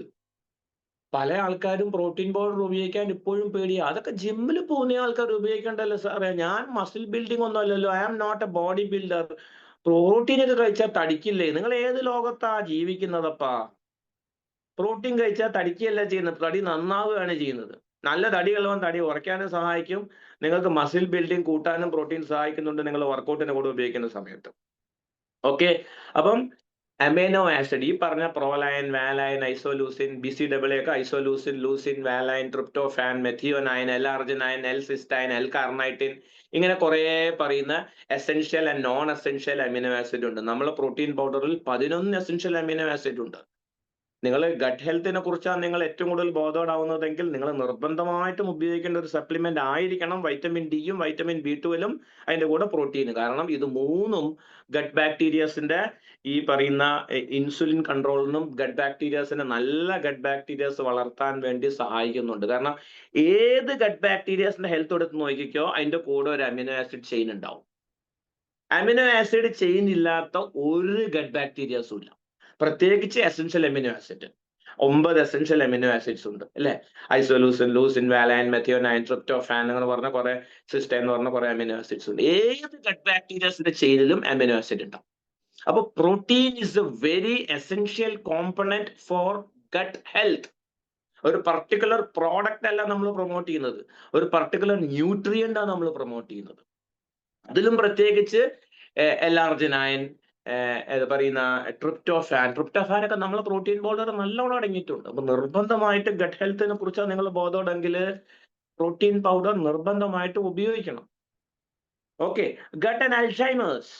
S1: പല ആൾക്കാരും പ്രോട്ടീൻ പൗഡർ ഉപയോഗിക്കാൻ ഇപ്പോഴും പേടിയാ. അതൊക്കെ ജിമ്മിൽ പോകുന്ന ആൾക്കാർ ഉപയോഗിക്കണ്ടല്ലോ സാറേ. ഞാൻ മസിൽ ബിൽഡിംഗ് ഒന്നും അല്ലല്ലോ, I am not a body builder. Protein ഒക്കെ കഴിച്ചാൽ തടിക്കില്ലേ? നിങ്ങൾ ഏത് ലോകത്താ ജീവിക്കുന്നതപ്പാ? പ്രോട്ടീൻ കഴിച്ചാൽ തടിക്കുകയല്ല ചെയ്യുന്നത്, തടി നന്നാവുകയാണ് ചെയ്യുന്നത്. നല്ല തടിയുള്ളവൻ തടി കുറയ്ക്കാനും സഹായിക്കും. നിങ്ങൾക്ക് മസിൽ ബിൽഡിംഗ് കൂട്ടാനും പ്രോട്ടീൻ സഹായിക്കുന്നുണ്ട് നിങ്ങൾ വർക്കൗട്ടിനെ കൂടെ ഉപയോഗിക്കുന്ന സമയത്ത്. ഓക്കെ, അപ്പം അമൈനോ ആസിഡ് ഈ പറഞ്ഞ പ്രോലൈൻ, വാലൈൻ, ഐസോലൂസിൻ, BCAA ഒക്കെ isoleucine, leucine, valine, tryptophan, methionine, L-arginine, L-cysteine, L-carnitine, ഇങ്ങനെ കുറെ പറയുന്ന essential and non essential amino acid ഉണ്ട്. നമ്മളെ പ്രോട്ടീൻ പൗഡറിൽ 11 എസെൻഷ്യൽ അമിനോ ആസിഡ് ഉണ്ട്. നിങ്ങൾ ഗട്ട് ഹെൽത്തിനെ കുറിച്ചാണ് നിങ്ങൾ ഏറ്റവും കൂടുതൽ ബോധോടാവുന്നതെങ്കിൽ നിങ്ങൾ നിർബന്ധമായിട്ടും ഉപയോഗിക്കേണ്ട ഒരു സപ്ലിമെന്റ് ആയിരിക്കണം വൈറ്റമിൻ ഡിയും വൈറ്റമിൻ B12 അതിന്റെ കൂടെ പ്രോട്ടീൻ. കാരണം ഇത് മൂന്നും ഗട്ട് ബാക്ടീരിയസിന്റെ ഈ പറയുന്ന ഇൻസുലിൻ കൺട്രോളിനും ഗട്ട് ബാക്ടീരിയസിനെ നല്ല ഗട്ട് ബാക്ടീരിയസ് വളർത്താൻ വേണ്ടി സഹായിക്കുന്നുണ്ട്. കാരണം ഏത് ഗട്ട് ബാക്ടീരിയസിന്റെ ഹെൽത്ത് എടുത്ത് നോക്കിക്കോ അതിന്റെ കൂടെ ഒരു അമിനോ ആസിഡ് ചെയിൻ ഉണ്ടാവും. അമിനോ ആസിഡ് ചെയിൻ ഇല്ലാത്ത ഒരു ഗട്ട് ബാക്ടീരിയസും ഇല്ല. പ്രത്യേകിച്ച് essential amino acid 9 essential amino acids ഉണ്ട് അല്ലെ. ഐസോലൂസിൻ, ലൂസിൻ, വാലൈൻ, മെഥിയോനൈൻ, ട്രിപ്റ്റോഫാൻ എന്ന് പറഞ്ഞ കുറെ, സിസ്റ്റൈൻ എന്ന് പറഞ്ഞ കുറെ അമിനോ ആസിഡ്സ് ഉണ്ട്. ഏത് ഗട്ട് ബാക്ടീരിയസിന്റെ ചെയിനിലും അമിനോ ആസിഡ് ഉണ്ടാവും. അപ്പൊ protein is a very essential component for gut health. ഒരു പർട്ടിക്കുലർ പ്രോഡക്റ്റ് അല്ല നമ്മൾ പ്രൊമോട്ട് ചെയ്യുന്നത്, ഒരു പർട്ടിക്കുലർ ന്യൂട്രിയന്റ് ആണ് നമ്മൾ പ്രൊമോട്ട് ചെയ്യുന്നത്. അതിലും പ്രത്യേകിച്ച് L-arginine, പറയുന്ന ട്രിപ്റ്റോഫാൻ ഒക്കെ നമ്മളെ പ്രോട്ടീൻ പൗഡർ നല്ലോണം അടങ്ങിയിട്ടുണ്ട്. അപ്പൊ നിർബന്ധമായിട്ട് ഗട്ട് ഹെൽത്തിനെ കുറിച്ചാണ് നിങ്ങൾ ബോധമുണ്ടെങ്കിൽ പ്രോട്ടീൻ പൗഡർ നിർബന്ധമായിട്ട് ഉപയോഗിക്കണം. Okay, gut and Alzheimer's.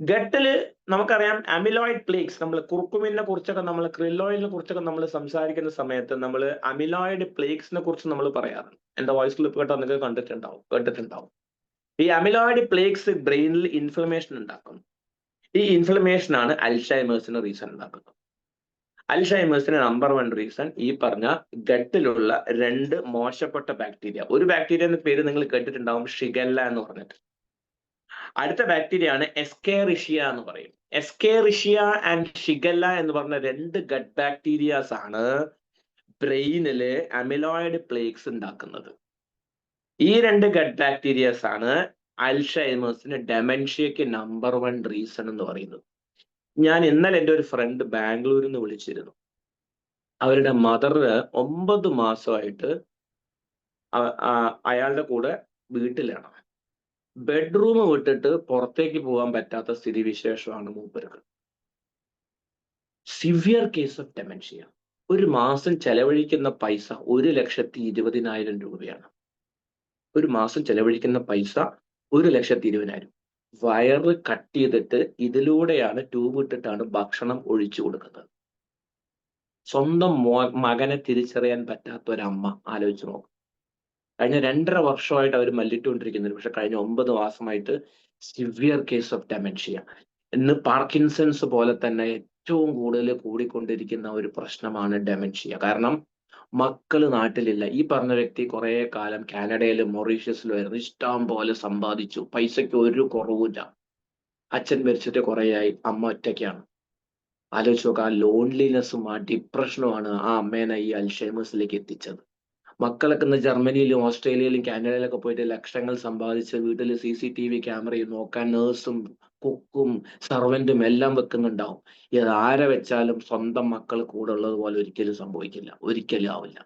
S1: ഗട്ടില് നമുക്കറിയാം അമിലോയിഡ് പ്ലേക്സ്. നമ്മൾ കുർക്കുമിനെ കുറിച്ചൊക്കെ, നമ്മൾ ക്രിൽ ഓയിലിനെ കുറിച്ചൊക്കെ നമ്മൾ സംസാരിക്കുന്ന സമയത്ത് നമ്മൾ അമിലോയിഡ് പ്ലേക്സിനെ കുറിച്ച് നമ്മൾ പറയാറുണ്ട്. എന്റെ വോയിസ് ക്ലിപ്പ് കേട്ടോ നിങ്ങൾക്ക് കേട്ടിട്ടുണ്ടാവും. ഈ അമിലോയിഡ് പ്ലേക്സ് ബ്രെയിനിൽ ഇൻഫ്ലമേഷൻ ഉണ്ടാക്കുന്നു. ഈ ഇൻഫ്ലമേഷൻ ആണ് അൽഷൈമേഴ്സിന് റീസൺ ഉണ്ടാക്കുന്നത്. അൽഷൈമേഴ്സിന് നമ്പർ 1 റീസൺ ഈ പറഞ്ഞ ഗട്ടിലുള്ള 2 മോശപ്പെട്ട ബാക്ടീരിയ. ഒരു ബാക്ടീരിയന്റെ പേര് നിങ്ങൾ കേട്ടിട്ടുണ്ടാവും, ഷിഗല്ല എന്ന് പറഞ്ഞിട്ട്. അടുത്ത ബാക്ടീരിയ ആണ് എസ്കേറിഷ്യ എന്ന് പറയും. എസ്കേറിഷ്യ ആൻഡ് ഷിഗല്ല എന്ന് പറഞ്ഞ 2 ഗട്ട് ബാക്ടീരിയാസ് ആണ് ബ്രെയിനില് അമിലോയിഡ് പ്ലേക്സ് ഉണ്ടാക്കുന്നത്. ഈ 2 ഗട്ട് ബാക്ടീരിയാസ് ആണ് അൽഷൈമേഴ്സിന്, ഡെമൻഷ്യക്ക് നമ്പർ 1 റീസൺ എന്ന് പറയുന്നത്. ഞാൻ ഇന്നലെ എൻ്റെ ഒരു ഫ്രണ്ട് ബാംഗ്ലൂരിൽ നിന്ന് വിളിച്ചിരുന്നു. അവരുടെ മദർ 9 മാസമായിട്ട് അയാളുടെ കൂടെ വീട്ടിലാണ്. ബെഡ്റൂം വിട്ടിട്ട് പുറത്തേക്ക് പോകാൻ പറ്റാത്ത സ്ഥിതിവിശേഷമാണ് മൂപ്പർക്ക്. Severe case of dementia. ഒരു മാസം ചെലവഴിക്കുന്ന പൈസ 1,20,000 രൂപയാണ്. ഒരു മാസം ചെലവഴിക്കുന്ന പൈസ 1,20,000. വയറ് കട്ട് ചെയ്തിട്ട് ഇതിലൂടെയാണ് ട്യൂബ് ഇട്ടിട്ടാണ് ഭക്ഷണം ഒഴിച്ചു കൊടുക്കുന്നത്. സ്വന്തം മകനെ തിരിച്ചറിയാൻ പറ്റാത്ത ഒരമ്മ ആലോചിച്ച് നോക്കും. കഴിഞ്ഞ 2.5 വർഷമായിട്ട് അവർ മല്ലിട്ടുകൊണ്ടിരിക്കുന്നത്. പക്ഷെ കഴിഞ്ഞ 9 മാസമായിട്ട് സിവിയർ കേസ് ഓഫ് ഡെമൻഷ്യ. ഇന്ന് പാർക്കിൻസൺസ് പോലെ തന്നെ ഏറ്റവും കൂടുതൽ കൂടിക്കൊണ്ടിരിക്കുന്ന ഒരു പ്രശ്നമാണ് ഡെമൻഷ്യ. കാരണം മക്കള് നാട്ടിലില്ല. ഈ പറഞ്ഞ വ്യക്തി കുറെ കാലം കാനഡയിലും മൊറീഷ്യസിലും ആയിരുന്നു. ഇഷ്ടം പോലെ സമ്പാദിച്ചു, പൈസയ്ക്ക് ഒരു കുറവുമില്ല. അച്ഛൻ മരിച്ചിട്ട് കുറേയായി, അമ്മ ഒറ്റയ്ക്കാണ്. ആലോചിച്ച് നോക്കുക, ആ ലോൺലിനെസ്സും ആ ഡിപ്രഷനുമാണ് ആ അമ്മേനെ ഈ അൽഷൈമേഴ്സിലേക്ക് എത്തിച്ചത്. മക്കളൊക്കെ ഇന്ന് ജർമ്മനിയിലും ഓസ്ട്രേലിയയിലും കാനഡയിലൊക്കെ പോയിട്ട് ലക്ഷങ്ങൾ സമ്പാദിച്ച് വീട്ടിൽ CCTV ക്യാമറയും നോക്കാൻ നേഴ്സും കുക്കും സർവന്റും എല്ലാം വെക്കുന്നുണ്ടാവും. ഇത് ആരെ വെച്ചാലും സ്വന്തം മക്കൾ കൂടെ ഉള്ളത് പോലെ ഒരിക്കലും സംഭവിക്കില്ല, ഒരിക്കലും ആവില്ല.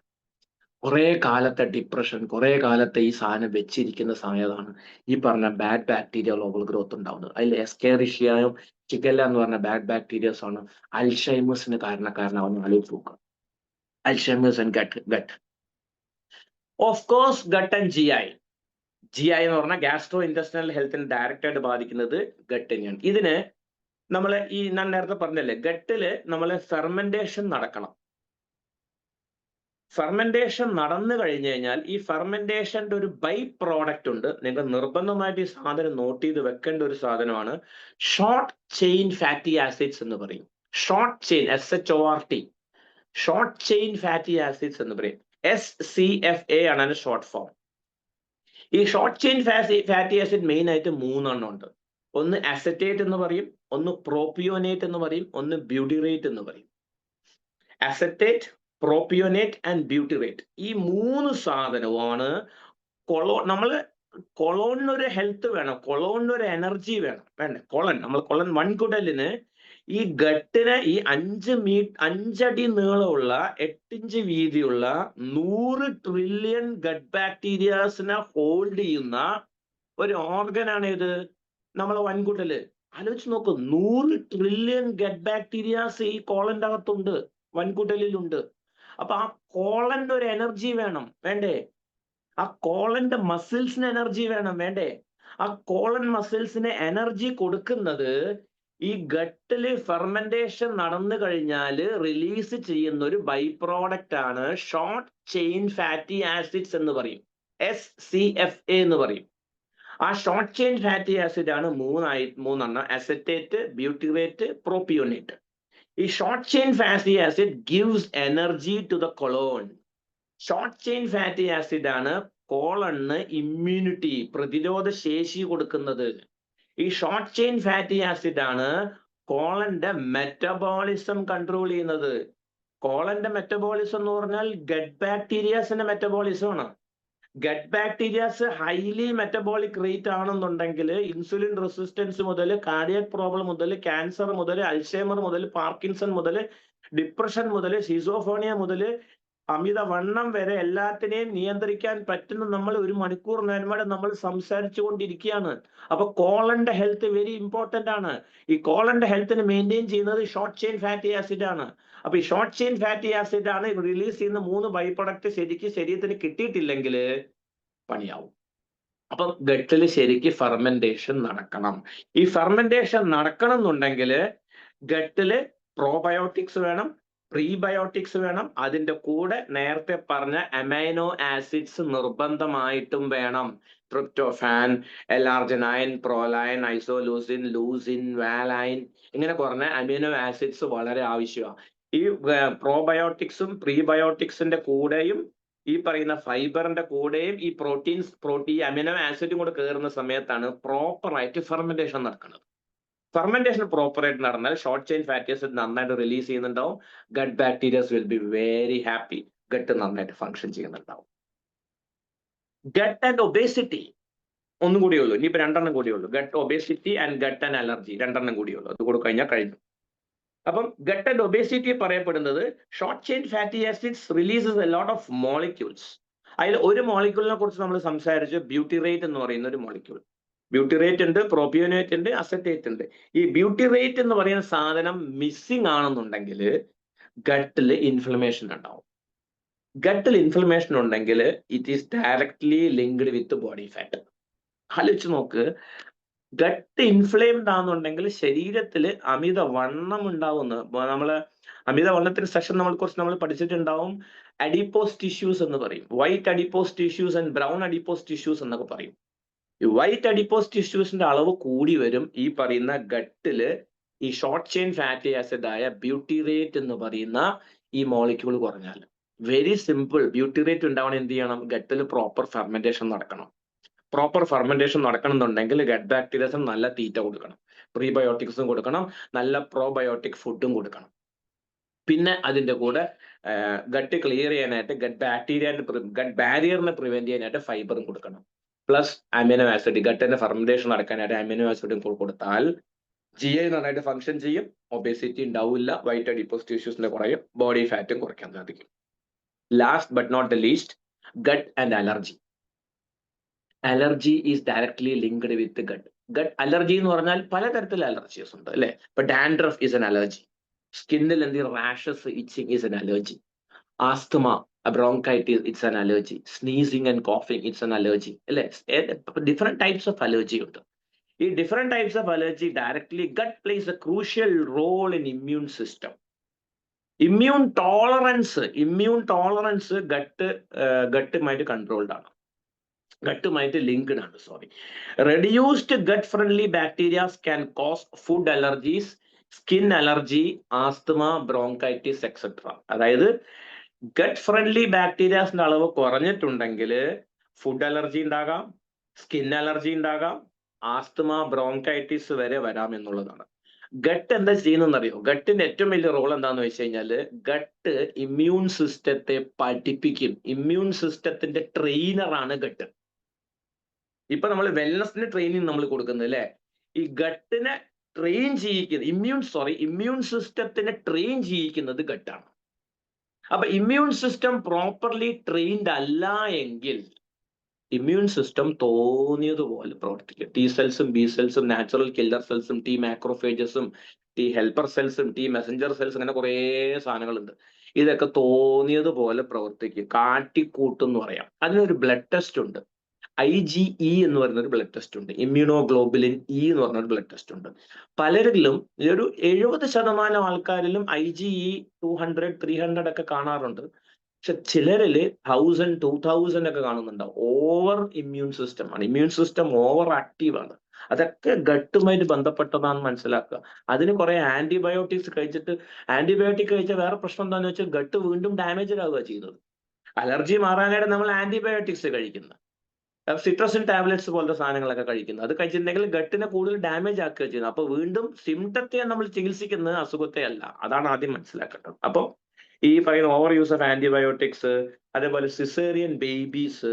S1: കുറെ കാലത്തെ ഡിപ്രഷൻ, കുറെ കാലത്തെ ഈ സാധനം വെച്ചിരിക്കുന്ന സമയത്താണ് ഈ പറഞ്ഞ ബാഡ് ബാക്ടീരിയ ഗ്ലോബൽ ഗ്രോത്ത് ഉണ്ടാവുന്നത്. അതിൽ എസ്കേറിഷ്യയും ഷിഗല്ല എന്ന് പറഞ്ഞ ബാഡ് ബാക്ടീരിയസ് ആണ് അൽഷൈമേഴ്സിന് കാരണക്കാരനാവുന്ന. ആലോചിച്ച് നോക്കുക, Alzheimer's and gut. Of course gut and GI എന്ന് പറഞ്ഞാൽ ഗ്യാസ്ട്രോ ഇൻറ്റസ്റ്റിനൽ ഹെൽത്തിന് ഡയറക്റ്റ് ആയിട്ട് ബാധിക്കുന്നത് ഗട്ട് തന്നെയാണ്. ഇതിന് നമ്മൾ ഞാൻ നേരത്തെ പറഞ്ഞല്ലേ, ഗട്ടില് നമ്മൾ ഫെർമെന്റേഷൻ നടക്കണം. ഫെർമെന്റേഷൻ നടന്നു കഴിഞ്ഞു കഴിഞ്ഞാൽ ഈ ഫെർമെന്റേഷന്റെ ഒരു ബൈ പ്രോഡക്റ്റ് ഉണ്ട്. നിങ്ങൾ നിർബന്ധമായിട്ട് ഈ സാധനം നോട്ട് ചെയ്ത് വെക്കേണ്ട ഒരു സാധനമാണ് ഷോർട്ട് ചെയിൻ ഫാറ്റി ആസിഡ്സ് എന്ന് പറയും. Short chain, SHORT, short chain fatty acids എന്ന് പറയും. SCFA ആണ് അതിന്റെ ഷോർട്ട് ഫോം. ഈ short chain fatty acid main ആയിട്ട് 3 എണ്ണം ഉണ്ട്. ഒന്ന് അസറ്റേറ്റ് എന്ന് പറയും, ഒന്ന് പ്രോപ്പിയോനേറ്റ് എന്ന് പറയും, ഒന്ന് ബ്യൂട്ടിറേറ്റ് എന്ന് പറയും. അസറ്റേറ്റ്, പ്രോപ്പിയോനേറ്റ് ആൻഡ് ബ്യൂട്ടിറേറ്റ്, ഈ 3 സാധനവുമാണ് നമ്മള് കൊളോണിനൊരു ഹെൽത്ത് വേണം, കൊളോണിനൊരു എനർജി വേണ്ടേ. കൊളൻ വൻകുടലിന് ഈ ഗട്ടിന് ഈ 5 അടി നീളമുള്ള 8 ഇഞ്ച് വീതിയുള്ള 100 ട്രില്യൺ ഗട്ട് ബാക്ടീരിയാസിനെ ഹോൾഡ് ചെയ്യുന്ന ഒരു ഓർഗനാണ് ഇത് നമ്മളെ വൻകുടല്. ആലോചിച്ച് നോക്കൂ, 100 ട്രില്യൺ ഗട്ട് ബാക്ടീരിയാസ് ഈ കോളന്റെ അകത്തുണ്ട്, വൻകുടലിലുണ്ട്. അപ്പൊ ആ കോളന്റെ ഒരു എനർജി വേണ്ടേ? ആ കോളന്റെ മസിൽസിന് എനർജി വേണ്ടേ? ആ കോളൻ മസിൽസിന് എനർജി കൊടുക്കുന്നത് ഈ ഗട്ടില് ഫെർമെന്റേഷൻ നടന്നു കഴിഞ്ഞാൽ റിലീസ് ചെയ്യുന്ന ഒരു ബൈ പ്രോഡക്റ്റ് ആണ് ഷോർട്ട് ചെയിൻ ഫാറ്റി ആസിഡ്സ് എന്ന് പറയും, SCFA എന്ന് പറയും. ആ ഷോർട്ട് ചെയിൻ ഫാറ്റി ആസിഡ് ആണ് 3 എണ്ണം, അസറ്റേറ്റ്, ബ്യൂട്ടിറേറ്റ്, പ്രോപ്പിയോനേറ്റ്. ഈ short chain fatty acid gives energy to the colon. Short chain fatty acid ആണ് കോളണ് ഇമ്മ്യൂണിറ്റി, പ്രതിരോധ ശേഷി കൊടുക്കുന്നത്. ഈ ഷോർട്ട് ചെയിൻ ഫാറ്റി ആസിഡ് ആണ് കോളന്റെ മെറ്റബോളിസം കൺട്രോൾ ചെയ്യുന്നത്. കോളന്റെ മെറ്റബോളിസം എന്ന് പറഞ്ഞാൽ ഗട്ട് ബാക്ടീരിയാസിന്റെ മെറ്റബോളിസം ആണ്. ഗട്ട് ബാക്ടീരിയാസ് ഹൈലി മെറ്റബോളിക് റേറ്റ് ആണെന്നുണ്ടെങ്കിൽ ഇൻസുലിൻ റെസിസ്റ്റൻസ് മുതൽ, കാർഡിയക് പ്രോബ്ലം മുതൽ, ക്യാൻസർ മുതൽ, അൽഷൈമർ മുതൽ, പാർക്കിൻസൺ മുതൽ, ഡിപ്രഷൻ മുതൽ, ഷിസോഫോണിയ മുതൽ, അമിതവണ്ണം വരെ എല്ലാത്തിനെയും നിയന്ത്രിക്കാൻ പറ്റുന്ന നമ്മൾ 1 മണിക്കൂർ നേരമേ നമ്മൾ സംസാരിച്ചു കൊണ്ടിരിക്കുകയാണ്. അപ്പൊ കോളന്റെ ഹെൽത്ത് വെരി ഇമ്പോർട്ടന്റ് ആണ്. ഈ കോളന്റെ ഹെൽത്തിനെ മെയിൻറ്റെയിൻ ചെയ്യുന്നത് ഷോർട്ട് ചെയിൻ ഫാറ്റി ആസിഡ് ആണ്. അപ്പൊ ഈ ഷോർട്ട് ചെയിൻ ഫാറ്റി ആസിഡ് ആണ് റിലീസ് ചെയ്യുന്ന 3 ബൈ പ്രൊഡക്റ്റ് ശരിക്കും ശരീരത്തിന് കിട്ടിയിട്ടില്ലെങ്കിൽ പണിയാവും. അപ്പം ഗട്ടില് ശരിക്ക് ഫെർമെന്റേഷൻ നടക്കണം. ഈ ഫെർമെന്റേഷൻ നടക്കണം എന്നുണ്ടെങ്കിൽ ഗട്ടില് പ്രോബയോട്ടിക്സ് വേണം, പ്രീബയോട്ടിക്സ് വേണം. അതിന്റെ കൂടെ നേരത്തെ പറഞ്ഞ അമൈനോ ആസിഡ്സ് നിർബന്ധമായിട്ടും വേണം. ട്രിപ്റ്റോഫാൻ, എലാർജിനൈൻ, പ്രോലൈൻ, ഐസോലൂസിൻ, ലൂസിൻ, വാലൈൻ, ഇങ്ങനെ കുറഞ്ഞ അമൈനോ ആസിഡ്സ് വളരെ ആവശ്യമാണ്. ഈ പ്രോബയോട്ടിക്സും പ്രീബയോട്ടിക്സിന്റെ കൂടെയും ഈ പറയുന്ന ഫൈബറിന്റെ കൂടെയും ഈ പ്രോട്ടീൻ അമിനോ ആസിഡും കൂടെ കയറുന്ന സമയത്താണ് പ്രോപ്പറായിട്ട് ഫെർമെന്റേഷൻ നടക്കുന്നത്. ഫെർമെന്റേഷൻ പ്രോപ്പർ ആയിട്ട് നടന്നാൽ ഷോർട്ട് ചെയിൻ ഫാറ്റി ആസിഡ് നന്നായിട്ട് റിലീസ് ചെയ്യുന്നുണ്ടാവും. Gut bacterias will be very happy. Gut നന്നായിട്ട് ഫങ്ഷൻ ചെയ്യുന്നുണ്ടാവും. ഗട്ട് ആൻഡ് ഒബേസിറ്റി ഒന്നും കൂടിയേ ഉള്ളൂ. ഇനിയിപ്പോ 2 കൂടിയേ ഉള്ളൂ. Gut obesity and gut and allergy 2 കൂടിയേ ഉള്ളൂ. അത് കൂടെ കഴിഞ്ഞാൽ കഴിഞ്ഞു. അപ്പം ഗട്ട് ആൻഡ് ഒബേസിറ്റി പറയപ്പെടുന്നത് short chain fatty acids releases a lot of molecules. അതിൽ ഒരു മോളിക്യൂളിനെ കുറിച്ച് നമ്മൾ സംസാരിച്ചു, ബ്യൂട്ടിറേറ്റ് എന്ന് പറയുന്ന ഒരു മോളിക്യൂൾ. ബ്യൂട്ടിറേറ്റ് ഉണ്ട്, പ്രോപ്പിയോനേറ്റ് ഉണ്ട്, അസറ്റേറ്റ് ഉണ്ട്. ഈ ബ്യൂട്ടിറേറ്റ് എന്ന് പറയുന്ന സാധനം മിസ്സിംഗ് ആണെന്നുണ്ടെങ്കിൽ ഗട്ടിൽ ഇൻഫ്ലമേഷൻ ഉണ്ടാവും. ഗട്ടിൽ ഇൻഫ്ലമേഷൻ ഉണ്ടെങ്കിൽ it is directly linked with body fat. ആലോചിച്ച് നോക്ക്, ഗട്ട് ഇൻഫ്ലെയിംഡ് ആണെന്നുണ്ടെങ്കിൽ ശരീരത്തിൽ അമിത വണ്ണം ഉണ്ടാവുന്ന, നമ്മള് അമിത വണ്ണത്തിന് സെഷൻ നമ്മൾ പഠിച്ചിട്ടുണ്ടാവും. അഡിപ്പോസ് ടിഷ്യൂസ് എന്ന് പറയും. White adipose tissues and brown adipose tissues എന്നൊക്കെ പറയും. ഈ വൈറ്റ് അഡിപ്പോസ് ടിഷ്യൂസിന്റെ അളവ് കൂടി വരും ഈ പറയുന്ന ഗട്ടില് ഈ ഷോർട്ട് ചെയിൻ ഫാറ്റി ആസിഡ് ആയ ബ്യൂട്ടിറേറ്റ് എന്ന് പറയുന്ന ഈ മോളിക്യൂൾ കുറഞ്ഞാൽ. Very simple. ബ്യൂട്ടിറേറ്റ് ഉണ്ടാവണം എന്ത് ചെയ്യണം? ഗട്ടിൽ പ്രോപ്പർ ഫെർമെന്റേഷൻ നടക്കണം. പ്രോപ്പർ ഫെർമെന്റേഷൻ നടക്കണമെന്നുണ്ടെങ്കിൽ ഗട്ട് ബാക്ടീരിയസും നല്ല തീറ്റ കൊടുക്കണം, പ്രീബയോട്ടിക്സും കൊടുക്കണം, നല്ല പ്രോബയോട്ടിക് ഫുഡും കൊടുക്കണം. പിന്നെ അതിന്റെ കൂടെ ഗട്ട് ക്ലിയർ ചെയ്യാനായിട്ട് ഗട്ട് ബാരിയറിനെ പ്രിവെന്റ് ചെയ്യാനായിട്ട് ഫൈബറും കൊടുക്കണം. പ്ലസ് അമിനോ ആസിഡ്, ഗട്ടിന്റെ ഫെർമെന്റേഷൻ നടക്കാനായിട്ട് അമിനോ ആസിഡും കൊടുത്താൽ GI നന്നായിട്ട് ഫങ്ഷൻ ചെയ്യും, ഒബേസിറ്റി ഉണ്ടാവില്ല, വൈറ്റ് അഡിപ്പോസ് ടിഷ്യൂസിന്റെ കുറയും, ബോഡി ഫാറ്റും കുറയ്ക്കാൻ സാധിക്കും. Last but not the least, gut and allergy. Allergy is directly linked with gut. Gut allergy എന്ന് പറഞ്ഞാൽ പലതരത്തിലുള്ള അലർജീസ് ഉണ്ട് അല്ലെ? ഇപ്പൊ ഡാൻഡ്രഫ് ഈസ് എൻ അലർജി. സ്കിന്നിൽ എന്തെങ്കിലും rashes, itching is an allergy. Asthma, bronchitis, it's an allergy. Sneezing and coughing, it's an allergy അല്ലെ? Different types of allergy ഉണ്ട്. ഈ different types of allergy directly gut plays a crucial role in immune system. Immune tolerance ഗട്ടുമായിട്ട് controlled ആണ്, ഗട്ടുമായിട്ട് linked ആണ്. Reduced gut friendly bacterias can cause food allergies, skin allergy, asthma, bronchitis etcetera. അതായത് gut friendly ബാക്ടീരിയാസിന്റെ അളവ് കുറഞ്ഞിട്ടുണ്ടെങ്കിൽ food allergy ഉണ്ടാകാം, skin allergy ഉണ്ടാകാം, ആസ്തമ, ബ്രോങ്കൈറ്റിസ് വരെ വരാം എന്നുള്ളതാണ്. ഗട്ട് എന്താ ചെയ്യുന്നറിയോ? ഗട്ടിന്റെ ഏറ്റവും വലിയ റോൾ എന്താന്ന് വെച്ച് കഴിഞ്ഞാല് ഗട്ട് ഇമ്മ്യൂൺ സിസ്റ്റത്തെ പഠിപ്പിക്കും. ഇമ്മ്യൂൺ സിസ്റ്റത്തിന്റെ ട്രെയിനറാണ് ഗട്ട്. ഇപ്പൊ നമ്മൾ വെൽനസിന് ട്രെയിനിങ് നമ്മൾ കൊടുക്കുന്നത് അല്ലെ? ഈ ഗട്ടിനെ ട്രെയിൻ ചെയ്യിക്കുന്നത് ഇമ്മ്യൂൺ സിസ്റ്റത്തിനെ ട്രെയിൻ ചെയ്യിക്കുന്നത് ഗട്ടാണ്. അപ്പൊ ഇമ്മ്യൂൺ സിസ്റ്റം പ്രോപ്പർലി ട്രെയിൻഡ് അല്ല എങ്കിൽ ഇമ്മ്യൂൺ സിസ്റ്റം തോന്നിയതുപോലെ പ്രവർത്തിക്കും. ടി സെൽസും ബി സെൽസും നാച്ചുറൽ കില്ലർ സെൽസും ടി മാക്രോഫേജസും ടി ഹെൽപ്പർ സെൽസും ടി മെസഞ്ചർ സെൽസും അങ്ങനെ കുറേ സാധനങ്ങളുണ്ട്. ഇതൊക്കെ തോന്നിയതുപോലെ പ്രവർത്തിക്കും, കാട്ടിക്കൂട്ടും എന്ന് പറയാം. അതിനൊരു ബ്ലഡ് ടെസ്റ്റ് ഉണ്ട്, IgE എന്ന് പറയുന്ന ഒരു ബ്ലഡ് ടെസ്റ്റ് ഉണ്ട്, ഇമ്മ്യൂണോഗ്ലോബുലിൻ E എന്ന് പറഞ്ഞ ഒരു ബ്ലഡ് ടെസ്റ്റ് ഉണ്ട്. പലരിലും ഒരു 70% ആൾക്കാരിലും IgE 200, 300 ഒക്കെ കാണാറുണ്ട്. പക്ഷെ ചിലരില് 1000, 2000 ഒക്കെ കാണുന്നുണ്ടാവും. ഓവർ ഇമ്മ്യൂൺ സിസ്റ്റം ആണ്, ഇമ്മ്യൂൺ സിസ്റ്റം ഓവർ ആക്റ്റീവ് ആണ്. അതൊക്കെ ഗട്ടുമായിട്ട് ബന്ധപ്പെട്ടതാണെന്ന് മനസ്സിലാക്കുക. അതിന് കുറെ ആന്റിബയോട്ടിക്സ് കഴിച്ചിട്ട്, ആന്റിബയോട്ടിക് കഴിച്ചാൽ വേറെ പ്രശ്നം എന്താണെന്ന് വെച്ചാൽ ഗട്ട് വീണ്ടും ഡാമേജ് ആവുക ചെയ്യുന്നത്. അലർജി മാറാനായിട്ട് നമ്മൾ ആന്റിബയോട്ടിക്സ് കഴിക്കുന്നത്, സിട്രസിൻ ടാബ്ലറ്റ്സ് പോലത്തെ സാധനങ്ങളൊക്കെ കഴിക്കുന്നത്. അത് കഴിച്ചിട്ടുണ്ടെങ്കിൽ ഗട്ടിനെ കൂടുതൽ ഡാമേജ് ആക്കുക ചെയ്യുന്നത്. അപ്പൊ വീണ്ടും സിംറ്റത്തെ നമ്മൾ ചികിത്സിക്കുന്നത്, അസുഖത്തെ അല്ല. അതാണ് ആദ്യം മനസ്സിലാക്കേണ്ടത്. അപ്പൊ ഈ പറയുന്ന ഓവർ യൂസ് ഓഫ് ആന്റിബയോട്ടിക്സ്, അതേപോലെ സിസേറിയൻ ബേബീസ്,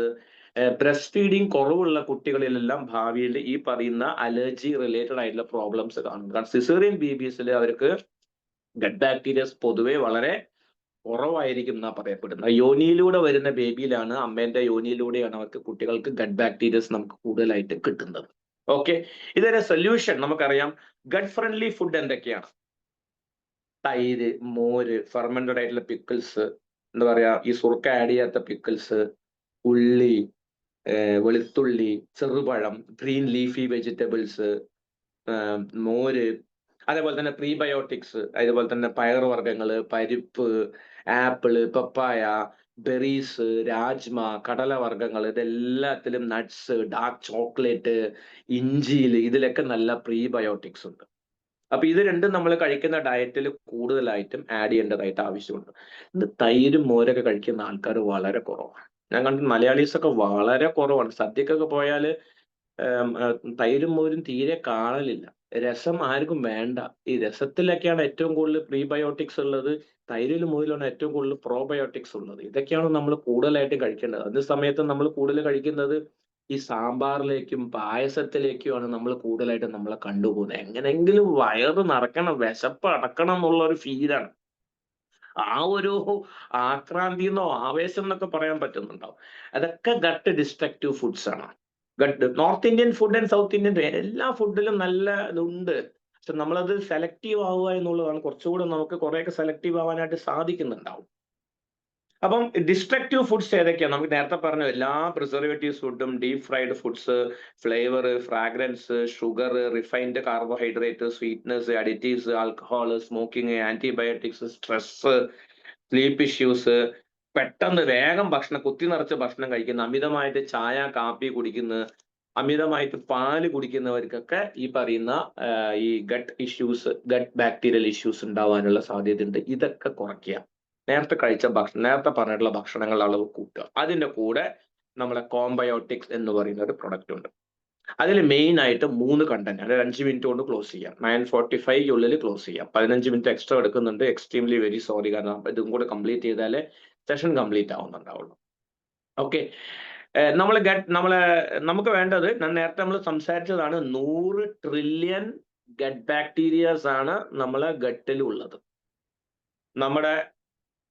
S1: ബ്രസ്റ്റ് ഫീഡിങ് കുറവുള്ള കുട്ടികളിലെല്ലാം ഭാവിയിൽ ഈ പറയുന്ന അലർജി റിലേറ്റഡ് ആയിട്ടുള്ള പ്രോബ്ലംസ് കാണും. കാരണം സിസേറിയൻ ബേബീസിൽ അവർക്ക് ഗട്ട് ബാക്ടീരിയസ് പൊതുവെ വളരെ കുറവായിരിക്കും എന്നാ പറയപ്പെടുന്നത്. യോനിയിലൂടെ വരുന്ന ബേബിയിലാണ്, അമ്മേന്റെ യോനിയിലൂടെയാണ് അവർക്ക് കുട്ടികൾക്ക് ഗട്ട് ബാക്ടീരിയസ് നമുക്ക് കൂടുതലായിട്ട് കിട്ടുന്നത്. ഓക്കെ, ഇതൊരു സൊല്യൂഷൻ നമുക്കറിയാം. ഗട്ട് ഫ്രണ്ട്ലി ഫുഡ് എന്തൊക്കെയാണ്? തൈര്, മോര്, ഫെർമെന്റഡ് ആയിട്ടുള്ള പിക്കിൾസ്, എന്താ പറയാ, ഈ സുർക്ക ആഡ് ചെയ്യാത്ത പിക്കിൾസ്, ഉള്ളി, വെളുത്തുള്ളി, ചെറുപഴം, ഗ്രീൻ ലീഫി വെജിറ്റബിൾസ്, മോര്, അതേപോലെ തന്നെ പ്രീബയോട്ടിക്സ്, അതേപോലെ തന്നെ പയറുവർഗ്ഗങ്ങള്, പരിപ്പ്, ആപ്പിള്, പപ്പായ, ബെറീസ്, രാജ്മ, കടലവർഗ്ഗങ്ങൾ, ഇതെല്ലാത്തിലും നട്ട്സ്, ഡാർക്ക് ചോക്ലേറ്റ്, ഇഞ്ചിയിൽ, ഇതിലൊക്കെ നല്ല പ്രീബയോട്ടിക്സ് ഉണ്ട്. അപ്പൊ ഇത് രണ്ടും നമ്മൾ കഴിക്കുന്ന ഡയറ്റിൽ കൂടുതലായിട്ടും ആഡ് ചെയ്യേണ്ടതായിട്ട് ആവശ്യമുണ്ട്. ഇന്ന് തൈരും മോരൊക്കെ കഴിക്കുന്ന ആൾക്കാർ വളരെ കുറവാണ്. ഞാൻ കണ്ട മലയാളീസ് ഒക്കെ വളരെ കുറവാണ്. സദ്യക്കൊക്കെ പോയാൽ തൈരും മോരും തീരെ കാണലില്ല. രസം ആർക്കും വേണ്ട. ഈ രസത്തിലൊക്കെയാണ് ഏറ്റവും കൂടുതൽ പ്രീബയോട്ടിക്സ് ഉള്ളത്. തൈരിൽ മുതലാണ് ഏറ്റവും കൂടുതൽ പ്രോബയോട്ടിക്സ് ഉള്ളത്. ഇതൊക്കെയാണ് നമ്മൾ കൂടുതലായിട്ട് കഴിക്കേണ്ടത്. അതേ സമയത്ത് നമ്മൾ കൂടുതൽ കഴിക്കുന്നത് ഈ സാമ്പാറിലേക്കും പായസത്തിലേക്കുമാണ് നമ്മൾ കൂടുതലായിട്ട് നമ്മളെ കണ്ടുപോകുന്നത്. എങ്ങനെങ്കിലും വയറ് നിറക്കണം, വിശപ്പ് അടക്കണം എന്നുള്ള ഒരു ഫീലാണ്. ആ ഒരു ആക്രാന്തി എന്നോ ആവേശം എന്നൊക്കെ പറയാൻ പറ്റുന്നുണ്ടാവും. അതൊക്കെ ഗട്ട് ഡിസ്ട്രക്റ്റീവ് ഫുഡ്സ് ആണ്. Gut north Indian food and south Indian എല്ലാ ഫുഡിലും നല്ല ഇതുണ്ട്. പക്ഷെ നമ്മളത് സെലക്റ്റീവ് ആവുക എന്നുള്ളതാണ് കുറച്ചുകൂടെ നമുക്ക് കുറെയൊക്കെ സെലക്റ്റീവ് ആവാനായിട്ട് സാധിക്കുന്നുണ്ടാവും. അപ്പം ഡിസ്ട്രക്റ്റീവ് ഫുഡ്സ് ഏതൊക്കെയാണ്? നമുക്ക് നേരത്തെ പറഞ്ഞു എല്ലാ പ്രിസർവേറ്റീവ്സ് ഫുഡും, deep fried foods, flavour, fragrance, sugar, refined carbohydrate, sweetness, additives, alcohol, smoking, antibiotics, stress, sleep issues, പെട്ടെന്ന് വേഗം കുത്തി നിറച്ച് ഭക്ഷണം കഴിക്കുന്ന, അമിതമായിട്ട് ചായ കാപ്പി കുടിക്കുന്ന, അമിതമായിട്ട് പാല് കുടിക്കുന്നവർക്കൊക്കെ ഈ പറയുന്ന ഈ gut issues, gut bacterial issues ഉണ്ടാവാനുള്ള സാധ്യതയുണ്ട്. ഇതൊക്കെ കുറയ്ക്കുക. നേരത്തെ പറഞ്ഞിട്ടുള്ള ഭക്ഷണങ്ങളുടെ അളവ് കൂട്ടുക. അതിന്റെ കൂടെ നമ്മളെ കോംബയോട്ടിക്സ് എന്ന് പറയുന്ന ഒരു പ്രൊഡക്റ്റ് ഉണ്ട്. അതിൽ മെയിൻ ആയിട്ട് 3 കണ്ടന്റ് ആണ്. 5 മിനിറ്റ് കൊണ്ട് ക്ലോസ് ചെയ്യാം. 9:45 ഉള്ളിൽ ക്ലോസ് ചെയ്യാം. 15 മിനിറ്റ് എക്സ്ട്രാ എടുക്കുന്നുണ്ട്. എക്സ്ട്രീംലി വെരി സോറി, കാരണം ഇതും കൂടെ കംപ്ലീറ്റ് ചെയ്താലേ സെഷൻ കംപ്ലീറ്റ് ആവുന്നുണ്ടാവുള്ളൂ. ഓക്കെ, നമുക്ക് വേണ്ടത് നേരത്തെ നമ്മൾ സംസാരിച്ചതാണ്, 100 ട്രില്യൺ ഗട്ട് ബാക്ടീരിയാസ് ആണ് നമ്മളെ ഗട്ടിൽ ഉള്ളത്. നമ്മുടെ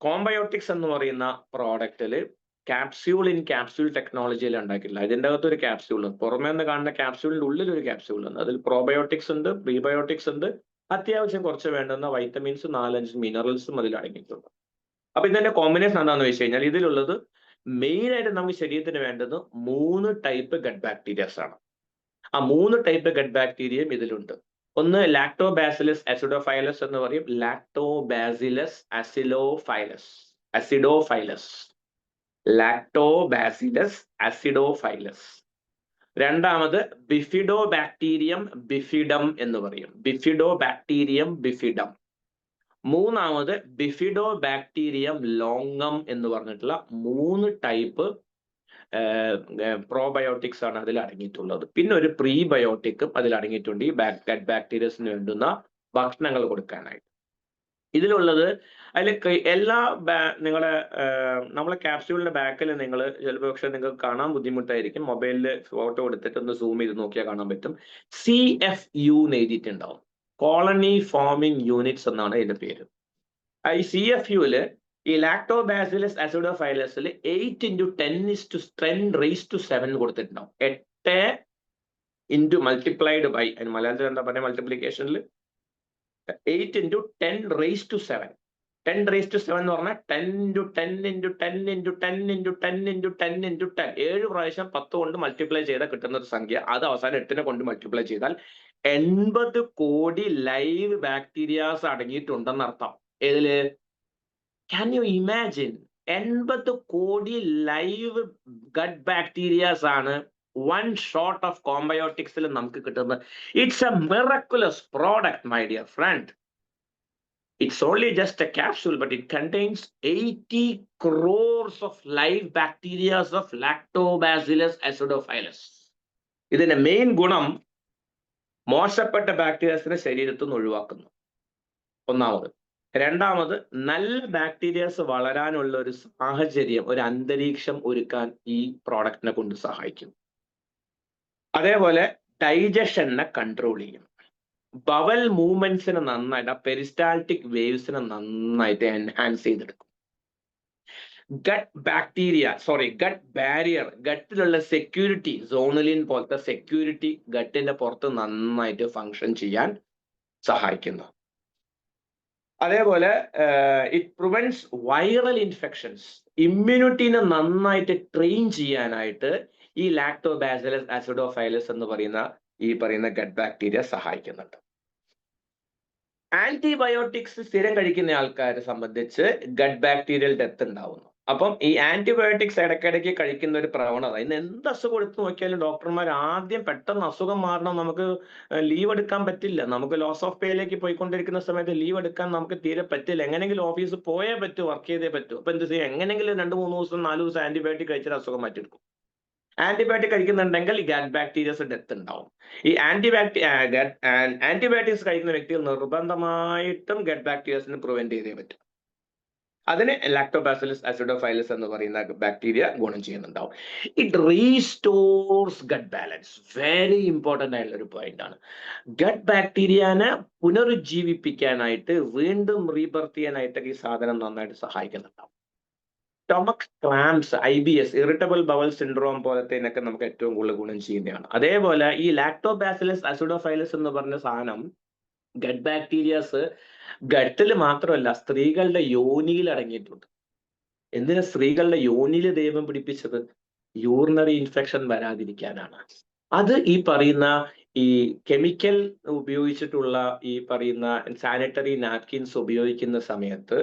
S1: കോംബയോട്ടിക്സ് എന്ന് പറയുന്ന പ്രോഡക്റ്റില് ക്യാപ്സ്യൂൾ ഇൻ ക്യാപ്സ്യൂൾ ടെക്നോളജിയിൽ ഉണ്ടാക്കിയിട്ടില്ല. ഇതിൻ്റെ അകത്ത് ഒരു ക്യാപ്സ്യൂൾ, പുറമേ നിന്ന് കാണുന്ന ക്യാപ്സ്യൂളിന്റെ ഉള്ളിൽ ഒരു ക്യാപ്സ്യൂൾ ഉണ്ട്. അതിൽ പ്രോബയോട്ടിക്സ് ഉണ്ട്, പ്രീബയോട്ടിക്സ് ഉണ്ട്, അത്യാവശ്യം കുറച്ച് വേണ്ടുന്ന വൈറ്റമിൻസ്, 4-5 മിനറൽസും അതിൽ അടങ്ങിയിട്ടുണ്ട്. അപ്പൊ ഇതിന്റെ കോമ്പിനേഷൻ എന്താണെന്ന് വെച്ച് കഴിഞ്ഞാൽ, ഇതിലുള്ളത് മെയിൻ ആയിട്ട് നമുക്ക് ശരീരത്തിന് വേണ്ടത് 3 ടൈപ്പ് ഗട്ട് ബാക്ടീരിയാസ് ആണ്. ആ 3 ടൈപ്പ് ഗട്ട് ബാക്ടീരിയയും ഇതിലുണ്ട്. ഒന്ന് ലാക്ടോബാസിലസ് അസിഡോഫൈലസ് എന്ന് പറയും. ലാക്ടോബാസിലസ് അസിഡോഫൈലസ്. ലാക്ടോബാസിലസ് അസിഡോഫൈലസ്. രണ്ടാമത് ബിഫിഡോബാക്ടീരിയം ബിഫിഡം എന്ന് പറയും. ബിഫിഡോബാക്ടീരിയം ബിഫിഡം. മൂന്നാമത് ബിഫിഡോബാക്ടീരിയം ലോങ്ങം എന്ന് പറഞ്ഞിട്ടുള്ള 3 ടൈപ്പ് പ്രോബയോട്ടിക്സ് ആണ് അതിൽ അടങ്ങിയിട്ടുള്ളത്. പിന്നെ ഒരു പ്രീബയോട്ടിക്കും അതിൽ അടങ്ങിയിട്ടുണ്ട്, ഈ ഗട്ട് ബാക്ടീരിയസിന് വേണ്ടുന്ന ഭക്ഷണങ്ങൾ കൊടുക്കാനായിട്ട്. ഇതിലുള്ളത് അതിൽ എല്ലാ നമ്മളെ ക്യാപ്സ്യൂളിന്റെ ബാക്കിൽ നിങ്ങൾ ചിലപ്പോൾ പക്ഷെ നിങ്ങൾക്ക് കാണാൻ ബുദ്ധിമുട്ടായിരിക്കും, മൊബൈലിൽ ഫോട്ടോ എടുത്തിട്ട് ഒന്ന് സൂം ചെയ്ത് നോക്കിയാൽ കാണാൻ പറ്റും. CFU എന്ന് എഴുതിയിട്ടുണ്ടാവും. കോളനി ഫോമിംഗ് യൂണിറ്റ്സ് എന്നാണ് ഇതിന്റെ പേര്. ഈ CFUല് ഈ ലാക്ടോബാസിലസ് അസിഡോഫൈലസിൽ 8 × 10⁻⁷ കൊടുത്തിട്ടുണ്ടാവും. 8 ഇൻറ്റു മൾട്ടിപ്ലൈഡ് ബൈ, അതിന് മലയാളത്തിൽ എന്താ പറയുക മൾട്ടിപ്ലിക്കേഷനിൽ, 8 × 10⁻⁷. 10⁻⁷ എന്ന് പറഞ്ഞാൽ 10 × 10 × 10 × 10 × 10 × 10 × 10 7 പ്രാവശ്യം 10 കൊണ്ട് മൾട്ടിപ്ലൈ ചെയ്താൽ കിട്ടുന്ന ഒരു സംഖ്യ. അത് അവസാനം 8നെ കൊണ്ട് മൾട്ടിപ്ലൈ ചെയ്താൽ 80 കോടി ലൈവ് ബാക്ടീരിയാസ് അടങ്ങിയിട്ടുണ്ടെന്നർത്ഥം. ഏതില്? Can you imagine? 80 കോടി ലൈവ് ഗട്ട് ബാക്ടീരിയാസ് ആണ് 1 ഷോട്ട് ഓഫ് കോംബയോട്ടിക്സിൽ നമുക്ക് കിട്ടുന്നത്. It's A miraculous product my dear friend. It's only just a capsule, but it contains 80 crores of live bacteria of Lactobacillus acidophilus. ഇതിന്റെ main ഗുണം മോശപ്പെട്ട ബാക്ടീരിയസിനെ ശരീരത്തിൽ നിന്ന് ഒഴിവാക്കുന്നു, ഒന്നാമത്. രണ്ടാമത്, നല്ല ബാക്ടീരിയാസ് വളരാനുള്ള ഒരു സാഹചര്യം, ഒരു അന്തരീക്ഷം ഒരുക്കാൻ ഈ പ്രോഡക്റ്റിനെ കൊണ്ട് സഹായിക്കും. അതേപോലെ ഡൈജഷനെ കൺട്രോൾ ചെയ്യും. ബവൽ മൂവ്മെന്റ്സിനെ നന്നായിട്ട്, പെരിസ്റ്റാൾട്ടിക് വേവ്സിനെ നന്നായിട്ട് എൻഹാൻസ് ചെയ്തെടുക്കും. ഗട്ട് ബാരിയർ, ഗട്ടിലുള്ള സെക്യൂരിറ്റി, സോണലിൻ പോലത്തെ സെക്യൂരിറ്റി ഗട്ടിന്റെ പുറത്ത് നന്നായിട്ട് ഫങ്ഷൻ ചെയ്യാൻ സഹായിക്കുന്നു. അതേപോലെ ഇറ്റ് പ്രിവെന്റ്സ് വൈറൽ ഇൻഫെക്ഷൻസ്. ഇമ്മ്യൂണിറ്റിനെ നന്നായിട്ട് ട്രെയിൻ ചെയ്യാനായിട്ട് ഈ ലാക്ടോബാസിലസ് അസിഡോഫൈലസ് എന്ന് പറയുന്ന ഗട്ട് ബാക്ടീരിയ സഹായിക്കുന്നുണ്ട്. ആന്റിബയോട്ടിക്സ് സ്ഥിരം കഴിക്കുന്ന ആൾക്കാരെ സംബന്ധിച്ച് ഗട്ട് ബാക്ടീരിയൽ ഡെത്ത് ഉണ്ടാവുന്നു. അപ്പം ഈ ആന്റിബയോട്ടിക്സ് ഇടയ്ക്കിടയ്ക്ക് കഴിക്കുന്ന ഒരു പ്രവണത, ഇന്ന് എന്ത് അസുഖം എടുത്തു നോക്കിയാലും ഡോക്ടർമാർ ആദ്യം പെട്ടെന്ന് അസുഖം മാറണം, നമുക്ക് ലീവ് എടുക്കാൻ പറ്റില്ല, നമുക്ക് ലോസ് ഓഫ് പേയിലേക്ക് പോയിക്കൊണ്ടിരിക്കുന്ന സമയത്ത് ലീവ് എടുക്കാൻ നമുക്ക് തീരെ പറ്റില്ല, എങ്ങനെയെങ്കിലും ഓഫീസിൽ പോയേ പറ്റൂ, വർക്ക് ചെയ്തേ പറ്റൂ. അപ്പൊ എന്ത് ചെയ്യും? എങ്ങനെയെങ്കിലും 2-3 ദിവസം 4 ദിവസം ആന്റിബയോട്ടിക് കഴിച്ചിട്ട് അസുഖം മാറ്റിയെടുക്കും. ആന്റിബയോട്ടിക് കഴിക്കുന്നുണ്ടെങ്കിൽ ഈ ഗട്ട് ബാക്ടീരിയസ് ഡെത്ത് ഉണ്ടാവും. ഈ ആന്റിബയോട്ടിക്സ് കഴിക്കുന്ന വ്യക്തികൾ നിർബന്ധമായിട്ടും ഗട്ട് ബാക്ടീരിയസിന് പ്രിവെന്റ് ചെയ്തേ പറ്റും. അതിന് ലാക്ടോബാസിലസ് അസിഡോഫൈലസ് എന്ന് പറയുന്ന ബാക്ടീരിയ ഗുണം ചെയ്യുന്നുണ്ടാവും. It restores gut balance. Very important ആയിട്ടുള്ള ഒരു പോയിന്റ് ആണ്. ഗട്ട് ബാക്ടീരിയനെ പുനരുജ്ജീവിപ്പിക്കാനായിട്ട്, വീണ്ടും റീബർത്ത് ചെയ്യാനായിട്ട് ഈ സാധനം നന്നായിട്ട് സഹായിക്കുന്നുണ്ടാവും. Stomach cramps, IBS, irritable bowel syndrome പോലത്തേനൊക്കെ നമുക്ക് ഏറ്റവും കൂടുതൽ ഗുണം ചെയ്യുന്നതാണ്. അതേപോലെ ഈ ലാക്ടോബാസിലസ് അസിഡോഫൈലസ് എന്ന് പറഞ്ഞ സാധനം ഗട്ട് ബാക്ടീരിയാസ് ഗട്ടിൽ മാത്രമല്ല, സ്ത്രീകളുടെ യോനിയിൽ അടങ്ങിയിട്ടുണ്ട്. എന്തിനാ സ്ത്രീകളുടെ യോനിയിൽ ദൈവം പിടിപ്പിച്ചത്? Urinary infection വരാതിരിക്കാനാണ്. അത് ഈ പറയുന്ന ഈ കെമിക്കൽ ഉപയോഗിച്ചിട്ടുള്ള ഈ പറയുന്ന സാനിറ്ററി നാപ്കിൻസ് ഉപയോഗിക്കുന്ന സമയത്ത്,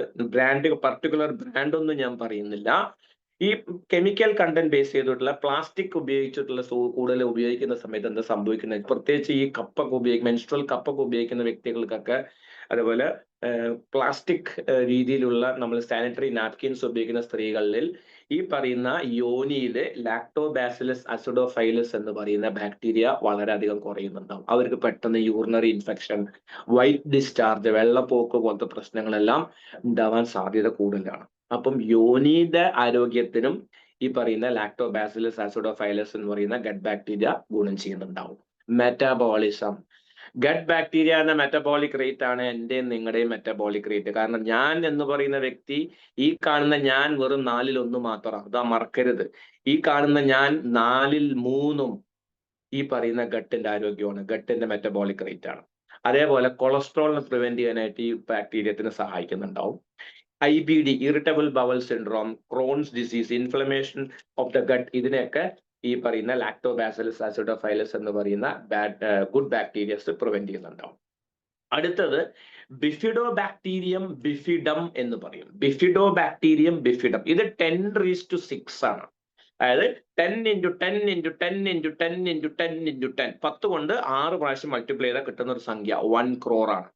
S1: പർട്ടിക്കുലർ ബ്രാൻഡ് ഒന്നും ഞാൻ പറയുന്നില്ല, ഈ കെമിക്കൽ കണ്ടന്റ് ബേസ് ചെയ്തിട്ടുള്ള പ്ലാസ്റ്റിക് ഉപയോഗിച്ചിട്ടുള്ള കൂടുതൽ ഉപയോഗിക്കുന്ന സമയത്ത് എന്താ സംഭവിക്കുന്നത്? പ്രത്യേകിച്ച് ഈ കപ്പൊക്കെ മെൻസ്ട്രൽ കപ്പൊക്കെ ഉപയോഗിക്കുന്ന വ്യക്തികൾക്കൊക്കെ, അതുപോലെ പ്ലാസ്റ്റിക് രീതിയിലുള്ള നമ്മൾ സാനിറ്ററി നാപ്കിൻസ് ഉപയോഗിക്കുന്ന സ്ത്രീകളിൽ ഈ പറയുന്ന യോനിയില് ലാക്ടോബാസിലസ് അസിഡോഫൈലസ് എന്ന് പറയുന്ന ബാക്ടീരിയ വളരെയധികം കുറയുന്നുണ്ടാവും. അവർക്ക് പെട്ടെന്ന് യൂറിനറി ഇൻഫെക്ഷൻ, വൈറ്റ് ഡിസ്ചാർജ്, വെള്ളപ്പോക്ക് പോലത്തെ പ്രശ്നങ്ങളെല്ലാം ഉണ്ടാവാൻ സാധ്യത കൂടുതലാണ്. അപ്പം യോനിയുടെ ആരോഗ്യത്തിനും ഈ പറയുന്ന ലാക്ടോബാസിലസ് അസിഡോഫൈലസ് എന്ന് പറയുന്ന ഗട്ട് ബാക്ടീരിയ ഗുണം ചെയ്യുന്നുണ്ടാവും. മെറ്റാബോളിസം. ഗട്ട് ബാക്ടീരിയയുടെ മെറ്റബോളിക് റേറ്റ് ആണ് എന്റെയും നിങ്ങളുടെയും മെറ്റബോളിക് റേറ്റ്. കാരണം ഞാൻ എന്ന് പറയുന്ന വ്യക്തി, ഈ കാണുന്ന ഞാൻ വെറും 1/4 മാത്രമാണ്. അതാ മറക്കരുത്. ഈ കാണുന്ന ഞാൻ 4/3 ഈ പറയുന്ന ഗട്ടിന്റെ ആരോഗ്യമാണ്, ഗട്ടിന്റെ മെറ്റബോളിക് റേറ്റ് ആണ്. അതേപോലെ കൊളസ്ട്രോളിനെ പ്രിവെന്റ് ചെയ്യാനായിട്ട് ഈ ബാക്ടീരിയത്തിന് സഹായിക്കുന്നുണ്ടാവും. IBD, irritable bowel syndrome, Crohn's disease, inflammation of the gut, ഇതിനെയൊക്കെ ഈ പറയുന്ന ലാക്ടോബാസിലസ് അസിഡോഫൈലസ് എന്ന് പറയുന്ന ഗുഡ് ബാക്ടീരിയസ് പ്രിവെന്റ് ചെയ്യുന്നുണ്ടാവും. അടുത്തത് ബിഫിഡോബാക്ടീരിയം ബിഫിഡം എന്ന് പറയും. ബിഫിഡോബാക്ടീരിയം ബിഫിഡം, ഇത് 10⁶ ആണ്. അതായത് 10 × 10 × 10 × 10 × 10 × 10, 10 കൊണ്ട് 6 പ്രാവശ്യം മൾട്ടിപ്ലൈ ചെയ്താൽ കിട്ടുന്ന ഒരു സംഖ്യ 1 crore ആണ്.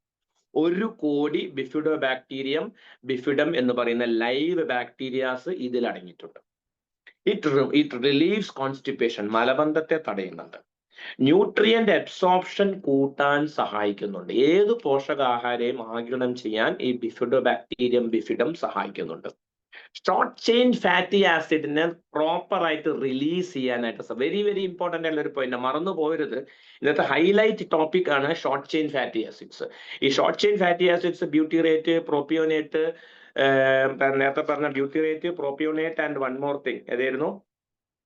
S1: 1 കോടി ബിഫിഡോബാക്ടീരിയം ബിഫിഡം എന്ന് പറയുന്ന ലൈവ് ബാക്ടീരിയാസ് ഇതിൽ അടങ്ങിയിട്ടുണ്ട്. ഇറ്റ് റിലീവ്സ് കോൺസ്റ്റിപ്പേഷൻ, മലബന്ധത്തെ തടയുന്നുണ്ട്. ന്യൂട്രിയന്റ് അബ്സോർപ്ഷൻ കൂട്ടാൻ സഹായിക്കുന്നുണ്ട്. ഏത് പോഷകാഹാരയും ആഗിരണം ചെയ്യാൻ ഈ ബിഫിഡോബാക്ടീരിയം ബിഫിഡം സഹായിക്കുന്നുണ്ട്. ഷോർട്ട് ചെയിൻ ഫാറ്റി ആസിഡിനെ പ്രോപ്പർ ആയിട്ട് റിലീസ് ചെയ്യാനായിട്ട്, വെരി ഇമ്പോർട്ടന്റ് ആയിട്ടുള്ള ഒരു പോയിന്റ്, മറന്നു പോകരുത്. ഇന്നത്തെ ഹൈലൈറ്റ് ടോപ്പിക് ആണ് ഷോർട്ട് ചെയിൻ ഫാറ്റി ആസിഡ്സ്. ഈ short chain fatty acids butyrate, propionate, നേരത്തെ പറഞ്ഞ butyrate, propionate and one more thing ഏതായിരുന്നു?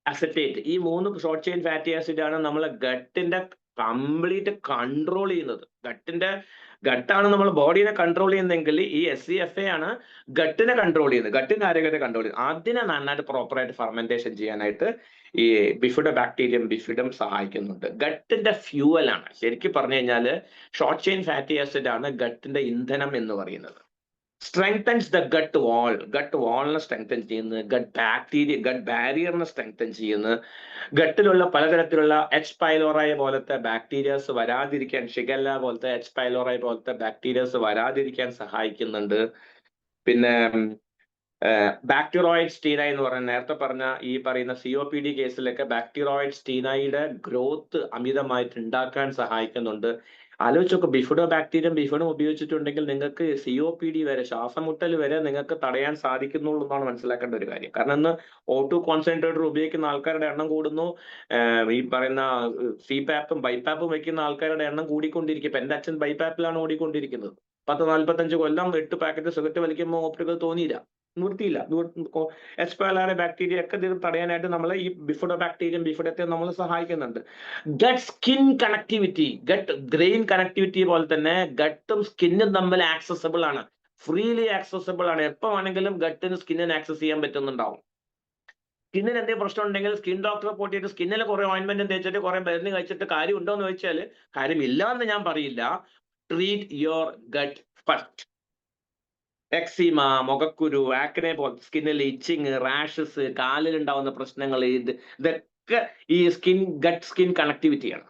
S1: അസറ്റേറ്റ്. ഈ 3 ഷോർട്ട് ചെയിൻ ഫാറ്റി ആസിഡ് ആണ് നമ്മളെ ഗട്ടിന്റെ കംപ്ലീറ്റ് കൺട്രോൾ ചെയ്യുന്നത്. ഗട്ടാണ് നമ്മൾ ബോഡിനെ കൺട്രോൾ ചെയ്യുന്നതെങ്കിൽ ഈ SCFA ആണ് ഗട്ടിനെ കൺട്രോൾ ചെയ്യുന്നത്, ഗട്ടിന്റെ ആരോഗ്യത്തെ കൺട്രോൾ ചെയ്യുന്നത്. അതിനെ നന്നായിട്ട് പ്രോപ്പറായിട്ട് ഫെർമെന്റേഷൻ ചെയ്യാനായിട്ട് ഈ ബിഫിഡോബാക്ടീരിയം ബിഫിഡം സഹായിക്കുന്നുണ്ട്. ഗട്ടിന്റെ ഫ്യൂവലാണ്. ശരിക്കും പറഞ്ഞു കഴിഞ്ഞാൽ ഷോർട്ട് ചെയിൻ ഫാറ്റി ആസിഡ് ആണ് ഗട്ടിന്റെ ഇന്ധനം എന്ന് പറയുന്നത്. Strengthens the gut wall, gut വാളിനെ സ്ട്രെങ്തൻ ചെയ്യുന്നത്, ഗട്ട് ബാരിയറിനെ സ്ട്രെങ്തൻ ചെയ്യുന്നത്, ഗട്ടിലുള്ള പലതരത്തിലുള്ള H. pylori പോലത്തെ ബാക്ടീരിയാസ് വരാതിരിക്കാൻ, ഷിഗല്ല പോലത്തെ H. pylori പോലത്തെ ബാക്ടീരിയാസ് വരാതിരിക്കാൻ സഹായിക്കുന്നുണ്ട്. പിന്നെ ബാക്ടീറോയിഡ് സ്റ്റീന എന്ന് പറയുന്ന, നേരത്തെ പറഞ്ഞ ഈ പറയുന്ന COPD കേസിലൊക്കെ ബാക്ടീറോയിഡ് സ്റ്റീനയുടെ ഗ്രോത്ത് അമിതമായിട്ട് ഉണ്ടാക്കാൻ സഹായിക്കുന്നുണ്ട്. ആലോചിച്ചൊക്കെ, ബിഫിഡോബാക്ടീരിയം ബിഫിഡം ഉപയോഗിച്ചിട്ടുണ്ടെങ്കിൽ നിങ്ങൾക്ക് COPD വരെ, ശ്വാസമുട്ടൽ വരെ നിങ്ങൾക്ക് തടയാൻ സാധിക്കുന്നുള്ളൂ എന്നാണ് മനസ്സിലാക്കേണ്ട ഒരു കാര്യം. കാരണം ഇന്ന് O2 കോൺസെൻട്രേറ്റർ ഉപയോഗിക്കുന്ന ആൾക്കാരുടെ എണ്ണം കൂടുന്നു. ഈ പറയുന്ന CPAPും ബൈപ്പാപ്പും വെക്കുന്ന ആൾക്കാരുടെ എണ്ണം കൂടിക്കൊണ്ടിരിക്കും. ഇപ്പൊ എന്റെ അച്ഛൻ ബൈപ്പാപ്പിലാണ് ഓടിക്കൊണ്ടിരിക്കുന്നത്. 10-45 കൊല്ലം 8 പാക്കറ്റ് സിഗരറ്റ് വലിക്കുമ്പോൾ ഓപ്റ്റിക്കൽ തോന്നിയില്ല, നിർത്തിയില്ല. H. pylori ബാക്ടീരിയ ഒക്കെ ഇത് തടയാനായിട്ട് നമ്മൾ ഈ ബിഫിഡോബാക്ടീരിയം ബിഫിഡത്തെ നമ്മൾ സഹായിക്കുന്നുണ്ട്. Gut skin connectivity, gut brain connectivity പോലെ തന്നെ ഗട്ടും സ്കിന്നും തമ്മിൽ ആക്സസബിൾ ആണ്, ഫ്രീലി ആക്സസബിൾ ആണ്. എപ്പോ വേണമെങ്കിലും ഗട്ടിന് സ്കിന്നിന് ആക്സസ് ചെയ്യാൻ പറ്റുന്നുണ്ടാവും. സ്കിന്നിന് എന്തെങ്കിലും പ്രശ്നം ഉണ്ടെങ്കിൽ സ്കിൻ ഡോക്ടറെ പോയിട്ട് സ്കിന്നിൽ കുറെ ഓയിൻമെന്റ് തേച്ചിട്ട് കുറെ മരുന്ന് കഴിച്ചിട്ട് കാര്യം ഉണ്ടോ എന്ന് ചോദിച്ചാൽ കാര്യമില്ല എന്ന് ഞാൻ പറയില്ല. Treat your gut first. Eczema, മുഖക്കുരു, ആക്നെ പോലെ സ്കിന്നിൽ ഇച്ചിങ്, റാഷസ്, കാലിൽ ഉണ്ടാവുന്ന പ്രശ്നങ്ങൾ, ഇതൊക്കെ ഈ ഗട്ട് സ്കിൻ കണക്ടിവിറ്റിയാണ്.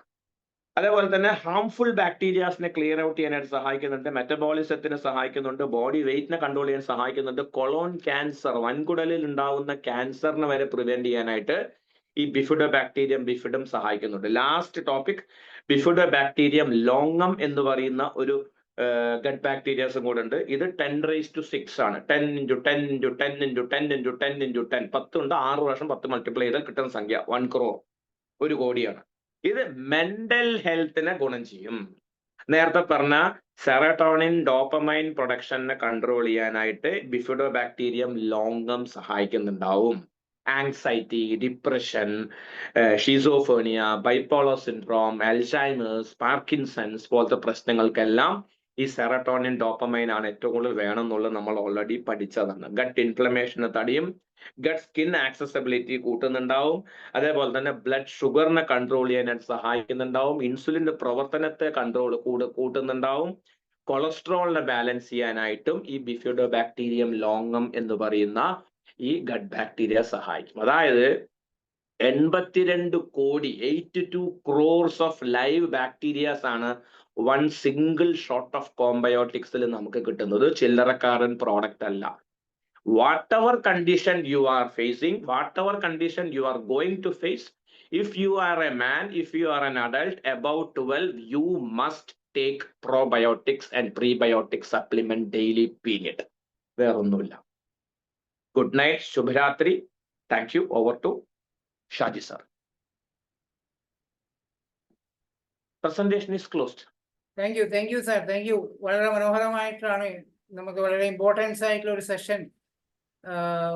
S1: അതേപോലെ തന്നെ ഹാംഫുൾ ബാക്ടീരിയാസിനെ ക്ലിയർ ഔട്ട് ചെയ്യാനായിട്ട് സഹായിക്കുന്നുണ്ട്, മെറ്റബോളിസത്തിന് സഹായിക്കുന്നുണ്ട്, ബോഡി വെയിറ്റിനെ കൺട്രോൾ ചെയ്യാൻ സഹായിക്കുന്നുണ്ട്. കൊളോൺ ക്യാൻസർ, വൻകുടലിൽ ഉണ്ടാവുന്ന ക്യാൻസറിനെ വരെ പ്രിവെന്റ് ചെയ്യാനായിട്ട് ഈ ബിഫിഡോബാക്ടീരിയം ബിഫിഡം സഹായിക്കുന്നുണ്ട്. ലാസ്റ്റ് ടോപ്പിക് ബിഫിഡോബാക്ടീരിയം ലോങ്ങം എന്ന് പറയുന്ന ഒരു ഗട്ട് ബാക്ടീരിയാസും കൂടെ ഉണ്ട്. ഇത് 10⁻⁶ ആണ്. 10 × 10 × 10 × 10 × 10 × 10 10 ഉണ്ട്. 6 പ്രാവശ്യം 10 മൾട്ടിപ്ലൈ ചെയ്താൽ കിട്ടുന്ന സംഖ്യ 1 crore, 1 കോടിയാണ്. ഇത് മെന്റൽ ഹെൽത്തിനെ ഗുണം ചെയ്യും. നേരത്തെ പറഞ്ഞ സെറട്ടോണിൻ ഡോപ്പമൈൻ പ്രൊഡക്ഷനെ കൺട്രോൾ ചെയ്യാനായിട്ട് ബിഫിഡോബാക്ടീരിയം ലോങ്ങം സഹായിക്കുന്നുണ്ടാവും. Anxiety, depression, schizophrenia, bipolar syndrome, Alzheimer's, Parkinson's പോലത്തെ പ്രശ്നങ്ങൾക്കെല്ലാം ഈ സെറട്ടോണിൻ ഡോപ്പമൈൻ ആണ് ഏറ്റവും കൂടുതൽ വേണം എന്നുള്ളത് നമ്മൾ ഓൾറെഡി പഠിച്ചതാണ്. ഗട്ട് ഇൻഫ്ലമേഷനെ തടയും, ഗട്ട് സ്കിൻ ആക്സസിബിലിറ്റി കൂട്ടുന്നുണ്ടാവും, അതേപോലെ തന്നെ ബ്ലഡ് ഷുഗറിനെ കൺട്രോൾ ചെയ്യാനായിട്ട് സഹായിക്കുന്നുണ്ടാവും, ഇൻസുലിന്റെ പ്രവർത്തനത്തെ കൂട്ടുന്നുണ്ടാവും, കൊളസ്ട്രോളിനെ ബാലൻസ് ചെയ്യാനായിട്ടും ഈ ബിഫിഡോബാക്ടീരിയം ലോങ്ങം എന്ന് പറയുന്ന ഈ ഗട്ട് ബാക്ടീരിയ സഹായിക്കും. അതായത് 82 കോടി 82 crores ഓഫ് ലൈവ് ബാക്ടീരിയാസ് ആണ് വൺ സിംഗിൾ ഷോട്ട് ഓഫ് കോംബയോട്ടിക്സിൽ നമുക്ക് കിട്ടുന്നത്. ചില്ലറക്കാരൻ പ്രോഡക്റ്റ് അല്ല. whatever condition you are facing, whatever condition you are going to face, if you are a man, if you are an adult above 12, you must take probiotics and prebiotic supplement daily, period. വേറൊന്നുമില്ല. Good night, Shubhratri. Thank you. Over to Shaji sir. Presentation is closed.
S2: Thank you, sir. Thank you. വളരെ മനോഹരമായിട്ടാണ് നമുക്ക് വളരെ importance ആയിട്ടുള്ള ഒരു session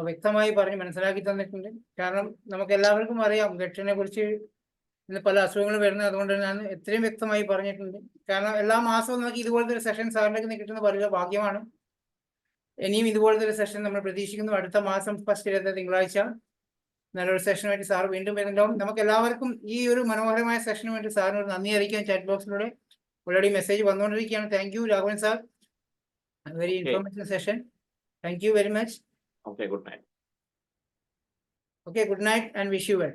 S2: വ്യക്തമായി പറഞ്ഞ് മനസ്സിലാക്കി തന്നിട്ടുണ്ട്. കാരണം നമുക്ക് എല്ലാവർക്കും അറിയാം ഗട്ടിനെ കുറിച്ച് ഇന്ന് പല അസുഖങ്ങൾ വരുന്നത്. അതുകൊണ്ട് ഞാൻ എത്രയും വ്യക്തമായി പറഞ്ഞിട്ടുണ്ട്. കാരണം എല്ലാ മാസവും നമുക്ക് ഇതുപോലത്തെ ഒരു സെഷൻ സാറിലേക്ക് കിട്ടുന്ന വലിയ ഭാഗ്യമാണ്. ഇനിയും ഇതുപോലത്തെ ഒരു സെഷൻ നമ്മൾ പ്രതീക്ഷിക്കുന്നു. അടുത്ത മാസം ഫസ്റ്റ് തിങ്കളാഴ്ച നല്ലൊരു സെഷനുമായിട്ട് സാർ വീണ്ടും വരുന്നുണ്ടാവും. നമുക്ക് എല്ലാവർക്കും ഈ ഒരു മനോഹരമായ സെഷന് വേണ്ടി സാറിനോട് നന്ദി അറിയിക്കാൻ ചാറ്റ് ബോക്സിലൂടെ ഓൾറെഡി മെസ്സേജ് വന്നുകൊണ്ടിരിക്കുകയാണ്. Thank you Raghavan sir. Very informative session. Thank you very much.
S1: Okay, good night.
S2: Okay, good night and wish you well.